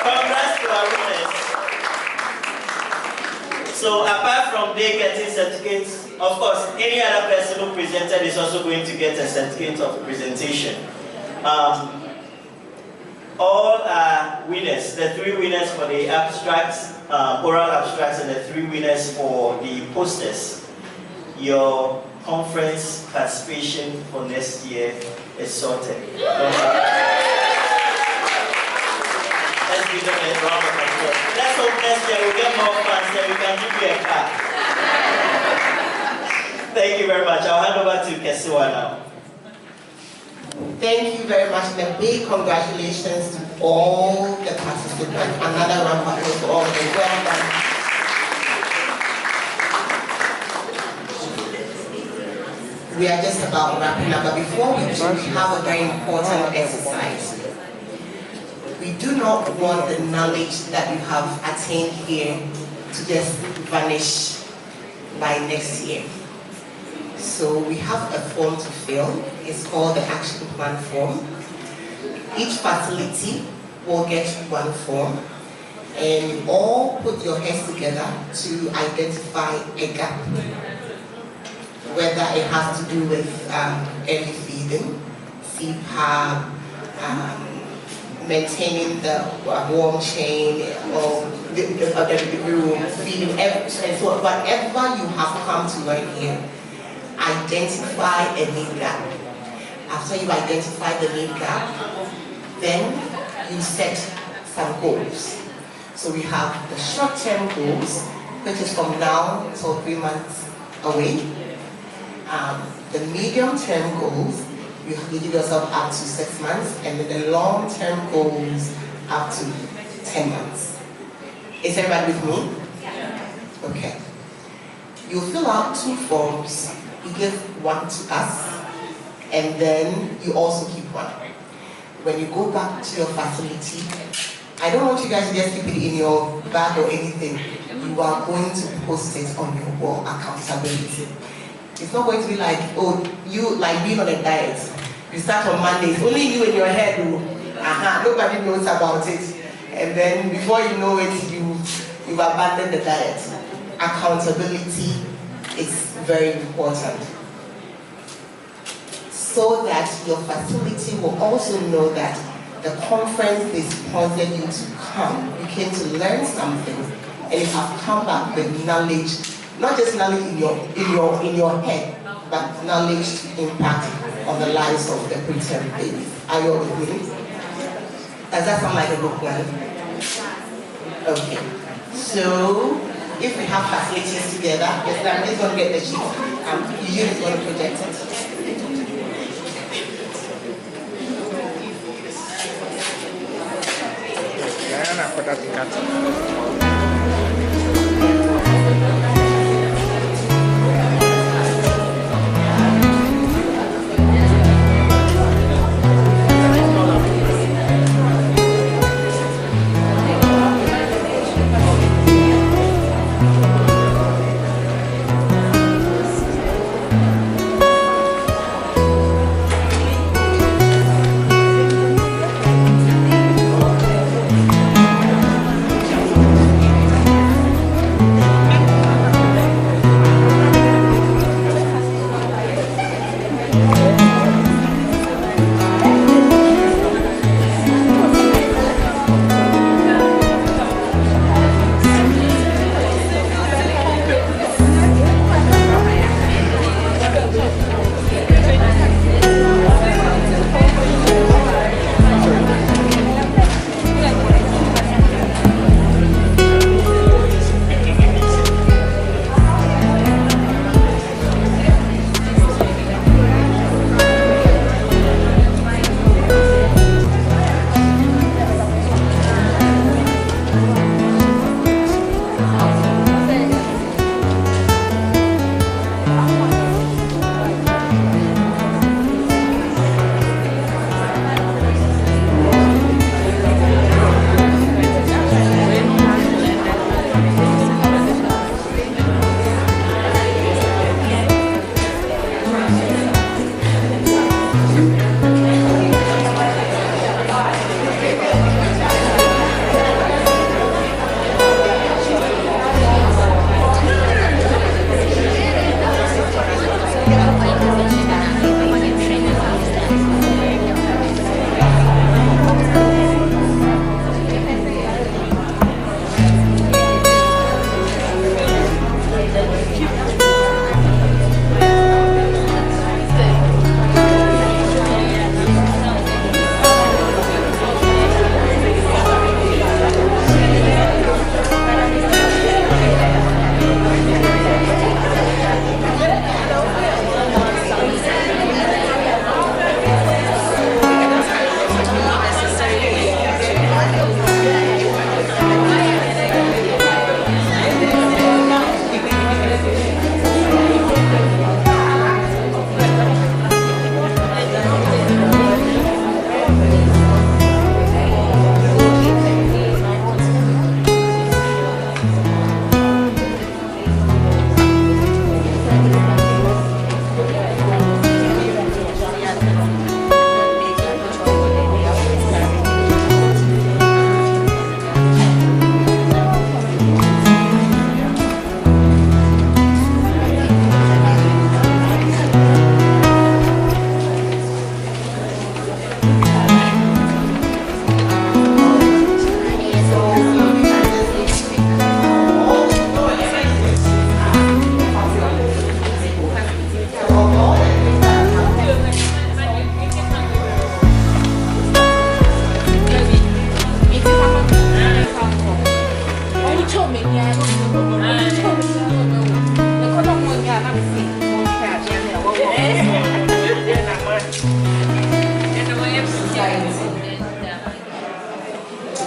Congrats to our winners. So apart from they getting certificates, of course, any other person who presented is also going to get a certificate of presentation. All are winners, the 3 winners for the abstracts, oral abstracts, and the 3 winners for the posters. Your conference participation for next year is sorted. Let's give them a round of applause. Let's hope next year we'll get more fans and we can give you a car. Thank you very much. I'll hand over to Kesiwa now. Thank you very much, and a big congratulations to all the participants. Another round of applause for all of them. Well done. We are just about wrapping up, but before we do, we have a very important exercise. We do not want the knowledge that you have attained here to just vanish by next year. So we have a form to fill. It's called the action plan form. Each facility will get one form, and you all put your heads together to identify a gap, whether it has to do with early feeding, CPAP, maintaining the warm chain, or the room, feeding, and so whatever you have come to learn here, identify a need gap. After you identify the need gap, then you set some goals. So we have the short-term goals, which is from now till 3 months away. The medium-term goals, you give yourself up to 6 months, and then the long-term goals up to 10 months. Is everybody with me? Yeah. Okay. You fill out 2 forms. You give one to us, and then you also keep one. When you go back to your facility, I don't want you guys to just keep it in your bag or anything. You are going to post it on your wall, accountability. It's not going to be like, oh, you like being on a diet. You start on Mondays, only you in your head will, nobody knows about it. And then before you know it, you've abandoned the diet. Accountability is very important. So that your facility will also know that the conference they sponsored you to come. You came to learn something, and you have come back with knowledge, not just knowledge in your head, but knowledge to impact on the lives of the preterm babies. Are you all with me? Does that sound like a good plan? Okay. So if we have facilities together, yes, I'm just going to get the sheet. Eugene is going to project it.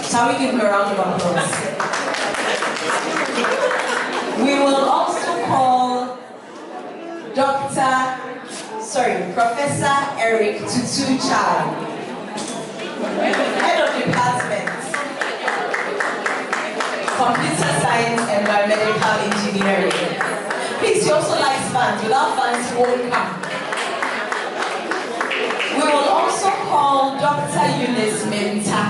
Shall we give him a round of applause? We will also call Professor Eric Tutu Chai, Head of Department. computer science and biomedical engineering. Please, he also likes fans. Without fans, he won't come. We will also call Dr. Eunice Menta,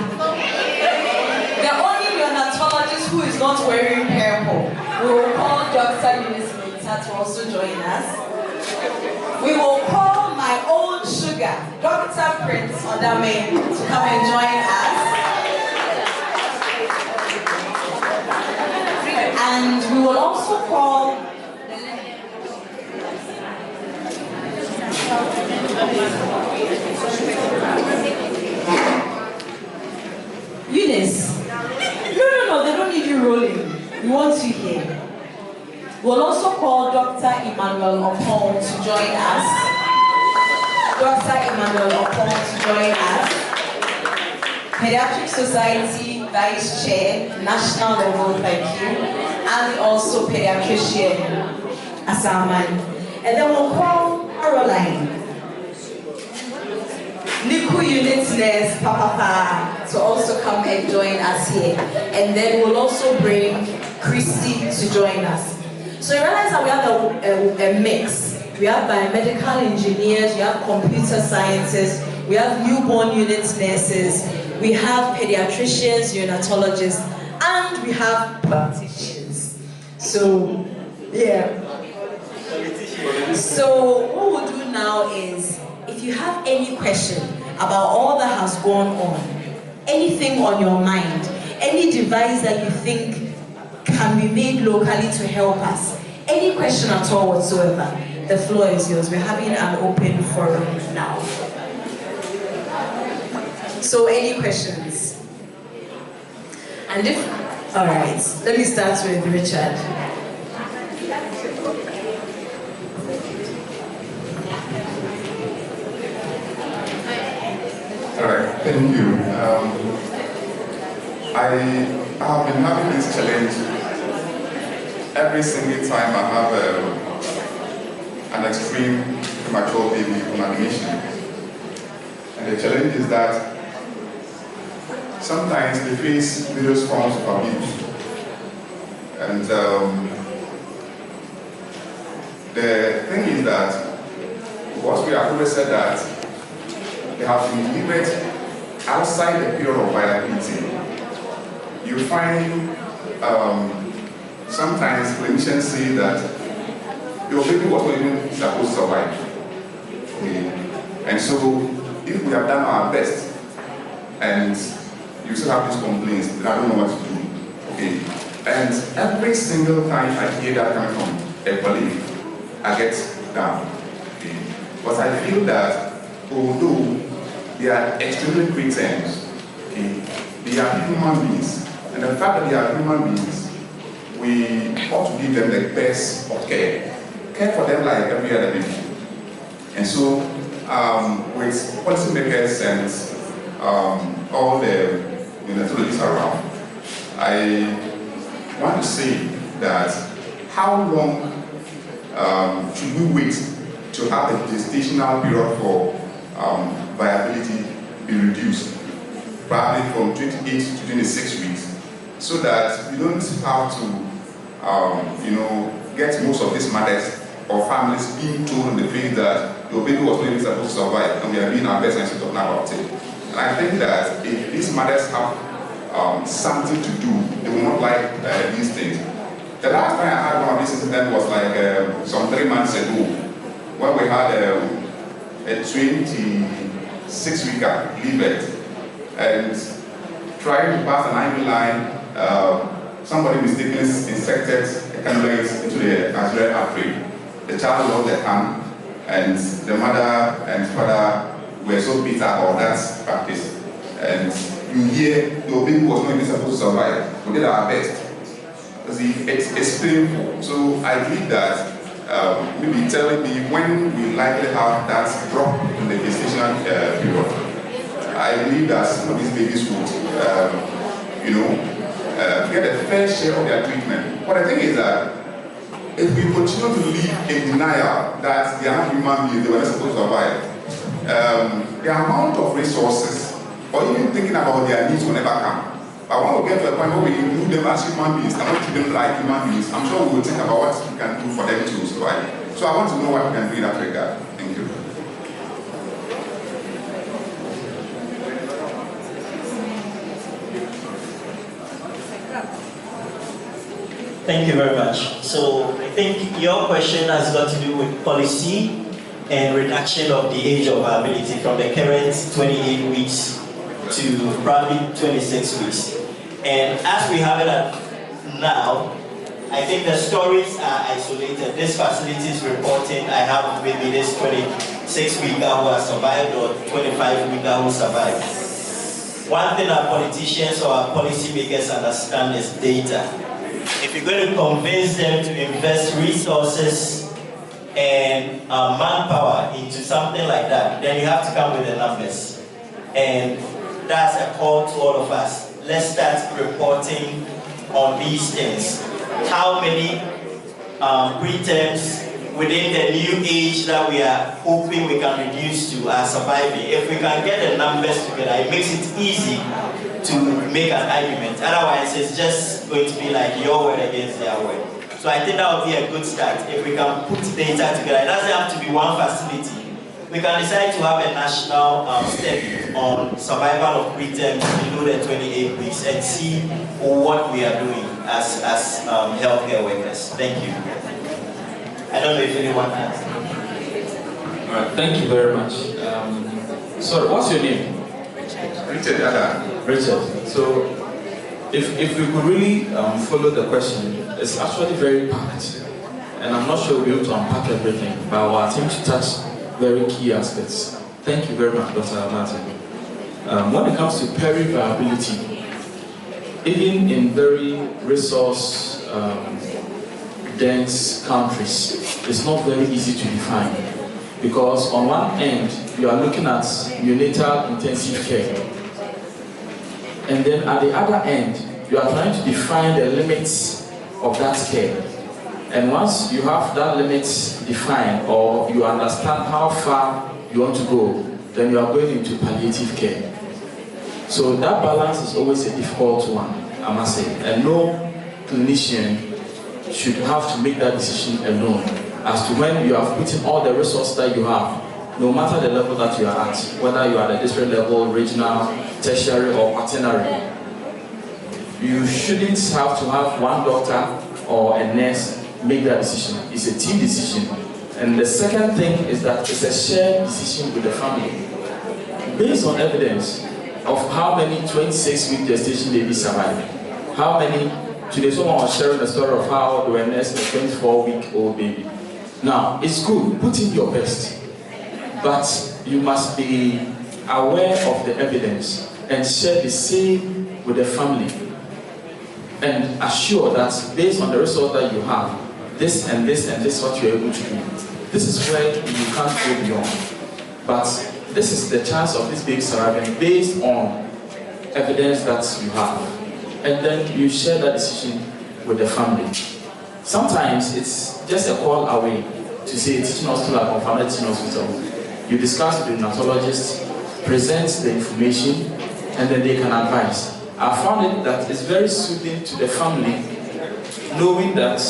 the only neonatologist who is not wearing purple. We will call Dr. Eunice Menta to also join us. We will call my own sugar, Dr. Prince Odame, to come and join us. And we will also call Eunice. No, they don't need you rolling. We want you here. We'll also call Dr. Emmanuel Opon to join us. Dr. Emmanuel Opon to join us. Paediatric Society Vice Chair, National Level, thank you. And also Pediatrician Asaman. And then we'll call Caroline, NICU Unit Nurse Papa, to also come and join us here. And then we'll also bring Christy to join us. So you realize that we have a mix. We have biomedical engineers, we have computer scientists, we have newborn unit nurses, we have pediatricians, neonatologists, and we have politicians. So, yeah. So what we'll do now is, if you have any question about all that has gone on, anything on your mind, any device that you think can be made locally to help us, any question at all whatsoever, the floor is yours. We're having an open forum now. So any questions? And if, all right, let me start with Richard. All right, thank you. I have been having this challenge every single time I have an extreme premature baby on admission. And the challenge is that sometimes they face various forms of abuse. And the thing is that, because we have always said that they have been delivered outside the period of viability, you find sometimes clinicians say that your baby was not even supposed to survive. Okay. And so, if we have done our best and you still have these complaints, then I don't know what to do. Okay. And every single time I hear that coming from a colleague, I get down. Okay. But I feel that although they are extremely great terms, okay, they are human beings. And the fact that they are human beings, we ought to give them the best of care. Care for them like every other baby. And so, with policymakers and all the neonatologists around, I want to say that how long should we wait to have the gestational period for viability be reduced, probably from 28 to 26 weeks, so that we don't have to, get most of these mothers or families being told in the face that your baby was not even supposed to survive, and we are doing our best and talking about it. And I think that if these mothers have something to do, they will not like these things. The last time I had one of these incidents was like some 3 months ago, when we had a 26-weeker delivered, and trying to pass an IV line, somebody mistakenly injected a cannula into the arterial artery. The child lost their hand, and the mother and father were so bitter about that practice. And you hear your baby was not even supposed to survive. We did our best. See, it's painful. So I believe that maybe telling me when we likely have that drop in the gestation period. I believe that some of these babies would, get a fair share of their treatment. But the thing is that if we continue to live in denial that they are not human beings, they were not supposed to survive, the amount of resources, or even thinking about their needs will never come. But when we get to a point where we include them as human beings and not treat them like human beings, I'm sure we will think about what we can do for them to survive. So I want to know what we can do in that regard. Thank you. Thank you very much. So I think your question has got to do with policy and reduction of the age of viability from the current 28 weeks to probably 26 weeks. And as we have it now, I think the stories are isolated. This facility is reporting I have maybe this 26-weeker who has survived or 25-weeker who survived. One thing our politicians or our policymakers understand is data. If you're going to convince them to invest resources and manpower into something like that, then you have to come with the numbers. And that's a call to all of us. Let's start reporting on these things. How many preterms within the new age that we are hoping we can reduce to are surviving? If we can get the numbers together, it makes it easy to make an argument. Otherwise, it's just going to be like your word against their word. So I think that would be a good start. If we can put data together, it doesn't have to be one facility. We can decide to have a national study on survival of preterm below the 28 weeks and see what we are doing as healthcare workers. Thank you. I don't know if anyone has. All right, thank you very much. Sorry, what's your name? Richard. Richard. So, if we could really follow the question, it's actually very packed, and I'm not sure we'll be able to unpack everything, but our attempt to touch very key aspects. Thank you very much, Dr. Martin. When it comes to peri-viability, even in very resource dense countries, it's not very easy to define, because on one end you are looking at neonatal intensive care, and then at the other end you are trying to define the limits of that care. And once you have that limit defined, or you understand how far you want to go, then you are going into palliative care. So that balance is always a difficult one, I must say. And no clinician should have to make that decision alone as to when you have put in all the resources that you have, no matter the level that you are at, whether you are at the district level, regional, tertiary, or quaternary. You shouldn't have to have one doctor or a nurse make that decision. It's a team decision. And the second thing is that it's a shared decision with the family. Based on evidence of how many 26-week gestation babies survive, how many, today someone was sharing the story of how they were nursing a 24-week-old baby. Now, it's good, put in your best, but you must be aware of the evidence and share the same with the family, and assure that based on the result that you have, this and this and this is what you're able to do. This is where you can't go beyond. But this is the chance of this baby surviving based on evidence that you have. And then you share that decision with the family. Sometimes it's just a call away to say teaching hospital or confirmed teaching hospital. You discuss with the neonatologist, present the information, and then they can advise. I found it that it's very soothing to the family knowing that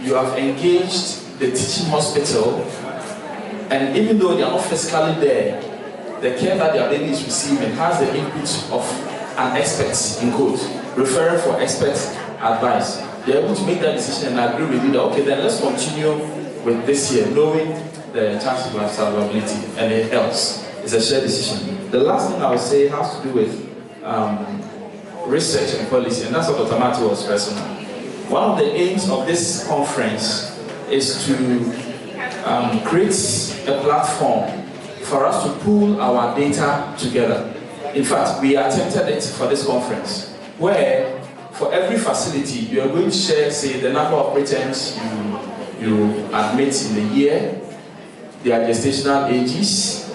you have engaged the teaching hospital, and even though they are not physically there, the care that their baby is receiving has the input of an expert, in quotes, referring for expert advice. They're able to make that decision and agree with you that, okay, then let's continue with this year, knowing the chances of survivability, and it helps. It's a shared decision. The last thing I would say has to do with research and policy, and that's what Dr. Martin was stressing on. One of the aims of this conference is to create a platform for us to pool our data together. In fact, we attempted it for this conference, where for every facility, you are going to share, say, the number of preterms you admit in the year, their gestational ages,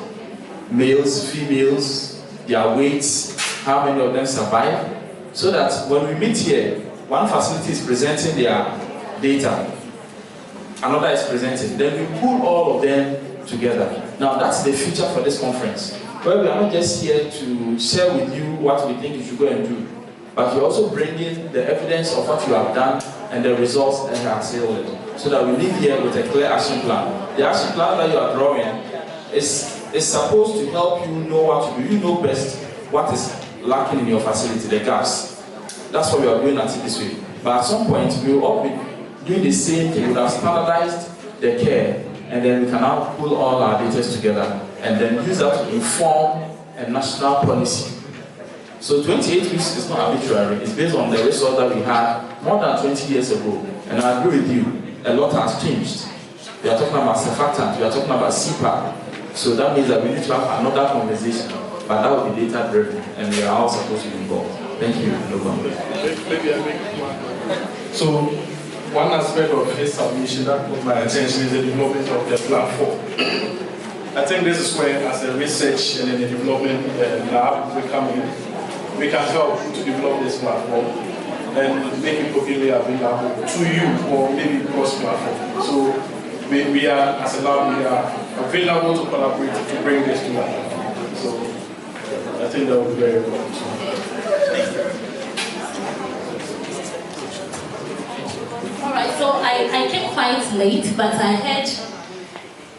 males, females, their weights, how many of them survive, so that when we meet here, one facility is presenting their data, another is presenting, then we pool all of them together. Now that's the future for this conference, where we are not just here to share with you what we think you should go and do, but you also bring in the evidence of what you have done and the results that you have yielded, so that we leave here with a clear action plan. The action plan that you are drawing is supposed to help you know what to do. You know best what is lacking in your facility, the gaps. That's why we are doing it this way. But at some point, we will all be doing the same thing. We will have standardized the care, and then we can now pull all our data together and then use that to inform a national policy. So 28 weeks is not arbitrary. It's based on the results that we had more than 20 years ago. And I agree with you, a lot has changed. We are talking about surfactant, we are talking about CPAP. So that means that we need to have another conversation, but that will be data driven, and we are all supposed to be involved. Thank you. Maybe I make one. So, one aspect of his submission that caught my attention is the development of the platform. I think this is where, as a research and the development lab, we come in. We can help to develop this platform and make it publicly available to you, or maybe cross-platform. So we are, as a lab, we are available to collaborate to bring this to life. So I think that would be very important. All right, so I came quite late, but I heard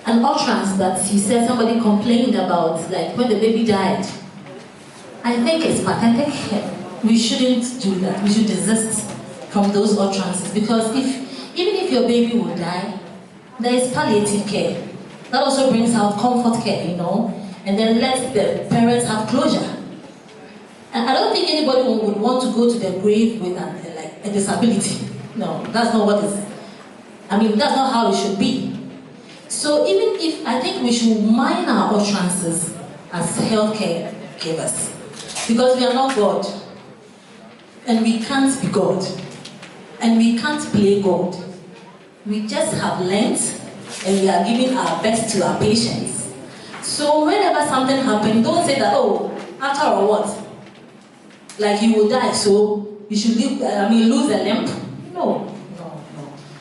an utterance that you said somebody complained about, like when the baby died. I think it's pathetic. We shouldn't do that. We should desist from those utterances, because even if your baby will die, there is palliative care. That also brings out comfort care, you know, and then lets the parents have closure. And I don't think anybody would want to go to the grave with a disability. No, that's not what is. I mean, that's not how it should be. So even if, I think we should mind our utterances as healthcare givers, because we are not God, and we can't be God, and we can't play God. We just have learned, and we are giving our best to our patients. So whenever something happens, don't say that, oh, after all what? Like you will die, so you should lose a limb. No.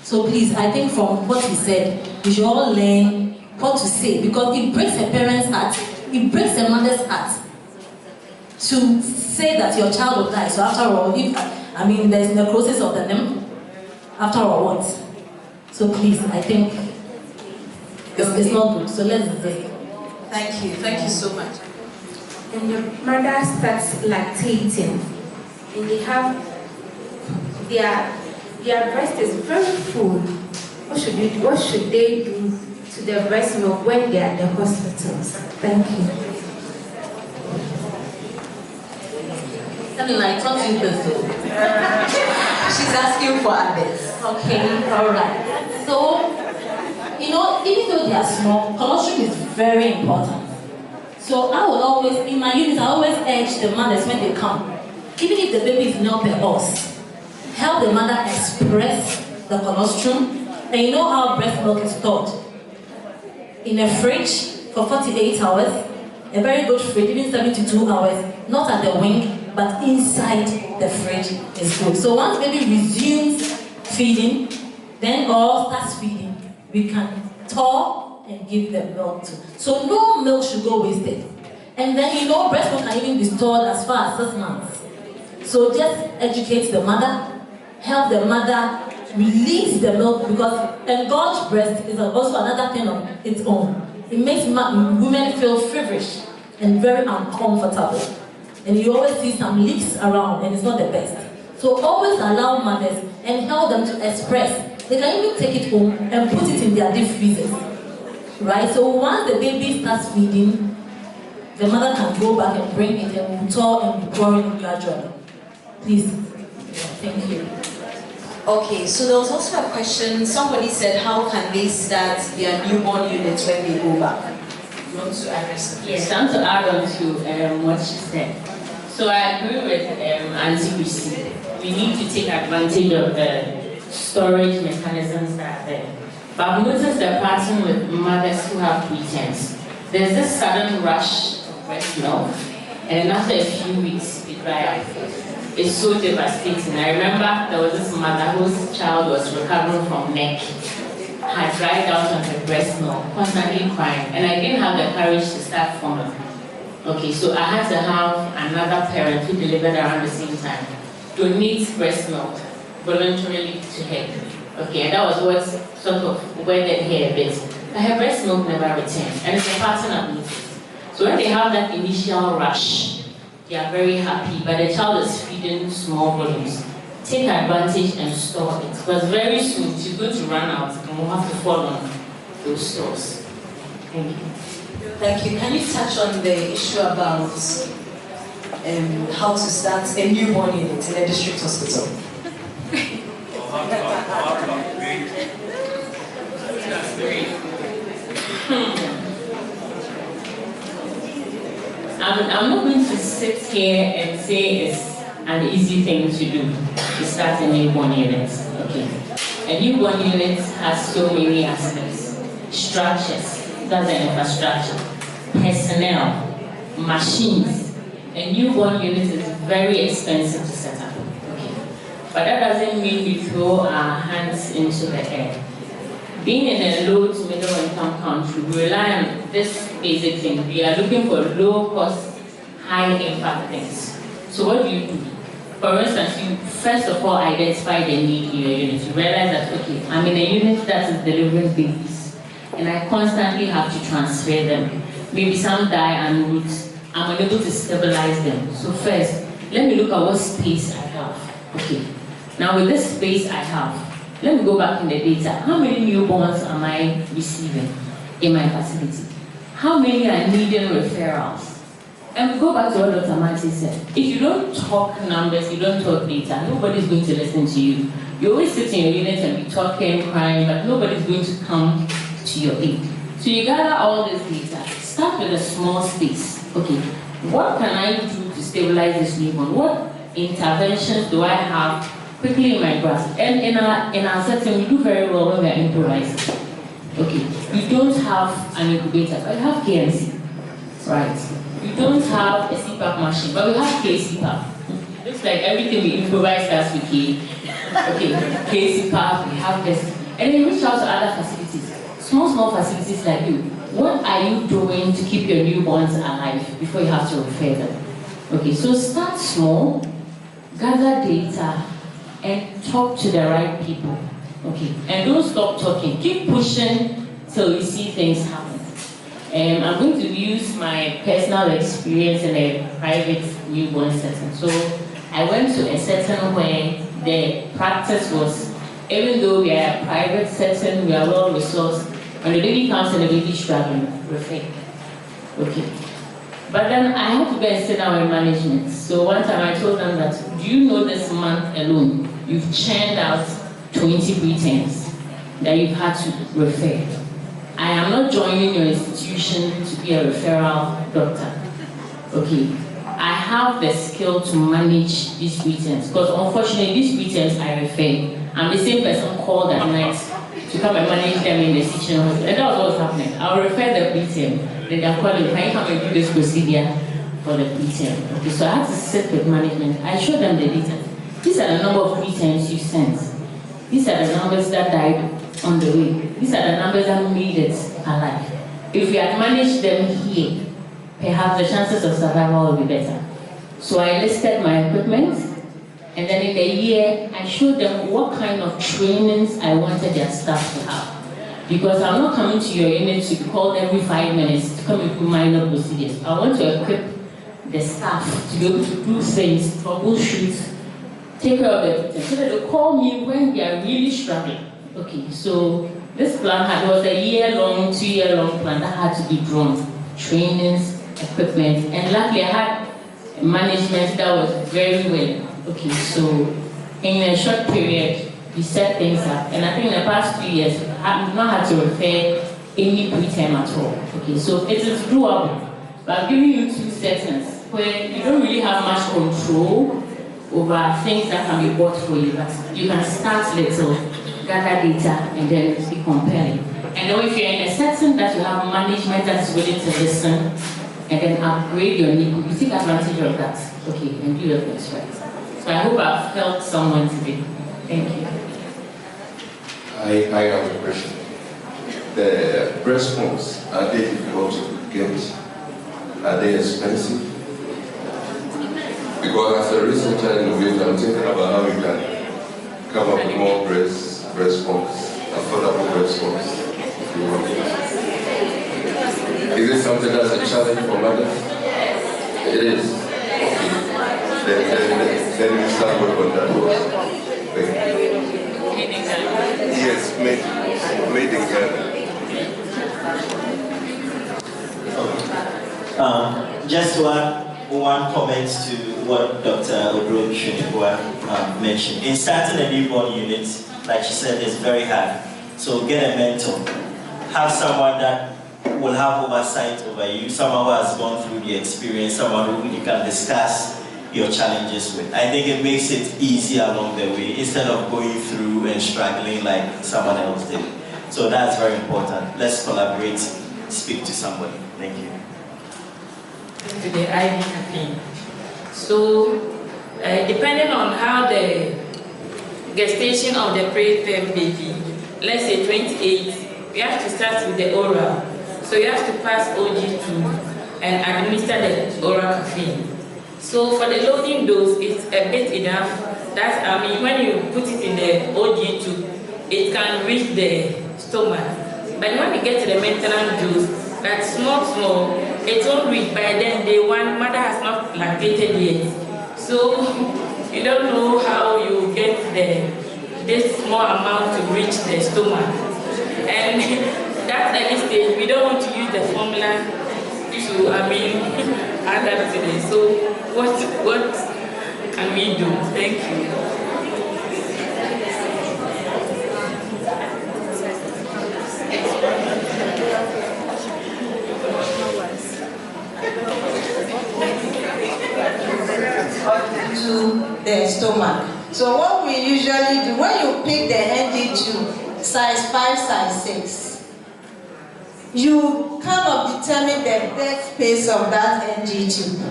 So please, I think from what he said, we should all learn what to say, because it breaks a parent's heart, it breaks a mother's heart to say that your child will die. So after all, there's necrosis of the limb, after all what? So please, I think it's not good. So let's break. Thank you so much. And the mother starts lactating, and they have their breast is very full. What should they do to their breast milk when they are at the hospitals? Thank you. I taught you this. She's asking for others. Okay, all right. So, even though they are small, colostrum is very important. So I will always, in my unit, I always urge the mothers when they come, even if the baby is not per us, help the mother express the colostrum. And you know how breast milk is stored? In a fridge for 48 hours, a very good fridge, even 72 hours, not at the wing, but inside the fridge is good. So once baby resumes feeding, or starts feeding, we can thaw and give them milk too. So no milk should go wasted. And then breast milk can even be stored as far as 6 months. So just educate the mother, help the mother release the milk, because engorged breast is also another thing of its own. It makes women feel feverish and very uncomfortable. And you always see some leaks around, and it's not the best. So always allow mothers and help them to express. They can even take it home and put it in their deep freezers. Right? So once the baby starts feeding, the mother can go back and bring it and we'll thaw and be pouring it gradually. Please. Thank you. Okay, so there was also a question. Somebody said, how can they start their newborn unit when they go back? You want to address it? Yes, I want to add on to what she said. So I agree with Auntie Christy. We need to take advantage of the storage mechanisms that are there. But I've noticed the pattern with mothers who have preterms. There's this sudden rush of breast milk, and after a few weeks, it dries up. It's so devastating. I remember there was this mother whose child was recovering from neck, had dried out on her breast milk, constantly crying, and I didn't have the courage to start formula. Okay, so I had to have another parent who delivered around the same time donate breast milk voluntarily to her. Okay, and that was what sort of wedded her a bit. But her breast milk never returned, and it's a pattern of meetings. So when they have that initial rush, they are very happy, but the child is feeding small volumes. Take advantage and store it, because very soon she's going to run out and we'll have to fall on those stores. Thank you. Thank you. Can you touch on the issue about how to start a newborn unit in a district hospital? I'm not going to sit here and say it's an easy thing to do, to start a newborn unit. Okay. A newborn unit has so many aspects. Structures, that's the infrastructure. Personnel, machines. A newborn unit is very expensive to set up. Okay. But that doesn't mean we throw our hands into the air. Being in a low to middle income country, we rely on this basic thing. We are looking for low cost, high impact things. So what do? For instance, you first of all identify the need in your unit. You realize that, okay, I'm in a unit that is delivering babies, and I constantly have to transfer them. Maybe some die en route. I'm unable to stabilize them. So first, let me look at what space I have. Okay. Now with this space I have, let me go back in the data. How many newborns am I receiving in my facility? How many are needing referrals? And go back to what Dr. Marty said. If you don't talk numbers, you don't talk data, nobody's going to listen to you. You always sit in your unit and be talking, crying, but nobody's going to come to your aid. So you gather all this data. Start with a small space. Okay, what can I do to stabilize this newborn? What interventions do I have quickly in my grasp? And in our setting, we do very well when we are improvising. Okay, you don't have an incubator, but you have KMC, right? You don't have a CPAP machine, but we have KCPAP. Looks like everything we improvise starts with K. Okay, KCPAP, we have this. And then reach out to other facilities. Small facilities like you. What are you doing to keep your newborns alive before you have to refer them? Okay, so start small, gather data, and talk to the right people. Okay, and don't stop talking. Keep pushing till you see things happen. I'm going to use my personal experience in a private newborn setting. So I went to a setting where the practice was, even though we are a private setting, we are well resourced, when the baby comes and the baby is struggling, refer. Okay. But then I had to go and sit down with management. So one time I told them that, do you know this month alone, you've churned out 20 preterms that you've had to refer. I am not joining your institution to be a referral doctor. Okay. I have the skill to manage these preterms, because unfortunately these preterms I refer, I'm the same person called at night to come and manage them in the teaching hospital. And that was what was happening. I'll refer the preterm, then they're calling, can you come and do this procedure for the preterm? Okay, so I had to sit with management. I showed them the data. These are the number of preterms you sent. These are the numbers that died on the way. These are the numbers that made it alive. If we had managed them here, perhaps the chances of survival will be better. So I listed my equipment, and then in the year, I showed them what kind of trainings I wanted their staff to have. Because I'm not coming to your unit to be called every 5 minutes to come and do minor procedures. I want to equip the staff to be able to do things, troubleshoot, take care of everything, so that they call me when they are really struggling. Okay, so this plan was a year-long, 2-year-long plan that had to be drawn. Trainings, equipment, and luckily I had management that was very well. Okay, so in a short period, we set things up, and I think in the past 2 years, I've not had to refer any preterm at all. Okay, so it is doable. But I'm giving you 2 settings where you don't really have much control over things that can be bought for you, but you can start little, gather data, and then be compelling. And then if you're in a setting that you have management that is willing to listen, and then upgrade your need, you take advantage of that, okay, and do your best, right? So I hope I've helped someone today. Thank you. I have a question. The breast pumps, are they difficult to get? Are they expensive? Because as a researcher and innovator, I'm thinking about how we can come up with more breast pumps, affordable breast pumps. Is it something that's a challenge for mothers? It is. Then we start work on that. Yes, made in Ghana. Just one comment to what Dr. Odro Shunibwa mentioned. In starting a newborn unit, like she said, it's very hard. So get a mentor. Have someone that will have oversight over you, someone who has gone through the experience, someone who you can discuss your challenges with. I think it makes it easier along the way instead of going through and struggling like someone else did. So that's very important. Let's collaborate, speak to somebody. Thank you. To the IV campaign. So, depending on how the gestation of the preterm baby, let's say 28, we have to start with the oral. So you have to pass OG2 and administer the oral caffeine. So for the loading dose, it's a bit enough. That's, when you put it in the OG2, it can reach the stomach. But when you get to the maintenance dose, that's small, it won't reach. By then, day one, mother has not lactated yet. So you don't know how you get this small amount to reach the stomach. And that's at this stage, we don't want to use the formula to, add up to this. So what can we do? Thank you. To the stomach. So what we usually do, when you pick the NG tube, size 5, size 6, you kind of determine the dead space of that NG tube.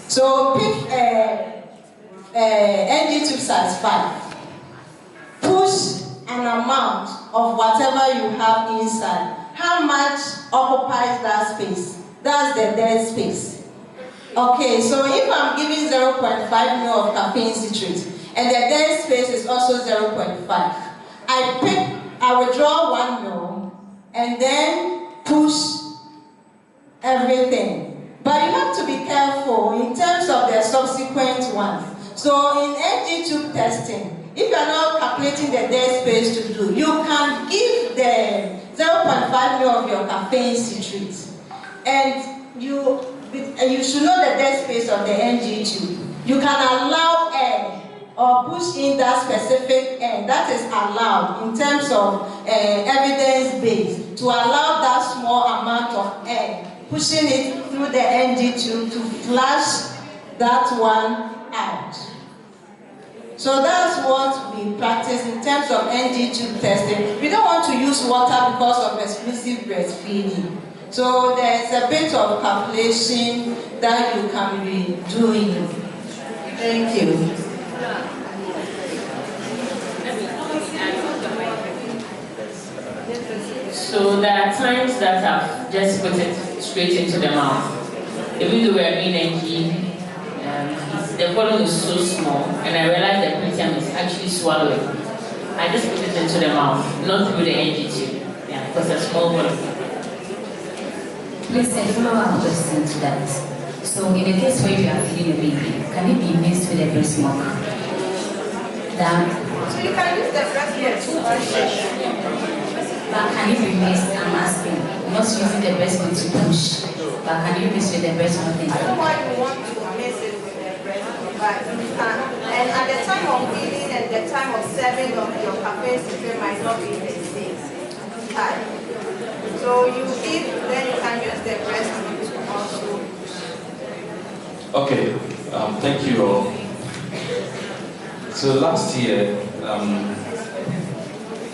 So pick NG tube size 5. Push an amount of whatever you have inside. How much occupies that space? That's the dead space. Okay, so if I'm giving 0.5 ml of caffeine citrate and the dead space is also 0.5, I withdraw 1 ml and then push everything. But you have to be careful in terms of the subsequent ones. So in NG tube testing, if you are not calculating the dead space to do, you can give the 0.5 ml of your caffeine citrate, and you should know the dead space of the NG tube. You can allow air or push in that specific air that is allowed in terms of evidence base to allow that small amount of air, pushing it through the NG tube to flush that one out. So that's what we practice in terms of NG tube testing. We don't want to use water because of exclusive breastfeeding. So there's a bit of calculation that you can be doing. Thank you. So there are times that I've just put it straight into the mouth. Even though we're doing NG, the volume is so small, and I realized the preterm is actually swallowing. I just put it into the mouth, not through the NG tube. Yeah, because a small volume. Please, a follow-up question to that. So, in the case where you are feeding a baby, can it be mixed with a breast milk? So you can use the breast milk to push. But can it be mixed? I'm asking. Not using the breast milk to push, but can you mix with the breast milk? I don't know why you want to mix it with the breast milk, but you can. And at the time of feeding and the time of serving of your caffeine citrate might not be the same time. So you give, then you can use the breast milk to also. Okay, thank you all. So last year,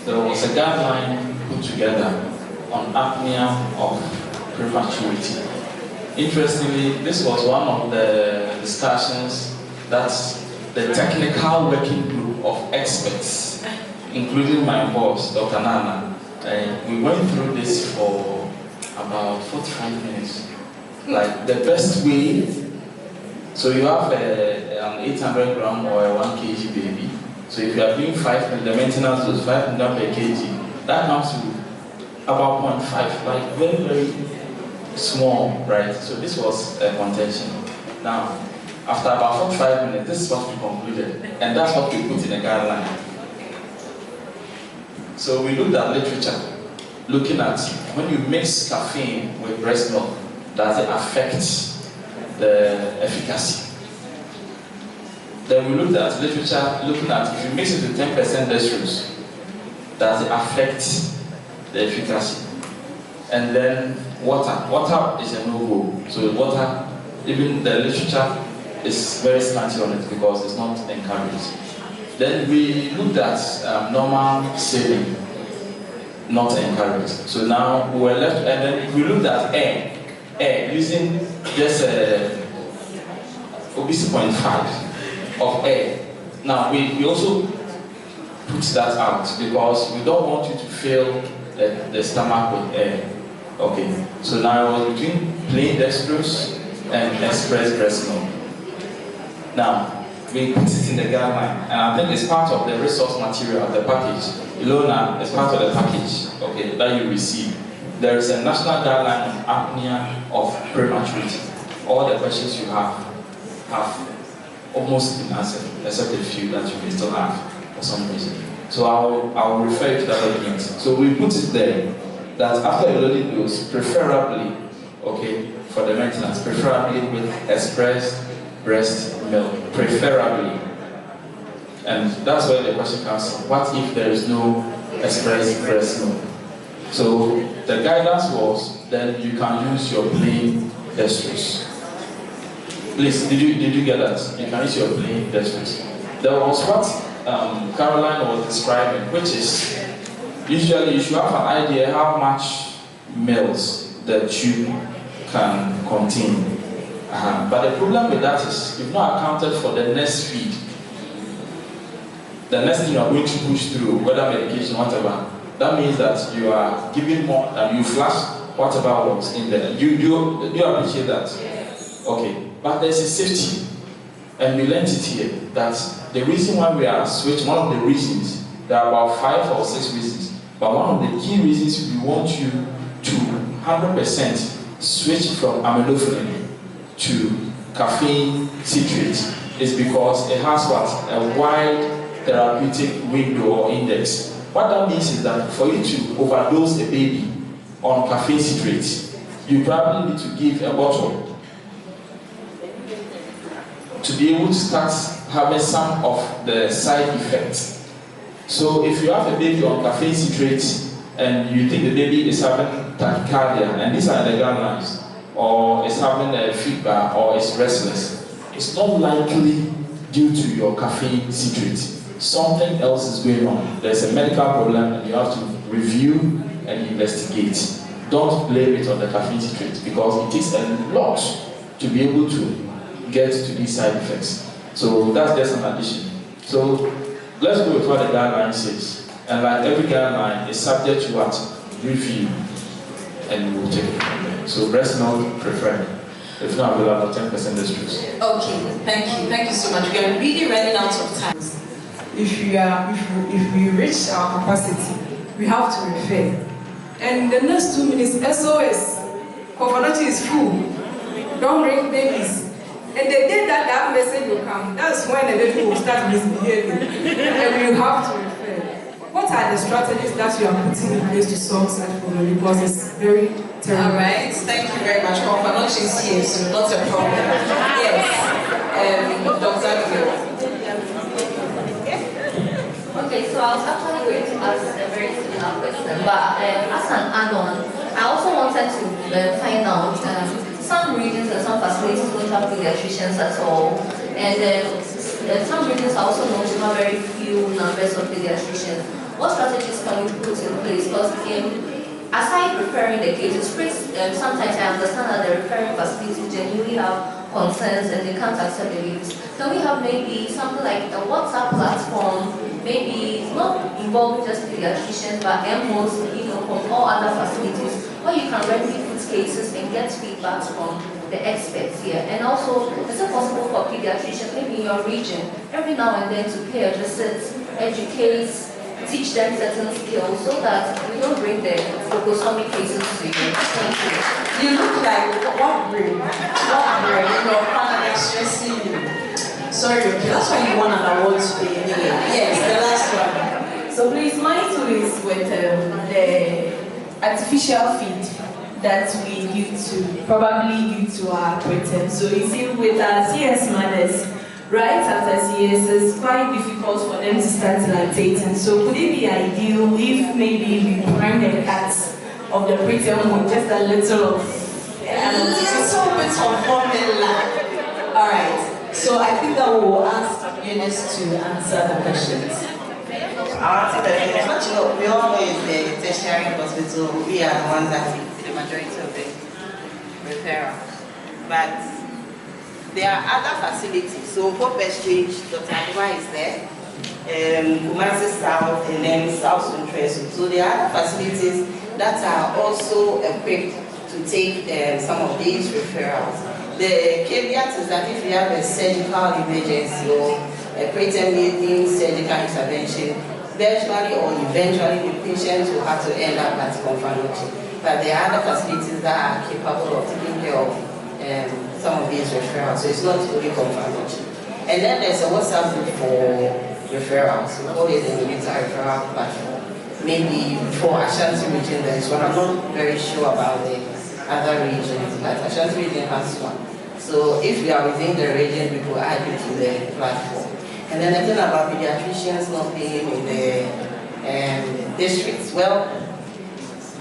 there was a guideline put together on apnea of prematurity. Interestingly, this was one of the discussions that the technical working group of experts, including my boss, Dr. Nana, we went through this for about 45 minutes. Like the best way So you have an 800 gram or a 1 kg baby. So if you are doing 5, the maintenance dose 5 mg per kg, that comes to about 0.5, like very, very small, right? So this was a contention. Now, after about 45 minutes, this is what we concluded, and that's what we put in the guideline. So we looked at literature, looking at when you mix caffeine with breast milk, does it affect the efficacy? Then we looked at literature, looking at if you mix it with 10% dextrose, does it affect the efficacy? And then water. Water is a no-go. So water, even the literature is very scanty on it because it's not encouraged. Then we looked at normal saline, not encouraged. So now we were left, and then we looked at air using just obesity 0.5 of air. Now we also put that out because we don't want you to fill the stomach with air. Okay, so now I was between plain dextrose and express breast milk. Now, we put it in the guideline, and I think it's part of the resource material, the package. Ilona is part of the package, okay, that you receive. There is a national guideline on apnea of prematurity. All the questions you have almost been answered, except a few that you may still have for some reason. So I'll refer you to that document. So we put it there that after a loading dose, preferably, okay, for the maintenance, preferably with expressed breast milk, preferably. And that's where the question comes from. What if there is no expressed breast milk? So the guidance was then you can use your plain dextrose. Please, did you get that? You can use your plain dextrose. There was what Caroline was describing, which is usually you should have an idea how much mils the tube can contain. But the problem with that is you've not accounted for the next feed. The next thing you are going to push through, whether medication, whatever, that means that you are giving more than you flash whatever was in there. You appreciate that? Okay. But there's a safety. And we learned it here that the reason why we are switching, one of the reasons, there are about 5 or 6 reasons, but one of the key reasons we want you to 100% switch from amylophenol to caffeine citrate is because it has what? A wide therapeutic window or index. What that means is that for you to overdose a baby on caffeine citrate, you probably need to give a bottle to be able to start having some of the side effects. So if you have a baby on caffeine citrate and you think the baby is having tachycardia, and these are the guidelines, or is having a feedback, or is restless, it's not likely due to your caffeine citrate. Something else is going on. There's a medical problem and you have to review and investigate. Don't blame it on the caffeine citrate because it takes a lot to be able to get to these side effects. So that's just an addition. So let's go with what the guideline says. And like every guideline is subject to what? Review. And we'll take it from there. So breast milk preferred. If not available, 10% dextrose. Okay, thank you so much. We are really running out of time. If we reach our capacity, we have to refer. And the next 2 minutes, SOS. Covenant is full. Don't bring babies. And the day that message will come, that's when the baby will start misbehaving. And you have to refer. What are the strategies that you are putting in place to solve such problem? Because it's very terrible. All right, thank you very much. Covenant is here, so not a problem. Yes, Dr. Okay, so I was actually going to ask a very similar question, but as an add-on, I also wanted to find out some regions and some facilities don't have pediatricians at all, and some regions are also known to have very few numbers of pediatricians. What strategies can we put in place? Because aside preparing the cases, sometimes I understand that the referring facilities genuinely have concerns and they can't accept the babies. Can we have maybe something like a WhatsApp platform, maybe not involving just pediatricians, but MOs, from all other facilities, where you can readily put cases and get feedback from the experts here? And also, is it possible for pediatricians, maybe in your region, every now and then to pay a visit, educate, teach them certain skills so that we don't bring the Gogosomi cases to you? Thank you. You look like what brain? Your partner is stressing you. Sorry, okay, that's why you won an award today anyway. Yes, the last one. So please, mine too is with the artificial feed that we probably give to our preterm. So you see, with our CS mothers, right after CS, it's quite difficult for them to start lactating. So would it be ideal if maybe we prime the cats of the preterm with just a little of bit of formula? All right. So I think that we will ask Eunice to answer the questions. We all know in the tertiary hospital, we are the ones that see the majority of the referrals. But there are other facilities. So Hope Exchange, Dr. Adwa is there, Kumasi South, and then South Central. So there are other facilities that are also equipped to take some of these referrals. The caveat is that if you have a surgical emergency or a preterm needing surgical intervention, virtually or eventually the patients will have to end up at Confanochi. But there are other facilities that are capable of taking care of some of these referrals, so it's not only Confanochi. And then there's a WhatsApp group for referrals. We call it the Unita Referral Platform. Maybe for Ashanti region there is one. I'm not very sure about the other regions, but Ashanti region has one. So if you are within the region, we will add you to the platform. And then the thing about pediatricians not being in the districts, well,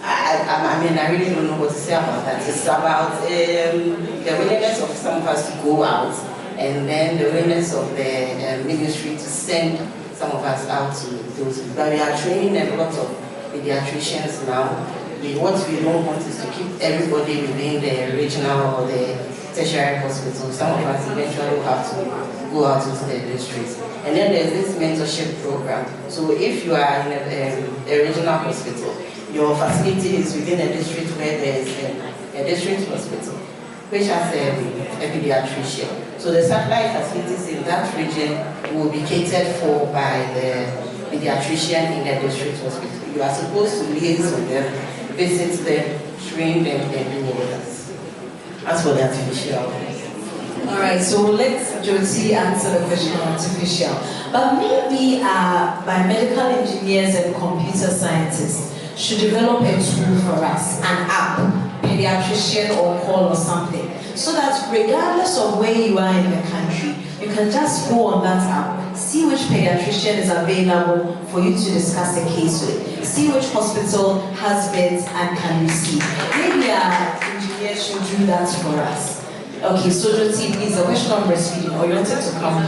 I really don't know what to say about that. It's about the willingness of some of us to go out, and then the willingness of the ministry to send some of us out to those. But we are training a lot of pediatricians now. What we don't want is to keep everybody within the regional or the tertiary hospital. Some of us eventually will have to go out into the districts. And then there's this mentorship program. So if you are in a regional hospital, your facility is within a district where there is a district hospital, which has a pediatrician. So the satellite facilities in that region will be catered for by the pediatrician in the district hospital. You are supposed to liaise with them, visit them, train them, and do all that. As for the artificial. All right, so let's Jyoti answer the question on artificial. But maybe biomedical engineers and computer scientists should develop a tool for us, an app, pediatrician or call or something, so that regardless of where you are in the country, you can just go on that app, see which pediatrician is available for you to discuss the case with, see which hospital has beds and can receive. Maybe our engineers should do that for us. Okay, so Jyoti, please, a question on breastfeeding, or you wanted to come?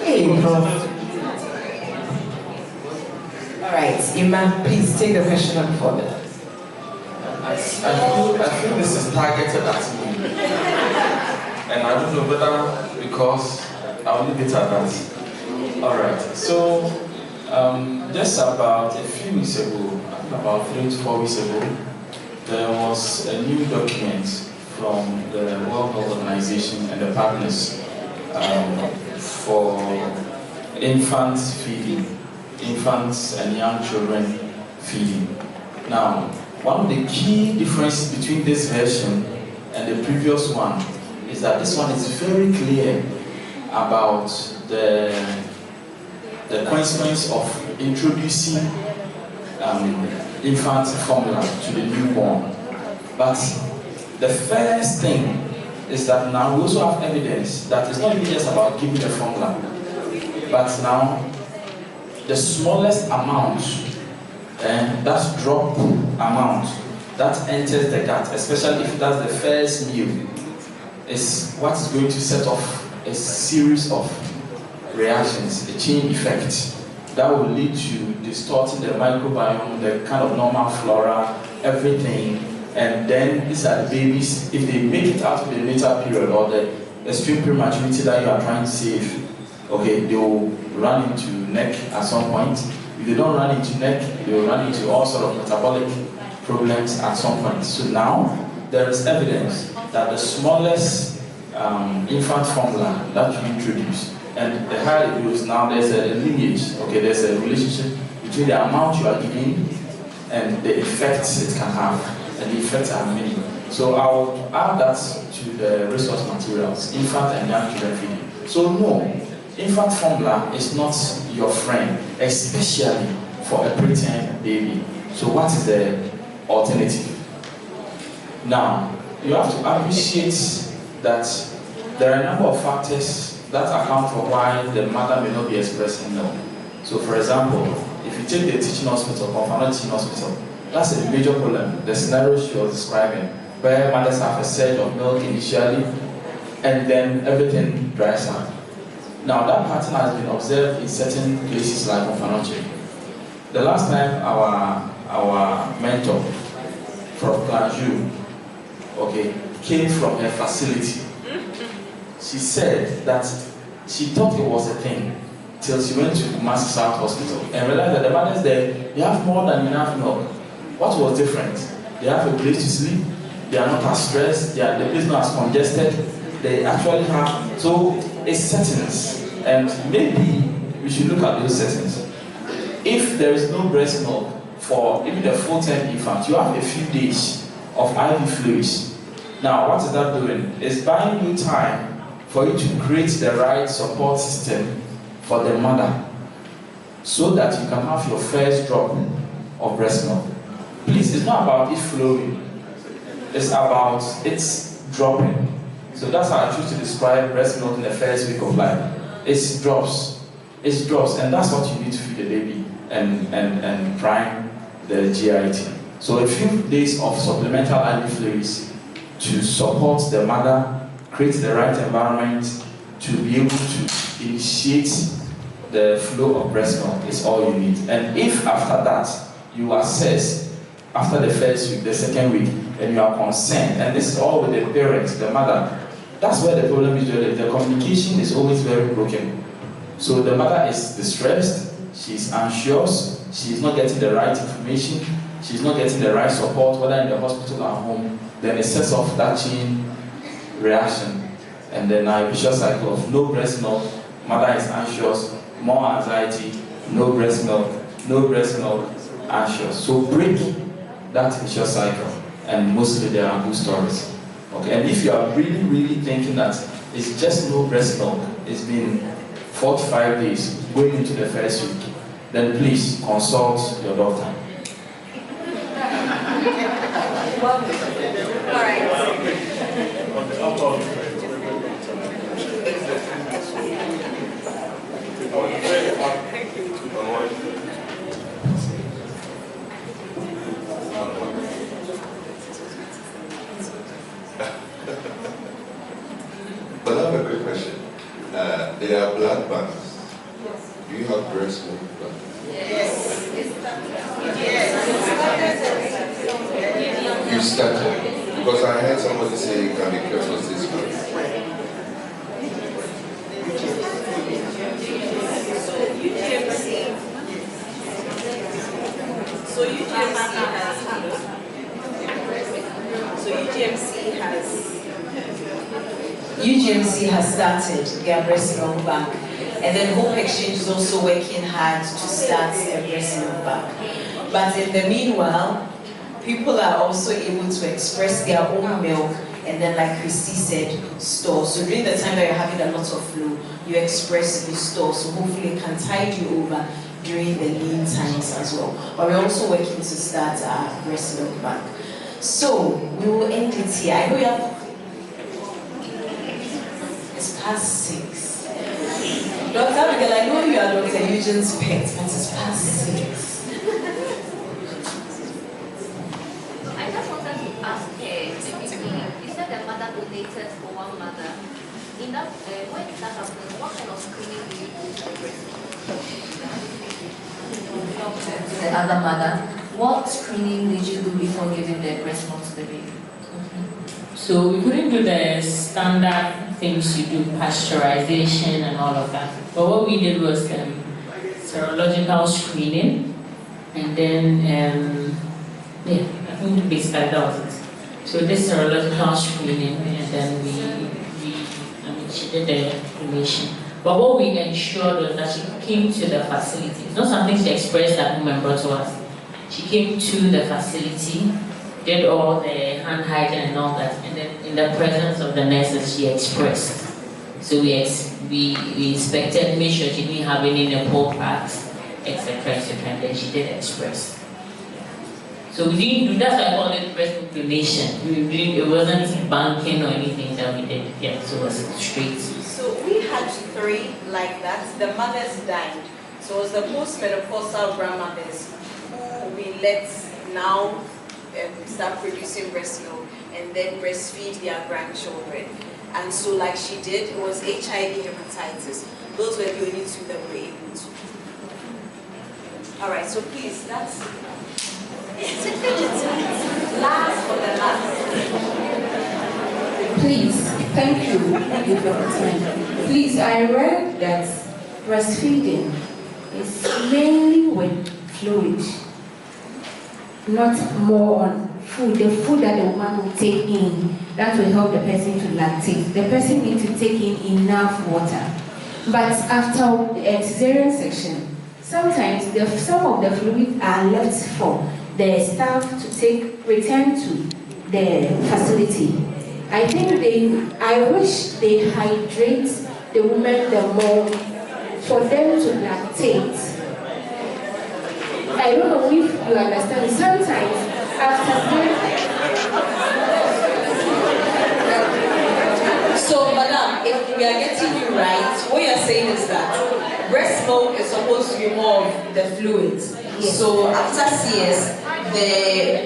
Hey, all right, Imam, please take the question on forward. I feel this is targeted at me. And I don't know whether, because I'll leave it at that. Alright, so just about a few weeks ago, about 3 to 4 weeks ago, there was a new document from the World Health Organization and the partners for infants feeding, infants and young children feeding. Now, one of the key differences between this version and the previous one is that this one is very clear about the consequence of introducing infant formula to the newborn. But the first thing is that now we also have evidence that it's not really just about giving the formula, but now the smallest amount, and that's drop amount that enters the gut, especially if that's the first meal, is what is going to set off a series of reactions, a chain effect that will lead to distorting the microbiome, the kind of normal flora, everything. And then these are the babies, if they make it out of the natal period or the extreme prematurity that you are trying to save, okay, they will run into neck at some point. If they don't run into neck, they will run into all sort of metabolic problems at some point. So now there is evidence that the smallest infant formula that you introduce, and the higher it goes, now there's a lineage, okay, there's a relationship between the amount you are giving and the effects it can have, and the effects are many. So I will add that to the resource materials, infant and young children feeding. So no, infant formula is not your friend, especially for a preterm baby. So what is the alternative? Now, you have to appreciate that there are a number of factors that account for why the mother may not be expressing milk. So for example, if you take the teaching hospital, confounded teaching hospital, that's a major problem. The scenario she was describing, where mothers have a surge of milk initially, and then everything dries up. Now that pattern has been observed in certain places like Confounded. The last time our mentor from Planjou, okay, came from her facility, she said that she thought it was a thing till she went to Mass South Hospital and realized that the mothers there, they have more than enough milk. What was different? They have a place to sleep, they are not as stressed, the place is not as congested, they actually have, so it's settings, and maybe we should look at those settings. If there is no breast milk for even the full-term infant, you have a few days of IV fluids. Now, what is that doing? It's buying you time for you to create the right support system for the mother so that you can have your first drop of breast milk. Please, it's not about it flowing, it's about it's dropping. So that's how I choose to describe breast milk in the first week of life. It's drops, and that's what you need to feed the baby and prime the GIT. So a few days of supplemental IV fluids to support the mother, create the right environment to be able to initiate the flow of breast milk is all you need. And if after that you assess after the first week, the second week, and you are concerned, and this is all with the parents, the mother, that's where the problem is. The communication is always very broken. So the mother is distressed, she's anxious, she's not getting the right information, she's not getting the right support, whether in the hospital or home, then it sets off that chain reaction. And then a vicious cycle of no breast milk, mother is anxious, more anxiety, no breast milk, anxious. So break that vicious cycle, and mostly there are good stories. Okay, and if you are really thinking that it's just no breast milk, it's been 4 to 5 days going into the first week, then please consult your doctor. But I have a quick question. There are blood banks. Do you have breast milk bank? Yes. You started? Because I heard somebody say you can be careful this month. UGMC has started their breast milk bank, and then Hope Exchange is also working hard to start a breast milk bank. But in the meanwhile, people are also able to express their own milk, and then, like Christy said, store. So during the time that you're having a lot of flow, you express, you store. So hopefully it can tide you over during the lean times as well. But we're also working to start our breast milk bank. So we will end it here. I know you have. It's past 6. Dr. Abigail, I know you are Dr. Eugene's pet, but it's past 6. I just wanted to ask you said the mother donated for one mother. In that, when that happens, what kind of screening do you do for breast? The other mother, what screening did you do before giving the breast milk to the baby? So we couldn't do the standard things you do, pasteurization and all of that. But what we did was serological screening, and then Yeah, I think basically that was it. So this serological screening, and then she did the cremation. But what we ensured was that she came to the facility. It's not something she expressed at home and brought to us. She came to the facility, did all the hand hygiene and all that, and then in the presence of the nurses, she expressed. So we inspected, made sure she didn't have any nipple packs, etc., and then she did express. So we didn't do, that's why I call it breast inflammation. It wasn't banking or anything that we did. Yeah, so it was straight. So we had 3 like that. The mothers died. So it was the postmenopausal grandmothers who we let now start producing breast milk and then breastfeed their grandchildren. And so like she did, it was HIV, hepatitis. Those were the only 2 that we were able to. All right, so please, that's last for the last. Please, thank you. Thank you for your time. Please, I read that breastfeeding is mainly with fluid, not more on food. The food that the woman will take in, that will help the person to lactate. The person needs to take in enough water. But after the cesarean section, sometimes some of the fluid are left for the staff to return to the facility. I wish they hydrate the women the more for them to lactate. I don't know if you understand. Sometimes after So, madam, if we are getting you right, what you're saying is that breast milk is supposed to be more of the fluids. Yes. So after CS,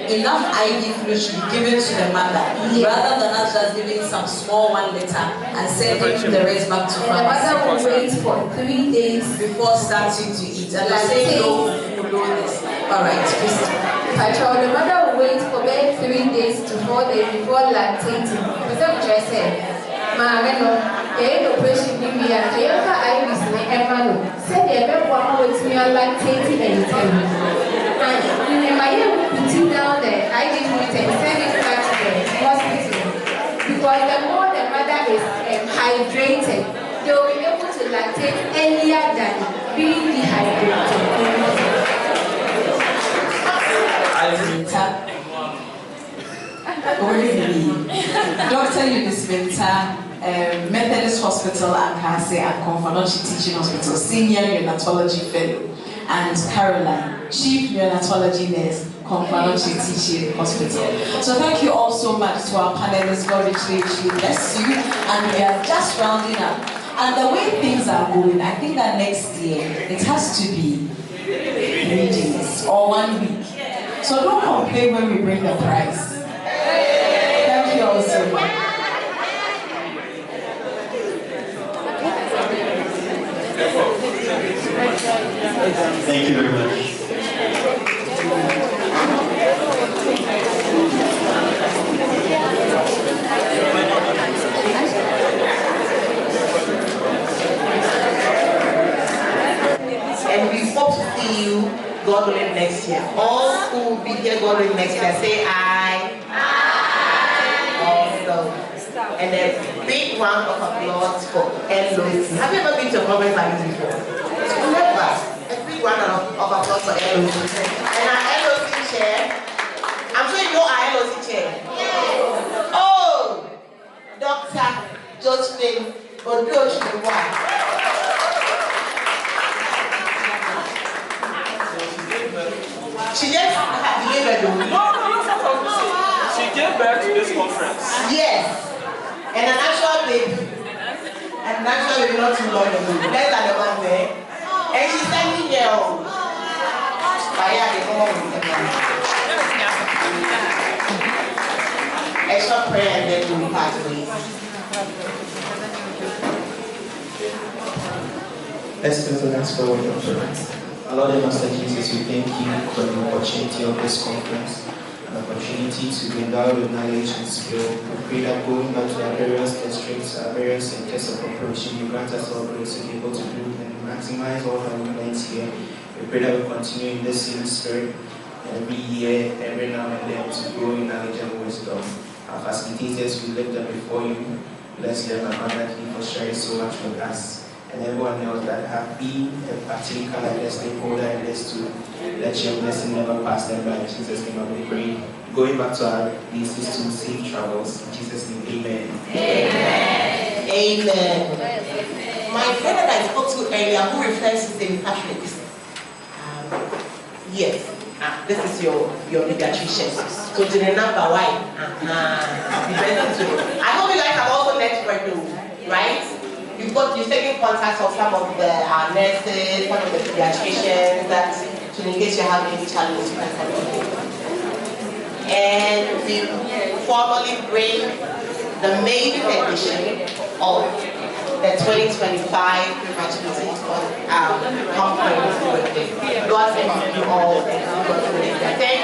enough IV fluid should be given to the mother, yes, rather than us just giving some small 1 liter and sending the rest back to the mother will wait for 3 days before starting to eat. And I say no, this. All right, the mother will wait for maybe 3 days to 4 days before lactating. Because that's what I said. The operation we are Iris Emmanuel said the everyone with me are lactating and in my year we put it down there, I didn't want to send it back to the hospital. Because the more the mother is hydrated, they will be able to lactate earlier than being dehydrated. Dr. Eunice Winter, Methodist Hospital and Kase and Confanochi Teaching Hospital, Senior Neonatology Fellow, and Caroline, Chief Neonatology Nurse, Confanochi Teaching Hospital. So thank you all so much to our panelists. God richly bless you. And we are just rounding up. And the way things are going, I think that next year it has to be 3 days or 1 week. So don't complain when we bring the prize. Thank you all so much. Thank you very much. And we hope to see you, God willing, next year. All who will be here, God willing, next year, say aye. Aye. Also. And a big round of applause for LOC. Have you ever been to a conference like this before? Never. A big round of applause for LOC. And our LOC chair, I'm sure you know our LOC chair. Yes. Oh, Dr. Josephine Oduoshimwa. She just delivered. She gave birth to this conference. Yes. And an actual baby. And an actual baby not too long ago. Less than a month there. And she's 10 years old. They come up with a short prayer and then we'll part ways. Let's go to the next forward of prayer. Lord and Master Jesus, we thank you for the opportunity of this conference, an opportunity to be endowed with knowledge and skill. We pray that going back to our various districts, our various centers of operation, you grant us all grace to be able to do and maximize all that we learn here. We pray that we continue in this same spirit. every year, every now and then, to grow in knowledge and wisdom. Our facilitators, we lift them before you. Bless them abundantly for sharing so much with us. And everyone else that have been a partaker and a stakeholder in this too. Let your blessing never pass them by. In Jesus' name I will pray. Going back to our places to safe travels. In Jesus' name, amen. Amen. Amen. My friend that I spoke to earlier, who refers to St. Patrick's. Yes. This is your pediatrician. So to the number why? I hope you guys have also networked though, right? You've taken contacts of some of the nurses, some of the pediatricians, that in case you have any challenges, you can communicate. And we formally bring the MAIDEN edition of the 2025 Prematurity conference. God bless you all. Thank you.